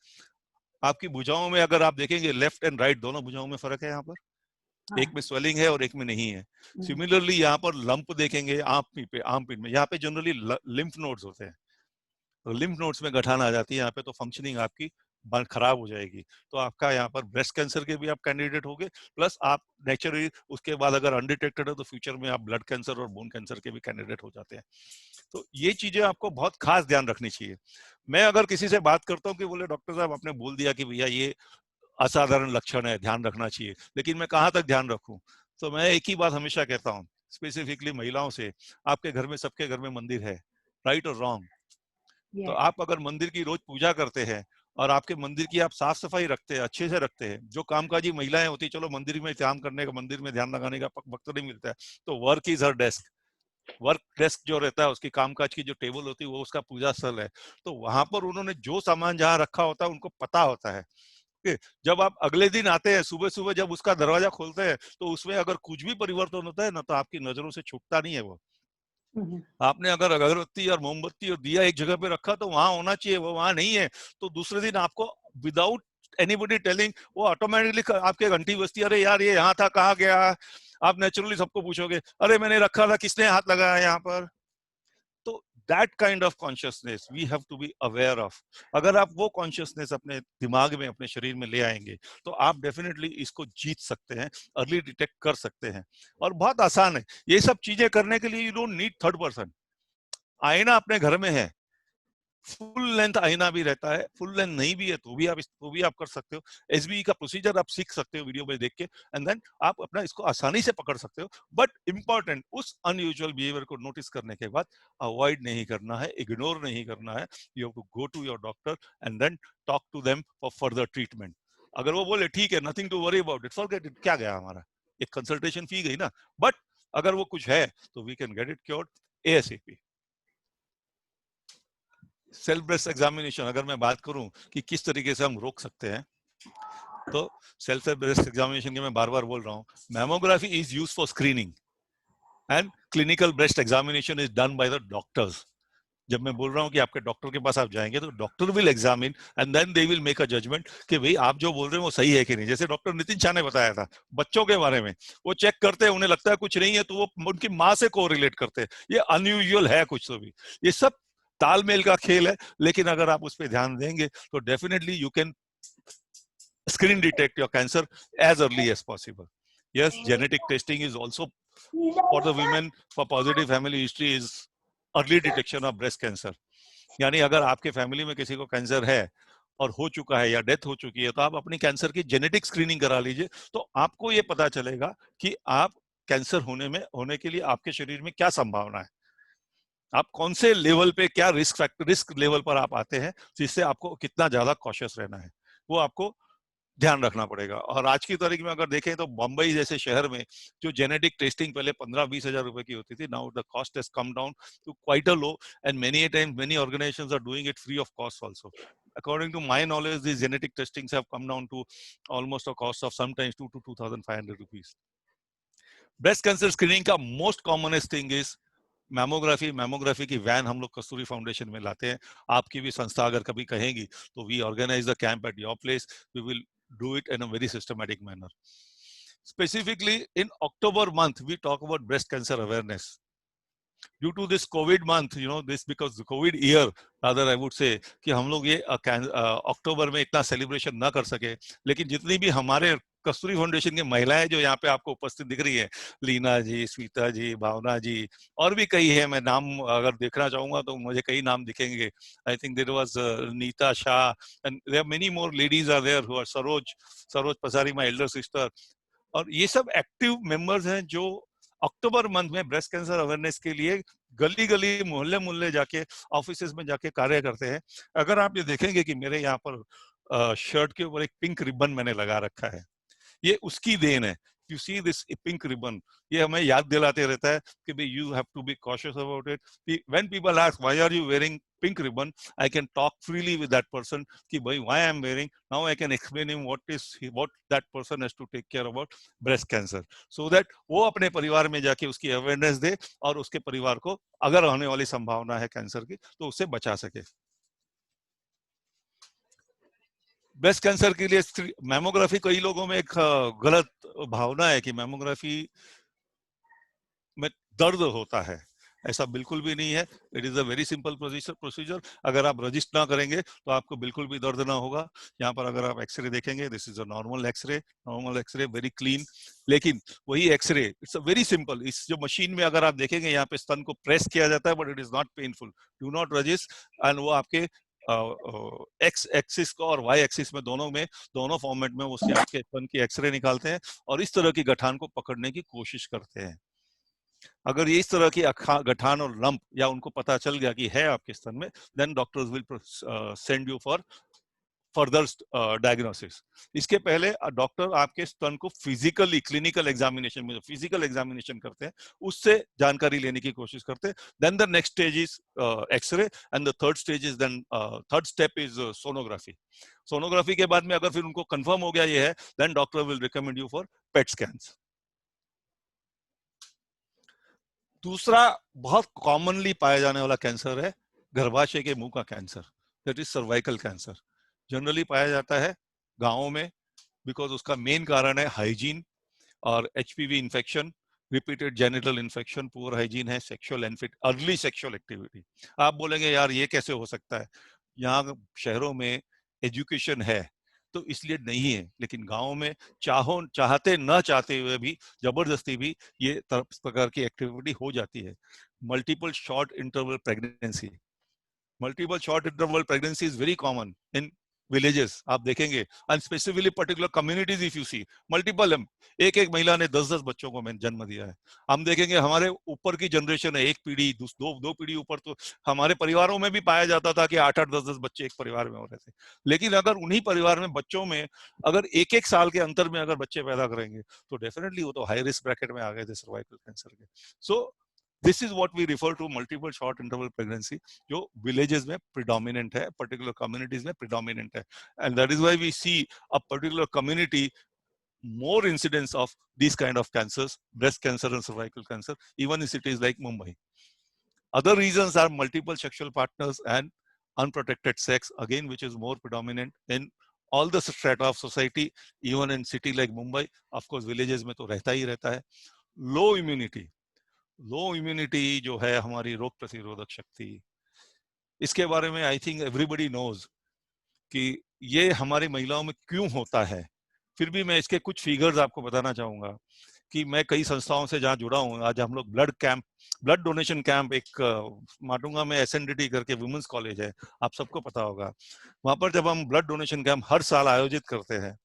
आपकी भुजाओं में अगर आप देखेंगे लेफ्ट एंड राइट दोनों भुजाओं में फर्क है, यहाँ पर एक में स्वेलिंग है और एक में नहीं है। सिमिलरली यहाँ पर लंप देखेंगे आर्मपिट में, यहाँ पे जनरली लिम्फ नोड्स होते हैं, तो लिम्फ नोड्स में गठान आ जाती है यहाँ पे, तो फंक्शनिंग आपकी खराब हो जाएगी, तो आपका यहाँ पर ब्रेस्ट कैंसर के भी आप कैंडिडेट होगे, प्लस आप नेचुरली उसके बाद अगर अनडिटेक्टेड है तो फ्यूचर में आप ब्लड कैंसर और बोन कैंसर के भी कैंडिडेट हो जाते हैं। तो ये चीजें आपको बहुत खास ध्यान रखनी चाहिए। मैं अगर किसी से बात करता हूँ कि बोले डॉक्टर साहब आपने बोल दिया कि भैया ये असाधारण लक्षण है, ध्यान रखना चाहिए, लेकिन मैं कहाँ तक ध्यान रखूं, तो मैं एक ही बात हमेशा कहता हूँ स्पेसिफिकली महिलाओं से, आपके घर में, सबके घर में मंदिर है, राइट और रॉन्ग? तो आप अगर मंदिर की रोज पूजा करते हैं और आपके मंदिर की आप साफ सफाई रखते हैं, अच्छे से रखते हैं, जो कामकाजी महिलाएं होती है, चलो मंदिर में काम करने का, मंदिर में ध्यान लगाने का वक्त नहीं मिलता है, तो work is her desk, work desk जो रहता है उसकी कामकाज की जो टेबल होती है वो उसका पूजा स्थल है, तो वहां पर उन्होंने जो सामान जहाँ रखा होता है उनको पता होता है। जब आप अगले दिन आते हैं सुबह सुबह, जब उसका दरवाजा खोलते हैं तो उसमें अगर कुछ भी परिवर्तन होता है ना, तो आपकी नजरों से छूटता नहीं है वो। आपने अगर अगरबत्ती और मोमबत्ती और दिया एक जगह पे रखा तो वहां होना चाहिए, वो वहां नहीं है, तो दूसरे दिन आपको विदाउट एनीबॉडी टेलिंग वो ऑटोमेटिकली आपके घंटी बजती, अरे यार ये यहाँ था, कहाँ गया? आप नेचुरली सबको पूछोगे, अरे मैंने रखा था, किसने हाथ लगाया यहाँ पर? तो that kind of consciousness we have to be aware of. अगर आप वो कॉन्शियसनेस अपने दिमाग में, अपने शरीर में ले आएंगे तो आप डेफिनेटली इसको जीत सकते हैं, अर्ली डिटेक्ट कर सकते हैं, और बहुत आसान है ये सब चीजें करने के लिए। You don't need third person. आईना अपने घर में है, फुल लेंथ आईना भी रहता है, फुल लेंथ नहीं भी है तो भी आप कर सकते हो। एसबीई का प्रोसीजर आप सीख सकते हो वीडियो में देख के, एंड देन आप अपना इसको आसानी से पकड़ सकते हो। बट इंपॉर्टेंट, उस अनयूजुअल बिहेवियर को नोटिस करने के बाद अवॉइड नहीं करना है, इग्नोर नहीं करना है। You have to go to your doctor and then talk to them for further treatment. अगर वो बोले ठीक है, nothing to worry about it, forget it, क्या गया हमारा, एक कंसल्टेशन फी गई ना। बट अगर वो कुछ है तो we can get it cured ASAP. Self breast examination अगर मैं बात करूं कि किस तरीके से हम रोक सकते हैं, तो सेल्फ ब्रेस्ट एग्जामिनेशन के मैं बार बार बोल रहा हूं, mammography is used for screening and clinical breast examination is done by the doctors. जब मैं बोल रहा हूं कि आपके डॉक्टर के पास आप जाएंगे तो doctor will examine and then they will make a judgement कि भाई आप जो बोल रहे हैं वो सही है कि नहीं। जैसे डॉक्टर नितिन शाह ने बताया था बच्चों के बारे में, वो चेक करते हैं, उन्हें लगता है कुछ नहीं है तो वो उनकी माँ से कोरिलेट करते हैं, ये अनयूजुअल है कुछ तो भी। ये सब तालमेल का खेल है, लेकिन अगर आप उस पर ध्यान देंगे तो definitely you can screen detect your cancer as early as possible. Yes, genetic testing is also for the women for positive family history is early detection of breast cancer. यानी अगर आपके फैमिली में किसी को कैंसर है और हो चुका है या डेथ हो चुकी है, तो आप अपनी कैंसर की जेनेटिक स्क्रीनिंग करा लीजिए, तो आपको ये पता चलेगा कि आप कैंसर होने के लिए आपके शरीर में क्या संभावना है, आप कौन से लेवल पे, क्या रिस्क लेवल पर आप आते हैं, जिससे आपको कितना ज्यादा कॉशियस रहना है, वो आपको ध्यान रखना पड़ेगा। और आज की तारीख में अगर देखें तो बम्बई जैसे शहर में जो जेनेटिक टेस्टिंग पहले 15-20 हजार रुपए की होती थी, now the cost has come down to quite a low and many times many organisations are doing it free of cost also. According to my knowledge, these genetic testings have come down to almost a cost of sometimes 2 to 2,500 rupees. Breast cancer screening का most commonest thing is mammography की van हम लोग कस्तूरी foundation में लाते हैं। आपकी भी संस्था अगर कभी कहेगी तो we organise the camp at your place, we will do it in a very systematic manner. Specifically in October month we talk about breast cancer awareness. Due to this covid month, you know this because covid year rather I would say, कि हम लोग ये अक्टूबर में इतना celebration ना कर सके, लेकिन जितनी भी हमारे कस्तूरी फाउंडेशन की महिलाएं जो यहाँ पे आपको उपस्थित दिख रही है, लीना जी, स्मिता जी, भावना जी, और भी कई है, मैं नाम अगर देखना चाहूंगा तो मुझे कई नाम दिखेंगे. I think there was Nita Shah and there are many more ladies are there who are Saroj Pasari, my Elder sister. और ये सब एक्टिव मेंबर्स हैं जो अक्टूबर मंथ में ब्रेस्ट कैंसर अवेयरनेस के लिए गली गली, मोहल्ले मोहल्ले जाके, ऑफिसेज में जाके कार्य करते हैं. अगर आप ये देखेंगे कि मेरे यहाँ पर शर्ट के ऊपर एक पिंक रिबन मैंने लगा रखा है, ये उसकी देन है. You see this pink ribbon, ये हमें याद दिलाते रहता है कि भाई you have to be cautious about it. When people ask why are you wearing pink ribbon, I can talk freely with that person कि भाई why I am wearing. Now I can explain him what that person has to take care about breast cancer, so that वो अपने परिवार में जाके उसकी awareness दे और उसके परिवार को अगर होने वाली संभावना है कैंसर की तो उससे बचा सके. ब्रेस्ट कैंसर के लिए मैमोग्राफी, कई लोगों में एक गलत भावना है कि मैमोग्राफी में दर्द होता है. ऐसा बिल्कुल भी नहीं है. It is a very simple procedure. अगर आप रजिस्टर ना करेंगे तो आपको बिल्कुल भी दर्द ना होगा. यहाँ पर अगर आप एक्सरे देखेंगे, this is a normal x-ray, very clean. लेकिन वही x-ray, it's a very simple. इस जो मशीन में अगर आप देखेंगे, यहाँ पे स्तन को प्रेस किया जाता है, but it is not painful. Do not resist. And वो आपके एक्स एक्सिस को और वाई एक्सिस में दोनों फॉर्मेट में उसके आपके स्तन की एक्सरे निकालते हैं और इस तरह की गठान को पकड़ने की कोशिश करते हैं. अगर ये इस तरह की गठान और लंप या उनको पता चल गया कि है आपके स्तन में, then doctors will send you for further diagnosis. इसके पहले डॉक्टर आपके स्तन को फिजिकली, क्लिनिकल एग्जामिनेशन में फिजिकल एग्जामिनेशन करते हैं, उससे जानकारी लेने की कोशिश करते हैं. Then the next stage is x-ray and the third step is sonography. Sonography के बाद में अगर फिर उनको कंफर्म हो गया ये है, then doctor will recommend you for PET scans. दूसरा बहुत कॉमनली पाया जाने वाला कैंसर है गर्भाशय के मुंह का cancer, that is cervical cancer. Generally पाया जाता है गांवों में, बिकॉज उसका मेन कारण है हाइजीन और HPV infection, repeated genital infection, poor hygiene है, अर्ली सेक्सुअल एक्टिविटी. आप बोलेंगे यार ये कैसे हो सकता है, यहाँ शहरों में एजुकेशन है तो इसलिए नहीं है, लेकिन गांवों में चाहते न चाहते हुए भी जबरदस्ती भी ये प्रकार की एक्टिविटी हो जाती है. Multiple short interval pregnancy is very common in villages. आप देखेंगे, and specifically particular communities if you see, multiple एक महिला ने 10-10 बच्चों को मैंने जन्म दिया है. हम देखेंगे हमारे ऊपर की जनरेशन है, एक पीढ़ी दो पीढ़ी ऊपर, तो हमारे परिवारों में भी पाया जाता था कि 8-8 10-10 बच्चे एक परिवार में हो रहे थे. लेकिन अगर उन्हीं परिवार में बच्चों में अगर एक साल के अंतर में अगर बच्चे पैदा करेंगे तो डेफिनेटली वो तो हाई रिस्क ब्रैकेट में आ गए थे सर्वाइकल कैंसर के. सो This is what we refer to multiple short interval pregnancy, जो villages में predominant है, particular communities में predominant है, and that is why we see a particular community more incidence of these kind of cancers, breast cancer and cervical cancer, even in cities like Mumbai. Other reasons are multiple sexual partners and unprotected sex, again which is more predominant in all the strata of society, even in city like Mumbai. Of course villages में तो रहता ही रहता है. Low immunity जो है हमारी रोग प्रतिरोधक शक्ति, इसके बारे में आई थिंक एवरीबडी नोज कि ये हमारी महिलाओं में क्यों होता है. फिर भी मैं इसके कुछ फिगर्स आपको बताना चाहूंगा कि मैं कई संस्थाओं से जहाँ जुड़ा हूँ. आज हम लोग ब्लड डोनेशन कैंप एक माटुंगा में SNDT करके वुमेन्स कॉलेज है, आप सबको पता होगा. वहां पर जब हम ब्लड डोनेशन कैंप हर साल आयोजित करते हैं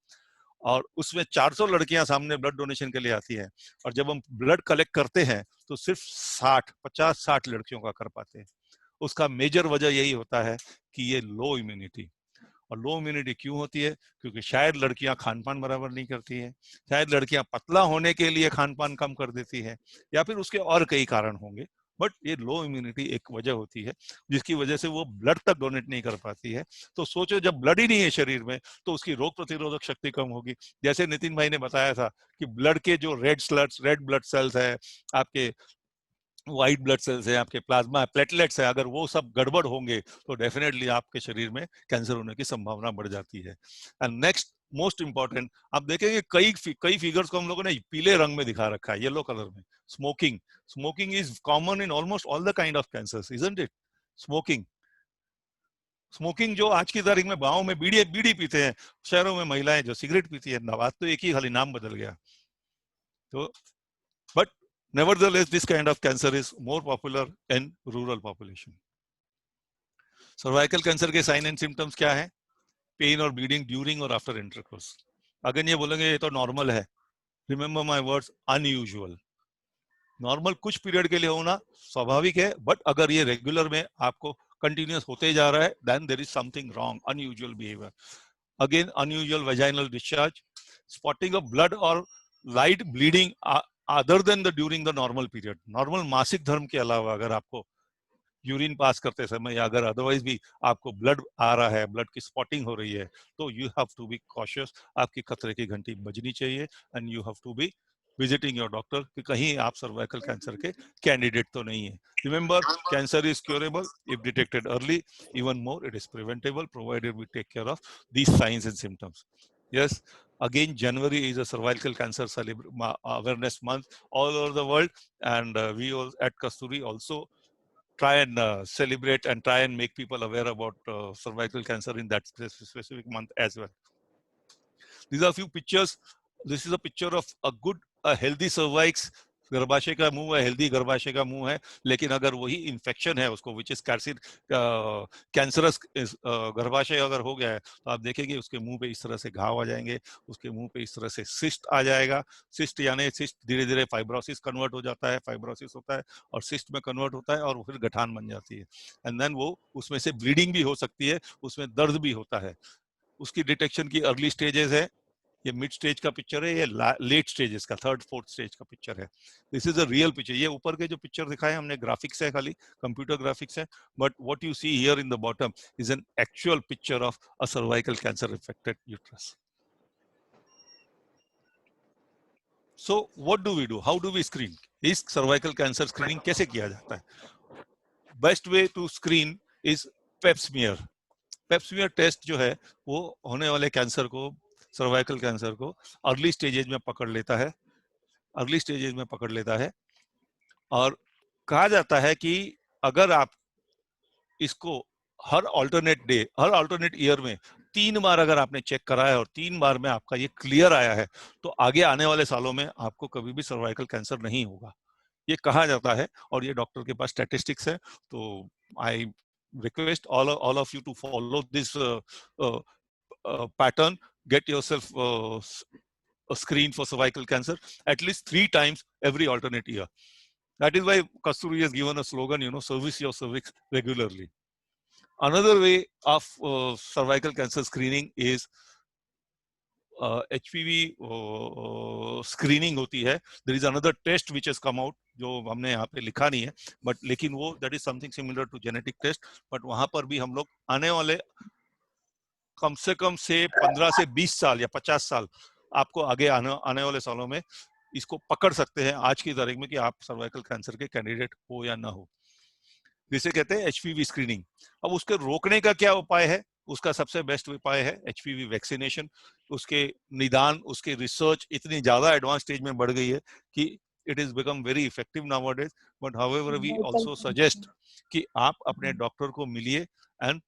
और उसमें 400 लड़कियां सामने ब्लड डोनेशन के लिए आती हैं, और जब हम ब्लड कलेक्ट करते हैं तो सिर्फ 50-60 लड़कियों का कर पाते हैं. उसका मेजर वजह यही होता है कि ये लो इम्यूनिटी. और लो इम्यूनिटी क्यों होती है? क्योंकि शायद लड़कियां खानपान बराबर नहीं करती हैं, शायद लड़कियां पतला होने के लिए खानपान कम कर देती हैं, या फिर उसके और कई कारण होंगे. बट ये लो इम्यूनिटी एक वजह होती है जिसकी वजह से वो ब्लड तक डोनेट नहीं कर पाती है. तो सोचो जब ब्लड ही नहीं है शरीर में तो उसकी रोग प्रतिरोधक शक्ति कम होगी. जैसे नितिन भाई ने बताया था कि ब्लड के जो रेड ब्लड सेल्स है, आपके व्हाइट ब्लड सेल्स है, आपके प्लाज्मा प्लेटलेट्स है, अगर वो सब गड़बड़ होंगे तो डेफिनेटली आपके शरीर में कैंसर होने की संभावना बढ़ जाती है. एंड नेक्स्ट मोस्ट इंपॉर्टेंट, आप देखेंगे कई फिगर्स को हम लोगों ने पीले रंग में दिखा रखा है, येलो कलर में। Smoking is common in almost all the kind of cancers, isn't it? Smoking जो आज की तारीख में गाँव में बीड़ी पीते हैं, शहरों में महिलाएं जो सिगरेट पीती है, बात तो एक ही, खाली नाम बदल गया। तो but nevertheless this kind of cancer is more popular in rural population. Cervical cancer के साइन एंड सिम्टम्स क्या है? पेन और ब्लीडिंग ड्यूरिंग और आफ्टर इंटरकोर्स। अगर ये बोलेंगे ये तो नॉर्मल है, remember my words, unusual. Normal कुछ पीरियड के लिए होना स्वाभाविक है, बट अगर ये रेगुलर में आपको कंटिन्यूअस होते जा रहा है, then there is something wrong, unusual behaviour. Again unusual vaginal discharge, spotting of blood और light bleeding other than the during the normal period. Normal मासिक धर्म के अलावा अगर आपको यूरिन पास करते समय या अगर अदरवाइज भी आपको ब्लड आ रहा है, ब्लड की स्पॉटिंग हो रही है, तो you have to be cautious, आपकी खतरे की घंटी बजनी चाहिए and you have to be visiting your doctor कि कहीं आप सर्वाइकल कैंसर के कैंडिडेट तो नहीं है। Remember, cancer is curable if detected early, even more it is preventable provided we take care of these signs and symptoms. Yes, again, January is a cervical cancer awareness month all over the world, and we all at Kasturi also try and celebrate and try and make people aware about cervical cancer in that specific month as well. These are a few pictures. This is a picture of a healthy cervix. गर्भाशय का मुंह है, healthy गर्भाशय का मुंह है, लेकिन अगर वही इन्फेक्शन है उसको विच इज कैंसरस गर्भाशय अगर हो गया है, तो आप देखेंगे उसके मुंह पे इस तरह से घाव आ जाएंगे, उसके मुंह पे इस तरह से सिस्ट आ जाएगा। सिस्ट यानी सिस्ट धीरे धीरे फाइब्रोसिस कन्वर्ट हो जाता है, फाइब्रोसिस होता है और सिस्ट में कन्वर्ट होता है और फिर गठान बन जाती है, एंड देन वो उसमें से ब्लीडिंग भी हो सकती है, उसमें दर्द भी होता है। उसकी डिटेक्शन की अर्ली स्टेजेस है, ये मिड स्टेज का पिक्चर है, ये लेट स्टेजेस का, थर्ड फोर्थ स्टेज का पिक्चर है। This is a real picture. ये ऊपर के जो पिक्चर दिखाए हमने ग्राफिक्स है, खाली कंप्यूटर ग्राफिक्स है, but what you see here in the bottom is an actual picture of a cervical cancer affected uterus. So what do we do, how do we screen? इस cervical cancer screening कैसे किया जाता है? Best way to screen is pap smear. Pap smear test जो है वो होने वाले कैंसर को, सर्वाइकल कैंसर को अर्ली स्टेजेज में पकड़ लेता है, और कहा जाता है कि अगर आप इसको हर अल्टरनेट ईयर में 3 बार अगर आपने चेक कराया और 3 बार में आपका ये क्लियर आया है, तो आगे आने वाले सालों में आपको कभी भी सर्वाइकल कैंसर नहीं होगा, ये कहा जाता है। और ये डॉक्टर के पास स्टैटिस्टिक्स है, तो आई request all of you to follow this pattern. Get yourself a screen for cervical cancer at least 3 times every alternate year. That is why Kasturi has given a slogan, service your cervix regularly. Another way of cervical cancer screening is HPV screening होती है. There is another test which has come out, जो हमने यहाँ पे लिखा नहीं है, but लेकिन वो that is something similar to genetic test, but वहां पर भी हम लोग आने वाले कम से 15 से 20 साल या 50 साल आपको आगे आने वाले सालों में इसको पकड़ सकते हैं आज की तारीख में कि आप सर्वाइकल कैंसर के कैंडिडेट हो या ना हो। जिसे कहते हैं HPV स्क्रीनिंग। अब उसके रोकने का क्या उपाय है? उसका सबसे बेस्ट उपाय है HPV वैक्सीनेशन। उसके निदान, उसकी रिसर्च इतनी ज्यादा एडवांस स्टेज में बढ़ गई है कि it is become very effective nowadays, but however we also suggest कि आप अपने डॉक्टर को मिलिए एंड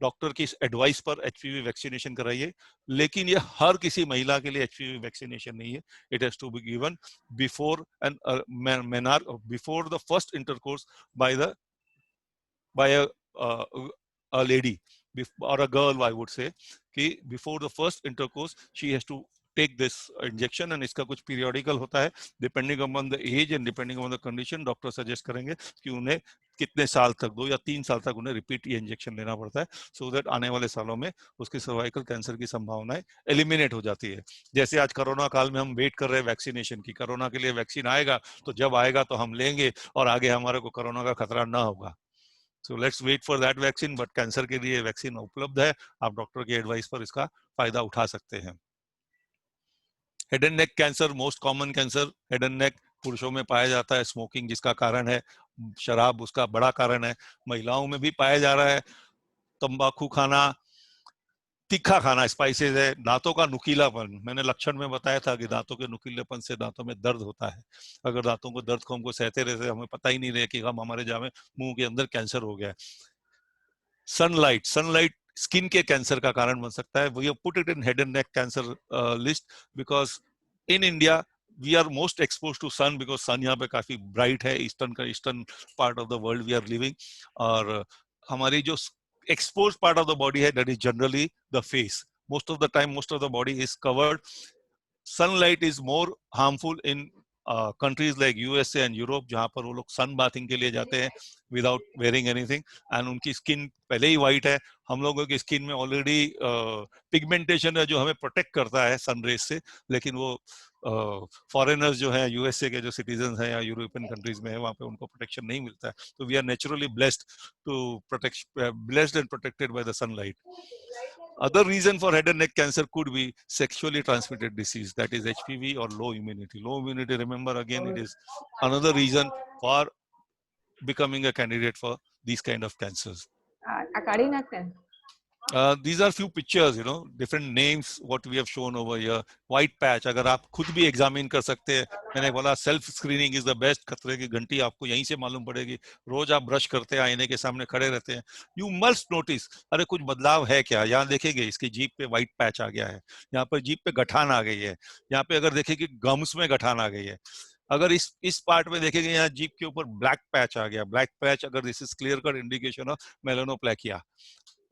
डॉक्टर की एडवाइस पर HPV वैक्सीनेशन कराइए। लेकिन ये हर किसी महिला के लिए HPV वैक्सीनेशन नहीं है। It has to be given before before the first intercourse by a lady or a girl, I would say, कि before the first intercourse she has to take this injection, and इसका कुछ periodical होता है, depending upon the age and depending upon the condition, doctor suggest करेंगे कि उन्हें कितने साल तक, 2 या 3 साल तक उन्हें रिपीट ये इंजेक्शन लेना पड़ता है, सो दैट आने वाले सालों में उसकी सर्वाइकल कैंसर की संभावनाएं एलिमिनेट हो जाती है। जैसे आज कोरोना काल में हम वेट कर रहे हैं वैक्सीनेशन की, कोरोना के लिए वैक्सीन आएगा तो जब आएगा तो हम लेंगे और आगे हमारे को कोरोना का खतरा ना होगा। So let's wait for that vaccine, but cancer के लिए वैक्सीन उपलब्ध है, आप डॉक्टर की एडवाइस पर इसका फायदा उठा सकते हैं। Head and neck cancer, most common cancer head and नेक पुरुषों में पाया जाता है। स्मोकिंग जिसका कारण है, शराब उसका बड़ा कारण है, महिलाओं में भी पाया जा रहा है। तंबाकू खाना, तीखा खाना, स्पाइसेस है, दांतों का नुकीलापन। मैंने लक्षण में बताया था कि दांतों के नुकीलेपन से दांतों में दर्द होता है। अगर दांतों को दर्द को हमको सहते रहते, हमें पता ही नहीं रहे कि हम हमारे जामे मुंह के अंदर कैंसर हो गया है। सनलाइट स्किन के कैंसर का कारण बन सकता है। We have put it in head and neck cancer list because in India we are most expose to sun, because sun यहाँ पे काफी ब्राइट है। Eastern part of the world we are living, और हमारी जो exposed part of the body है, that is generally the face. Most of the time, most of the body is covered. Sunlight is more harmful in countries like USA and Europe, जहाँ पर वो लोग सन bathing के लिए जाते हैं without wearing anything, and उनकी स्किन पहले ही व्हाइट है। हम लोगों की स्किन में ऑलरेडी पिगमेंटेशन है जो हमें प्रोटेक्ट करता है सन रेज से, लेकिन वो फॉरेनर्स जो है, यूएसए के जो सिटीजन हैं या यूरोपियन कंट्रीज में है, वहाँ पे उनको प्रोटेक्शन नहीं मिलता है। तो we are naturally blessed and protected by the sunlight. Other reason for head and neck cancer could be sexually transmitted disease, that is HPV or low immunity. Low immunity, remember again, it is another reason for becoming a candidate for these kind of cancers. These are few pictures, you know, different names what we have shown over here. White patch, अगर आप खुद भी examine कर सकते हैं। मैंने बोला self screening is the best. खतरे की घंटी आपको यहीं से मालूम पड़ेगी। रोज आप ब्रश करते हैं, आईने के सामने खड़े रहते हैं, यू मस्ट नोटिस अरे कुछ बदलाव है क्या। यहाँ देखेंगे इसकी जीभ पे व्हाइट पैच आ गया है, यहाँ पर जीभ पे गठान आ गई है, यहाँ पे अगर देखेंगे गम्स में गठान आ गई है। अगर इस पार्ट में देखेंगे यहाँ जीभ के ऊपर ब्लैक पैच आ गया। ब्लैक पैच अगर this is clear cut indication of melanoplakia.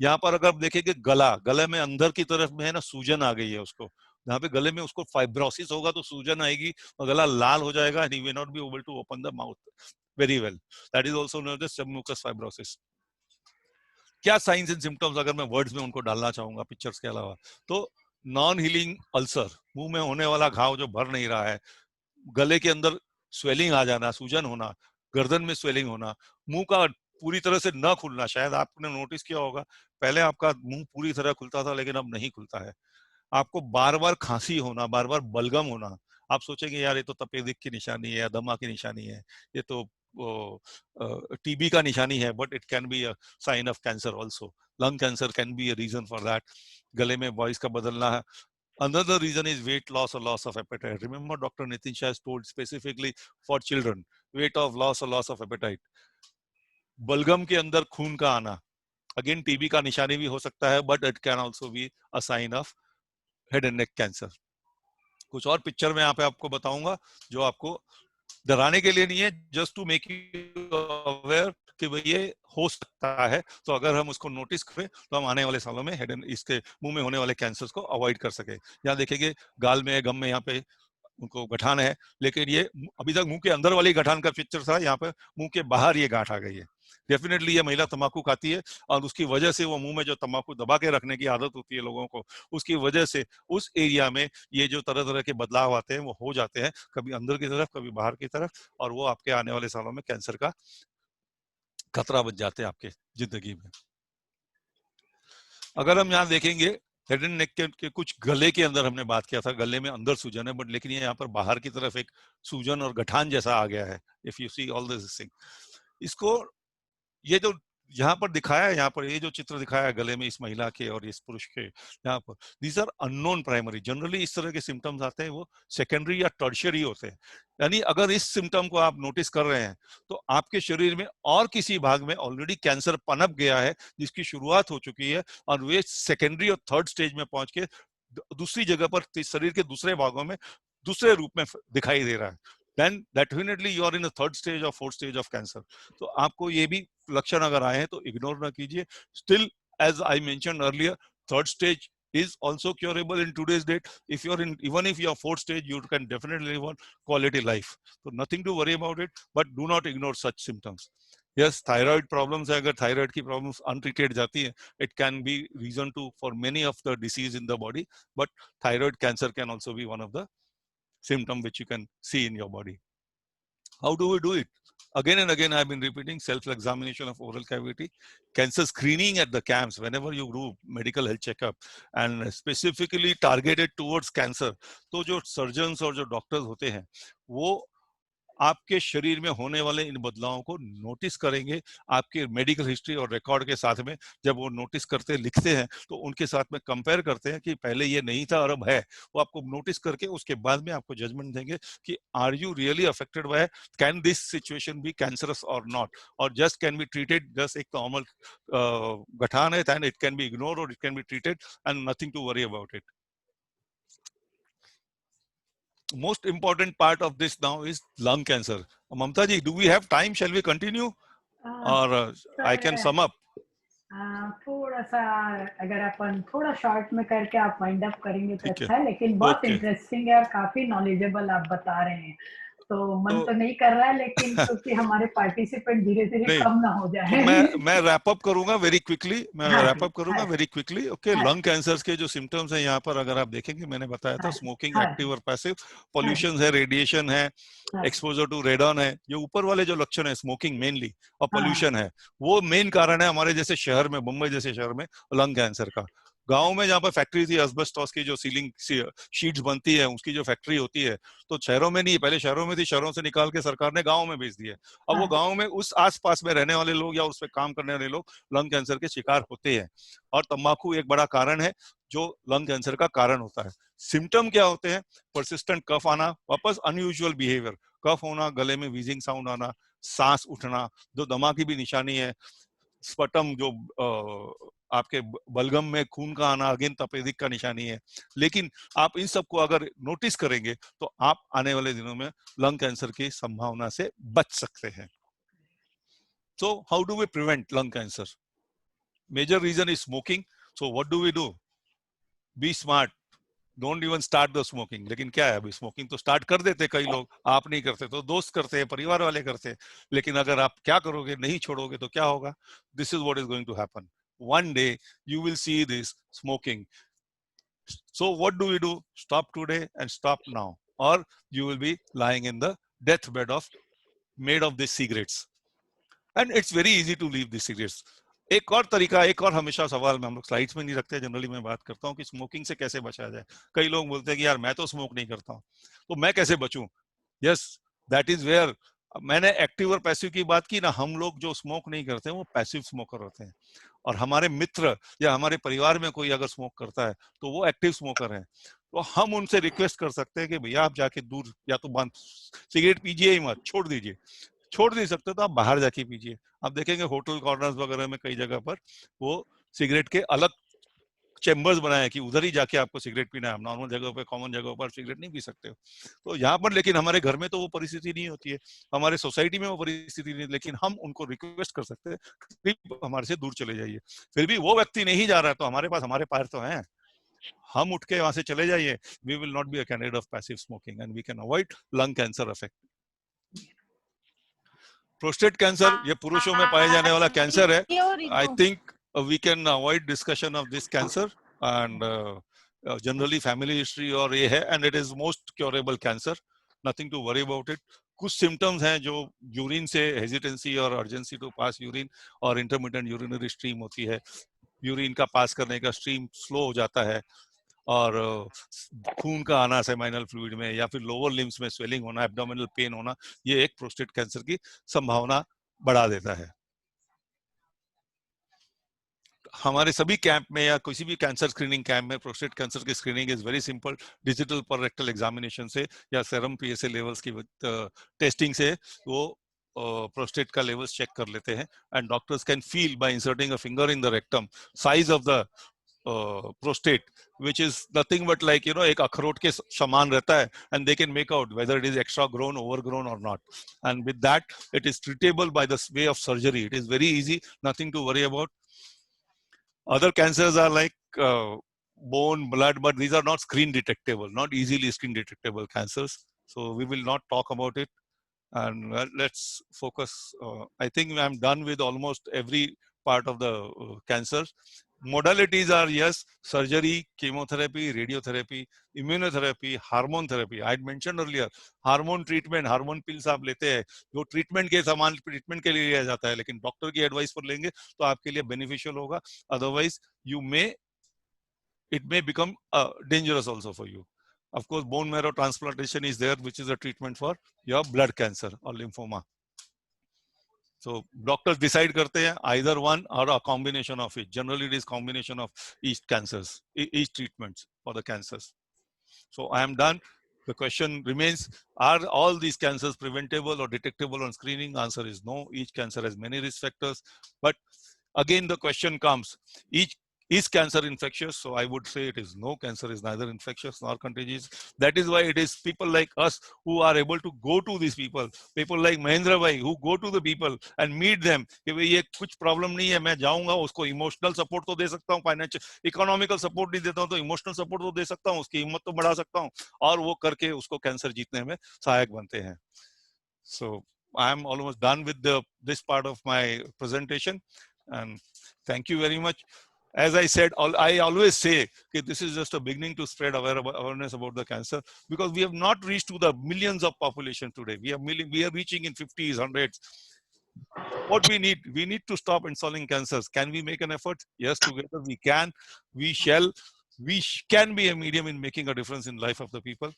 यहाँ पर अगर आप देखेंगे गले में अंदर की तरफ में है ना सूजन आ गई है उसको। जहाँ पे गले में उसको फाइब्रोसिस होगा तो सूजन आएगी और गला लाल हो जाएगा, and he may not be able to open the mouth very well. That is also known as mucous fibrosis. क्या साइंस एंड सिम्टम्स अगर मैं वर्ड्स में उनको डालना चाहूंगा पिक्चर्स के अलावा, तो नॉन हीलिंग अल्सर, मुंह में होने वाला घाव जो भर नहीं रहा है, गले के अंदर स्वेलिंग आ जाना, सूजन होना, गर्दन में स्वेलिंग होना, मुंह का पूरी तरह से न खुलना। शायद आपने नोटिस किया होगा पहले आपका मुंह पूरी तरह खुलता था लेकिन अब नहीं खुलता है। आपको बार बार खांसी होना, बार बार बलगम होना। आप सोचेंगे यार ये तो तपेदिक की निशानी है या दमा की निशानी है, ये तो टीबी का निशानी है, but it can be a sign of cancer also. Lung cancer can be a reason for that. गले में वॉइस का बदलना है। Another reason is weight loss or loss of appetite. Remember, Dr. Nitin Shah has told specifically for children, weight of loss or loss of appetite. बलगम के अंदर खून का आना, अगेन टीबी का निशानी भी हो सकता है, but it can also be a sign of head and neck cancer. कुछ और पिक्चर में यहाँ पे आपको बताऊंगा जो आपको डराने के लिए नहीं है, just to make you aware कि भाई ये हो सकता है। तो अगर हम उसको नोटिस करें तो हम आने वाले सालों में हेड एंड इसके मुंह में होने वाले कैंसर्स को अवॉइड कर सके। यहाँ देखेंगे गाल में, गम में यहाँ पे उनको गठान है, लेकिन ये अभी तक मुंह के अंदर वाली गठान का पिक्चर था, यहाँ पे मुंह के बाहर ये गांठ आ गई है। डेफिनेटली ये महिला तंबाकू खाती है और उसकी वजह से वो मुंह में जो तंबाकू दबा के रखने की आदत होती है लोगों को, उसकी वजह से उस एरिया में ये जो तरह तरह के बदलाव आते हैं वो हो जाते हैं, कभी अंदर की तरफ कभी बाहर की तरफ, और वो आपके आने वाले सालों में कैंसर का खतरा बच जाते हैं आपके जिंदगी में। अगर हम यहाँ देखेंगे हेड एंड नेक के कुछ गले के अंदर हमने बात किया था, गले में अंदर सूजन है, बट लेकिन ये यहाँ पर बाहर की तरफ एक सूजन और गठान जैसा आ गया है। If you see all this thing, इसको ये जो यहाँ पर दिखाया है, यहाँ पर ये जो चित्र दिखाया है गले में इस महिला के और इस पुरुष के, यहाँ पर these are unknown primary. Generally इस तरह के सिम्टम्स आते हैं वो सेकेंडरी या टर्शियरी होते हैं। यानी अगर इस सिम्टम को आप नोटिस कर रहे हैं तो आपके शरीर में और किसी भाग में ऑलरेडी कैंसर पनप गया है जिसकी शुरुआत हो चुकी है और वे सेकेंडरी और थर्ड स्टेज में पहुंच के दूसरी जगह पर शरीर के दूसरे भागों में दूसरे रूप में दिखाई दे रहा है। then definitely you are in a third stage or fourth stage of cancer. तो आपको ये भी लक्षण अगर आए हैं तो इग्नोर ना कीजिए। Still, as I mentioned earlier, third stage is also curable in today's date. If you're in, even if you're fourth stage, you can definitely live on quality life. So nothing to worry about it, but do not ignore such symptoms. Yes, thyroid problems, अगर thyroid की problems untreated जाती है, it can be reason to for many of the disease in the body, but thyroid cancer can also be one of the symptom which you can see in your body. How do we do it? Again and again, I've been repeating self-examination of oral cavity, cancer screening at the camps whenever you do medical health checkup, and specifically targeted towards cancer. तो जो surgeons और जो doctors होते हैं, वो आपके शरीर में होने वाले इन बदलावों को नोटिस करेंगे आपके मेडिकल हिस्ट्री और रिकॉर्ड के साथ में। जब वो नोटिस करते लिखते हैं तो उनके साथ में कंपेयर करते हैं कि पहले ये नहीं था और अब है। वो आपको नोटिस करके उसके बाद में आपको जजमेंट देंगे कि are you really affected by, can this situation be cancerous और नॉट, और just can be treated just एक नॉर्मल गठान है, and it can be ignore और it can be treated and nothing to worry about it. Most important part of this now is lung cancer. Mamta ji, do we have time? Shall we continue? Or I can sum up? थोड़ा सा अगर अपन थोड़ा short में करके आप wind up करेंगे तो अच्छा है, लेकिन बहुत इंटरेस्टिंग है और काफी नॉलेजेबल आप बता रहे हैं। तो मन तो नहीं कर रहा है, लेकिन क्योंकि हमारे पार्टिसिपेंट धीरे-धीरे कम ना हो जाए। तो मैं रैप अप करूंगा very quickly, very quickly. Okay, lung cancers के जो सिम्टम्स हैं यहाँ पर अगर आप देखेंगे, मैंने बताया था स्मोकिंग, एक्टिव और पैसिव, पॉल्यूशन है, रेडिएशन है, एक्सपोजर टू रेडॉन है। जो ऊपर वाले जो लक्षण है स्मोकिंग मेनली और पॉल्यूशन है, वो मेन कारण है हमारे जैसे शहर में, मुंबई जैसे शहर में लंग कैंसर का। गांव में जहाँ पर फैक्ट्री थी, एस्बेस्टॉस की जो सीलिंग शीट्स बनती है उसकी जो फैक्ट्री होती है, तो शहरों में नहीं, पहले शहरों में थी, शहरों से निकाल के सरकार ने गांव में भेज दी है। अब वो गांव में उस आसपास में रहने वाले लोग या उस पे काम करने वाले लोग लंग कैंसर के शिकार होते हैं। और तंबाकू एक बड़ा कारण है जो लंग कैंसर का कारण होता है। सिम्टम क्या होते हैं? परसिस्टेंट कफ आना, वापस अनयूजुअल बिहेवियर, कफ होना, गले में वीजिंग साउंड आना, सांस उठना, जो दमा की भी निशानी है, स्पटम जो आपके बलगम में खून का आना, अगेन तपेदिक का निशानी है। लेकिन आप इन सबको अगर नोटिस करेंगे तो आप आने वाले दिनों में लंग कैंसर की संभावना से बच सकते हैं। So how do we prevent lung cancer? Major reason is smoking. So what do we do? Be smart. Don't even start the smoking. लेकिन क्या है, अभी स्मोकिंग तो स्टार्ट कर देते कई लोग, आप नहीं करते तो दोस्त करते हैं, परिवार वाले करते हैं। लेकिन अगर आप क्या करोगे, नहीं छोड़ोगे तो क्या होगा? This is what is going to happen. One day you will see this smoking. So what do we do? Stop today and stop now, or you will be lying in the deathbed of made of these cigarettes. And it's very easy to leave these cigarettes. एक और तरीका, एक और हमेशा सवाल में हम लोग स्लाइड्स में नहीं रखते, जनरली मैं बात करता हूँ कि स्मोकिंग से कैसे बचा जाए। कई लोग बोलते हैं कि यार मैं तो स्मोक नहीं करता हूँ, तो मैं कैसे बचूं? यस, दैट इज वेयर मैंने एक्टिव और पैसिव की बात की ना। हम लोग जो स्मोक नहीं करते हैं वो पैसिव स्मोकर होते हैं, और हमारे मित्र या हमारे परिवार में कोई अगर स्मोक करता है तो वो एक्टिव स्मोकर है। तो हम उनसे रिक्वेस्ट कर सकते हैं कि भैया आप जाके दूर, या तो बंद सिगरेट पीजिए ही मत, छोड़ दीजिए। छोड़ नहीं सकते तो आप बाहर जाके पीजिए। आप देखेंगे होटल कॉर्नर्स वगैरह में कई जगह पर वो सिगरेट के अलग चेम्बर्स बनाए हैं कि उधर ही जाके आपको सिगरेट पीना है। आप नॉर्मल जगह पे, कॉमन जगह पर सिगरेट नहीं पी सकते हो। तो यहाँ पर, लेकिन हमारे घर में तो वो परिस्थिति नहीं होती है, हमारे सोसाइटी में वो परिस्थिति नहीं, लेकिन हम उनको रिक्वेस्ट कर सकते हैं हमारे से दूर चले जाइए। फिर भी वो व्यक्ति नहीं जा रहा है तो हमारे पास हमारे पैर तो हैं, हम उठ के वहां से चले जाइए। We will not be a candidate of passive smoking and we can avoid lung cancer effect. Prostate cancer, ये पुरुषों में पाए जाने वाला कैंसर है। I think we can avoid discussion of this cancer, and generally family history और ये है, and it is most curable cancer, nothing to worry about it. कुछ सिम्टम्स हैं जो यूरिन से हेजिटेंसी और अर्जेंसी टू पास यूरिन और intermittent urinary stream होती है। यूरिन का पास करने का स्ट्रीम स्लो हो जाता है, और खून का आना सेमाइनल फ्लूइड में, या फिर लोअर लिम्स में स्वेलिंग होना, एब्डोमिनल पेन होना, ये एक प्रोस्टेट कैंसर की संभावना बढ़ा देता है। हमारे सभी कैंप में या किसी भी कैंसर स्क्रीनिंग कैंप में प्रोस्टेट कैंसर की screening is very simple. Digital पर रेक्टल एग्जामिनेशन से या सेरम पीएसए लेवल्स की टेस्टिंग से वो प्रोस्टेट का लेवल्स चेक कर लेते हैं, and doctors can feel bye inserting a finger in the rectum size of the prostate, which is nothing but like, you know, एक अखरोट के समान रहता है, and they can make out whether it is extra grown, overgrown or not, and with that it is treatable by the way of surgery. It is very easy, nothing to worry about. Other cancers are like bone, blood, but these are not screen detectable, not easily screen detectable cancers, so we will not talk about it. And let's focus. I think I'm done with almost every part of the cancer. Modalities are, yes, surgery, chemotherapy, radiotherapy, immunotherapy, hormone therapy. I had mentioned earlier, hormone treatment, hormone pills आप लेते हैं जो treatment के समान treatment के लिए लिया जाता है, लेकिन डॉक्टर की एडवाइस पर लेंगे तो आपके लिए बेनिफिशियल होगा, otherwise it may become dangerous also for you. Of course, bone marrow transplantation is there, which is a treatment for your blood cancer or lymphoma. So doctors decide karte hain either one or a combination of it. Generally, it is combination of each cancers, each treatments for the cancers. So I am done. The question remains, are all these cancers preventable or detectable on screening? Answer is no. Each cancer has many risk factors. But again, the question comes, is cancer infectious? So I would say it is no. Cancer is neither infectious nor contagious. That is why it is people like us who are able to go to these people like Mahendra Bhai, who go to the people and meet them. कि भाई ये कुछ problem नहीं है, मैं जाऊंगा, उसको emotional support तो दे सकता हूँ, फाइनेंशियल इकोनॉमिकल सपोर्ट नहीं देता हूँ तो इमोशनल सपोर्ट तो दे सकता हूँ, उसकी हिम्मत तो बढ़ा सकता हूँ, और वो करके उसको कैंसर जीतने में सहायक बनते हैं. So I am almost done with this part of my presentation, and thank you very much. As I said, I always say that this is just a beginning to spread awareness about the cancer, because we have not reached to the millions of population today. We are reaching in 50s, 100s. What we need to stop installing cancers. Can we make an effort? Yes, together we can. We shall. We can be a medium in making a difference in life of the people.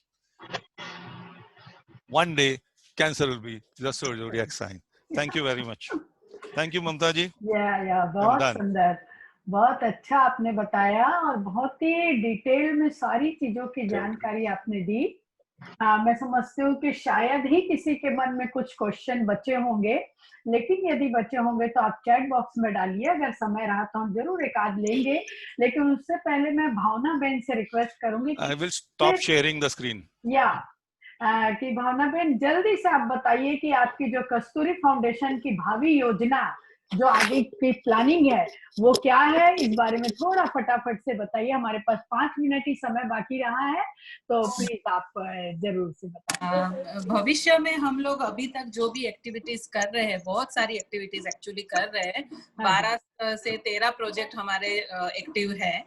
One day, cancer will be just a zodiac sign. Thank you very much. Thank you, Mamta ji. या बहुत सुंदर, बहुत अच्छा आपने बताया और बहुत ही detail में सारी चीजों की जानकारी आपने दी. मैं समझती हूँ कि शायद ही किसी के मन में कुछ क्वेश्चन बचे होंगे, लेकिन यदि बचे होंगे तो आप चैट बॉक्स में डालिए. अगर समय रहा तो हम जरूर एक आध लेंगे, लेकिन उससे पहले मैं भावना बहन से रिक्वेस्ट करूंगी. I will stop sharing the screen. कि भावना बहन जल्दी से आप बताइए कि आपकी जो कस्तूरी फाउंडेशन की भावी योजना, जो आगे की प्लानिंग है, वो क्या है, इस बारे में थोड़ा फटाफट से बताइए. हमारे पास 5 मिनट ही समय बाकी रहा है, तो प्लीज आप जरूर से बताइए. भविष्य में हम लोग अभी तक जो भी एक्टिविटीज कर रहे हैं, बहुत सारी एक्टिविटीज एक्चुअली कर रहे हैं, 12 से 13 प्रोजेक्ट हमारे एक्टिव है.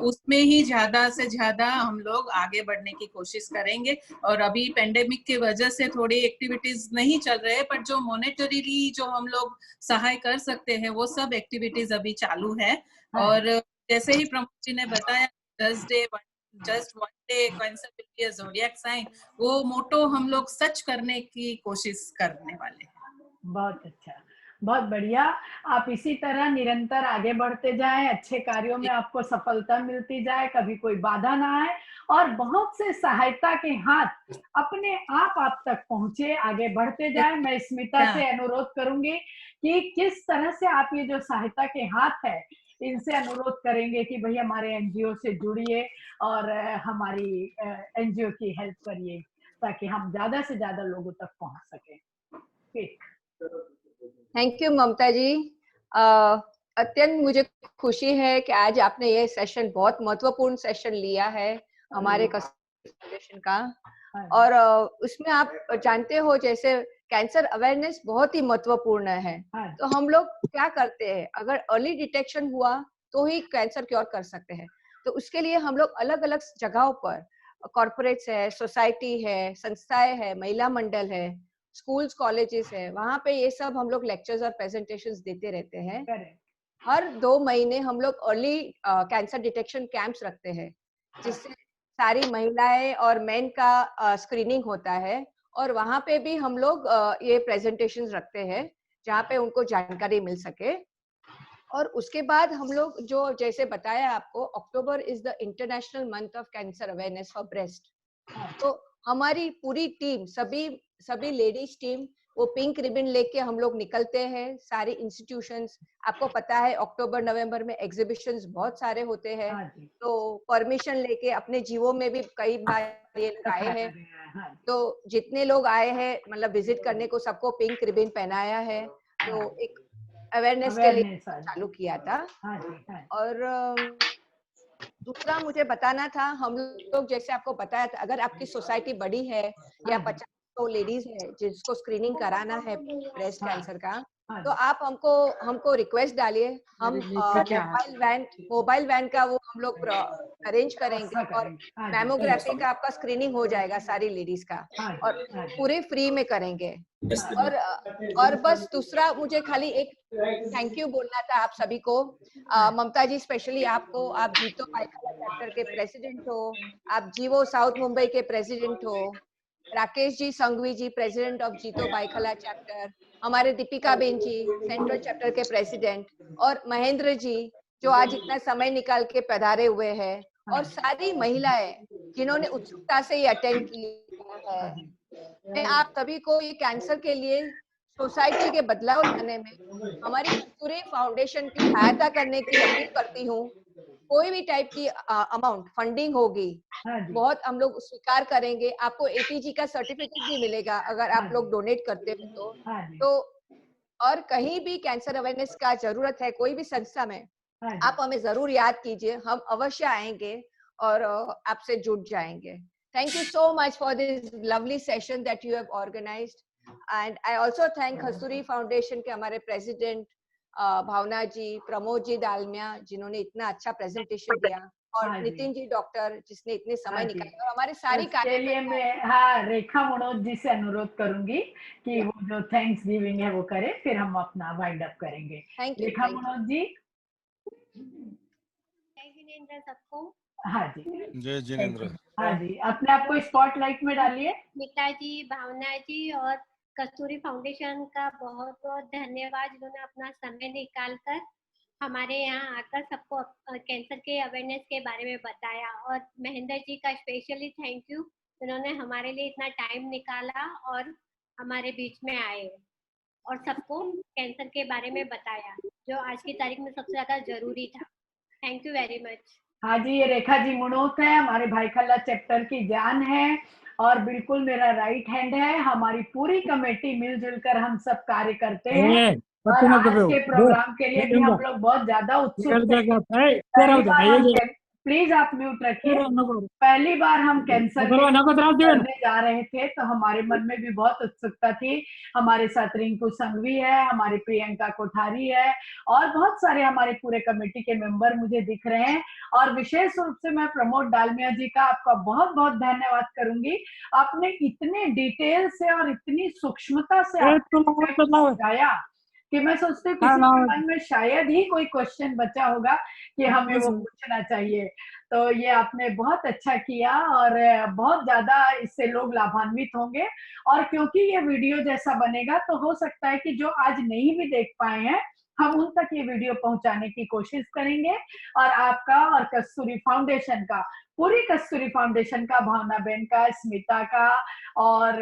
उसमें ही ज्यादा से ज्यादा हम लोग आगे बढ़ने की कोशिश करेंगे. और अभी पेंडेमिक की वजह से थोड़ी एक्टिविटीज नहीं चल रहे हैं, पर जो मॉनेटरीली जो हम लोग सहाय कर सकते हैं वो सब एक्टिविटीज अभी चालू है. और जैसे ही प्रमोद जी ने बताया, just one day cancer will be a zodiac sign, वो मोटो हम लोग सच करने की कोशिश करने वाले हैं. बहुत अच्छा, बहुत बढ़िया. आप इसी तरह निरंतर आगे बढ़ते जाएं, अच्छे कार्यों में आपको सफलता मिलती जाए, कभी कोई बाधा ना आए, और बहुत से सहायता के हाथ अपने आप तक पहुंचे, आगे बढ़ते जाएं. मैं स्मिता से अनुरोध करूंगी कि किस तरह से आप ये जो सहायता के हाथ है, इनसे अनुरोध करेंगे कि भाई हमारे एनजीओ से जुड़िए और हमारी एनजीओ की हेल्प करिए, ताकि हम ज्यादा से ज्यादा लोगों तक पहुंच सकें. ठीक. थैंक यू ममता जी. अत्यंत मुझे खुशी है कि आज आपने ये सेशन, बहुत महत्वपूर्ण सेशन लिया है हमारे फाउंडेशन का. और उसमें आप जानते हो, जैसे कैंसर अवेयरनेस बहुत ही महत्वपूर्ण है. तो हम लोग क्या करते हैं, अगर अर्ली डिटेक्शन हुआ तो ही कैंसर क्योर कर सकते हैं. तो उसके लिए हम लोग अलग अलग जगहों पर, कॉर्पोरेट्स है, सोसाइटी है, संस्थाएं है, महिला मंडल है, स्कूल्स, कॉलेजेस है, वहां पे ये सब हम लोग लेक्चर्स और प्रेजेंटेशंस देते रहते हैं. हर 2 महीने हम लोग अर्ली कैंसर डिटेक्शन कैंप्स रखते हैं, जिससे सारी महिलाएं और मेन का स्क्रीनिंग होता है. और वहां पे भी हम लोग ये प्रेजेंटेशंस रखते हैं, जहाँ पे उनको जानकारी मिल सके. और उसके बाद हम लोग, जो जैसे बताया आपको, October is the international month of cancer awareness for breast. तो हमारी पूरी टीम, सभी लेडीज टीम, वो पिंक रिबन लेके हम लोग निकलते हैं सारी इंस्टीट्यूशंस. आपको पता है अक्टूबर नवंबर में एग्जीबिशंस बहुत सारे होते हैं, तो परमिशन लेके अपने जीवों में भी कई बार ये लोग आए हैं. तो जितने लोग आए हैं, मतलब विजिट करने को, सबको पिंक रिबन पहनाया है. तो एक अवेयरनेस के लिए चालू किया था. और दूसरा मुझे बताना था, हम लोग जैसे आपको बताया था, अगर आपकी सोसाइटी बड़ी है या 50 लेडीज है जिसको स्क्रीनिंग कराना है ब्रेस्ट कैंसर का, तो आप हमको रिक्वेस्ट डालिए, हम मोबाइल वैन का वो हम लोग अरेंज करेंगे और मैमोग्राफी का आपका स्क्रीनिंग हो जाएगा सारी लेडीज का, और पूरे फ्री में करेंगे। और बस दूसरा मुझे खाली एक थैंक यू बोलना था आप सभी को, ममता जी स्पेशली आपको, आप जीतो भाईखला चैप्टर के प्रेसिडेंट हो, आप जीवो साउथ मुंबई के प्रेसिडेंट हो, राकेश जी संघवी जी प्रेसिडेंट ऑफ जीतो भाईखला चैप्टर, हमारे दीपिका बेन जी सेंट्रल चैप्टर के प्रेसिडेंट, और महेंद्र जी जो आज इतना समय निकाल के पधारे हुए हैं, और सारी महिलाएं जिन्होंने उत्सुकता से ये अटेंड किया है। मैं आप सभी को ये कैंसर के लिए सोसाइटी के बदलाव लाने में हमारी कस्तूरी फाउंडेशन की सहायता करने की अपील करती हूँ। कोई भी टाइप की अमाउंट फंडिंग होगी, बहुत हम लोग स्वीकार करेंगे। आपको एपीजी का सर्टिफिकेट भी मिलेगा अगर आप लोग डोनेट करते हो तो और कहीं भी कैंसर अवेयरनेस का जरूरत है कोई भी संस्था में, आप हमें जरूर याद कीजिए, हम अवश्य आएंगे और आपसे जुड़ जाएंगे। Thank you so much for this lovely session that you have organized, and I also thank Kasturi foundation के हमारे प्रेसिडेंट भावना जी, प्रमोद जी दालमिया जिन्होंने इतना अच्छा प्रेजेंटेशन दिया, और नितिन जी डॉक्टर जिसने इतने समय निकाला, और हमारे सारी के लिए मैं रेखा मनोज जी से अनुरोध करूंगी कि वो जो थैंक्स गिविंग है वो करे, फिर हम अपना वाइंड अप करेंगे। रेखा मनोज जी। जय जिनेंद्र सबको। हाँ जी, जय जिनेंद्र। हाँ जी, अपने आप को स्पॉटलाइट में डालिए। नीता जी, भावना जी और कस्तूरी फाउंडेशन का बहुत बहुत धन्यवाद, जिन्होंने अपना समय निकालकर हमारे यहाँ आकर सबको कैंसर के अवेयरनेस के बारे में बताया, और महेंद्र जी का स्पेशली थैंक यू, जिन्होंने हमारे लिए इतना टाइम निकाला और हमारे बीच में आए और सबको कैंसर के बारे में बताया, जो आज की तारीख में सबसे ज्यादा जरूरी था। Thank you very much. हाँ जी, ये रेखा जी मुनोत है, हमारे भाईखला चैप्टर की जान है और बिल्कुल मेरा राइट हैंड है। हमारी पूरी कमेटी मिलजुल कर हम सब कार्य करते हैं, और आज के प्रोग्राम के लिए भी हम लोग बहुत ज्यादा उत्सुक हैं। प्लीज आप म्यूट रखिए। पहली बार हम कैंसर करने जा रहे थे तो हमारे मन में भी बहुत उत्सुकता थी। हमारे साथ रिंकू संघवी है, हमारी प्रियंका कोठारी है, और बहुत सारे हमारे पूरे कमेटी के मेंबर मुझे दिख रहे हैं। और विशेष रूप से मैं प्रमोद डालमिया जी का आपका बहुत बहुत धन्यवाद करूंगी। आपने इतने डिटेल से और इतनी सूक्ष्मता से बताया कि मैं सोचती हूँ किसी के मन में शायद ही कोई क्वेश्चन बचा होगा कि हमें वो पूछना चाहिए। तो ये आपने बहुत अच्छा किया और बहुत ज्यादा इससे लोग लाभान्वित होंगे। और क्योंकि ये वीडियो जैसा बनेगा तो हो सकता है कि जो आज नहीं भी देख पाए हैं, हम उन तक ये वीडियो पहुंचाने की कोशिश करेंगे। और आपका और कस्तूरी फाउंडेशन का, पूरी कस्तूरी फाउंडेशन का, भावना बहन का, स्मिता का और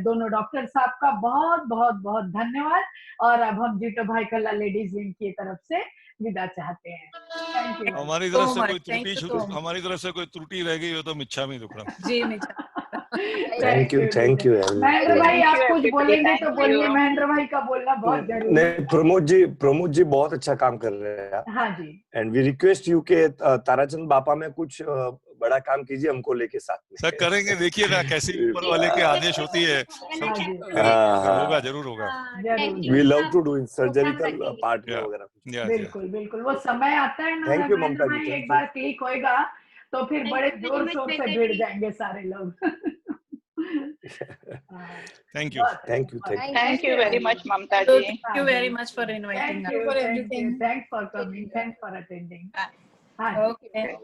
दोनों डॉक्टर साहब का बहुत बहुत बहुत धन्यवाद। और अब हम जीतो भाईखला लेडीज विंग की तरफ से विदा चाहते हैं। Thank you. हमारी तरफ से कोई त्रुटि रह गई हो तो मिच्छामी दुक्कडम। जी थैंक यू महेंद्र भाई, आप कुछ बोलेंगे तो बोलिए। महेंद्र भाई का बोलना बहुत जरूरी है। नहीं, प्रमोद जी बहुत अच्छा काम कर रहे हैं। हाँ जी। एंड वी रिक्वेस्ट यू के ताराचंद बापा में कुछ बड़ा काम कीजिए हमको लेके साथ में। सर करेंगे, देखिए ना कैसे ऊपर वाले के आदेश होती है। होगा, जरूर होगा। We love to do in surgical part वगैरह। बिल्कुल बिल्कुल, वो समय आता है ना। थैंक यू ममता जी। एक बार क्लिक होएगा तो फिर बड़े जोर शोर से भिड़ जाएंगे सारे लोग। Thank you very much Mamata ji. Thank you very much for inviting us. Thanks for coming. Thanks for attending. Okay.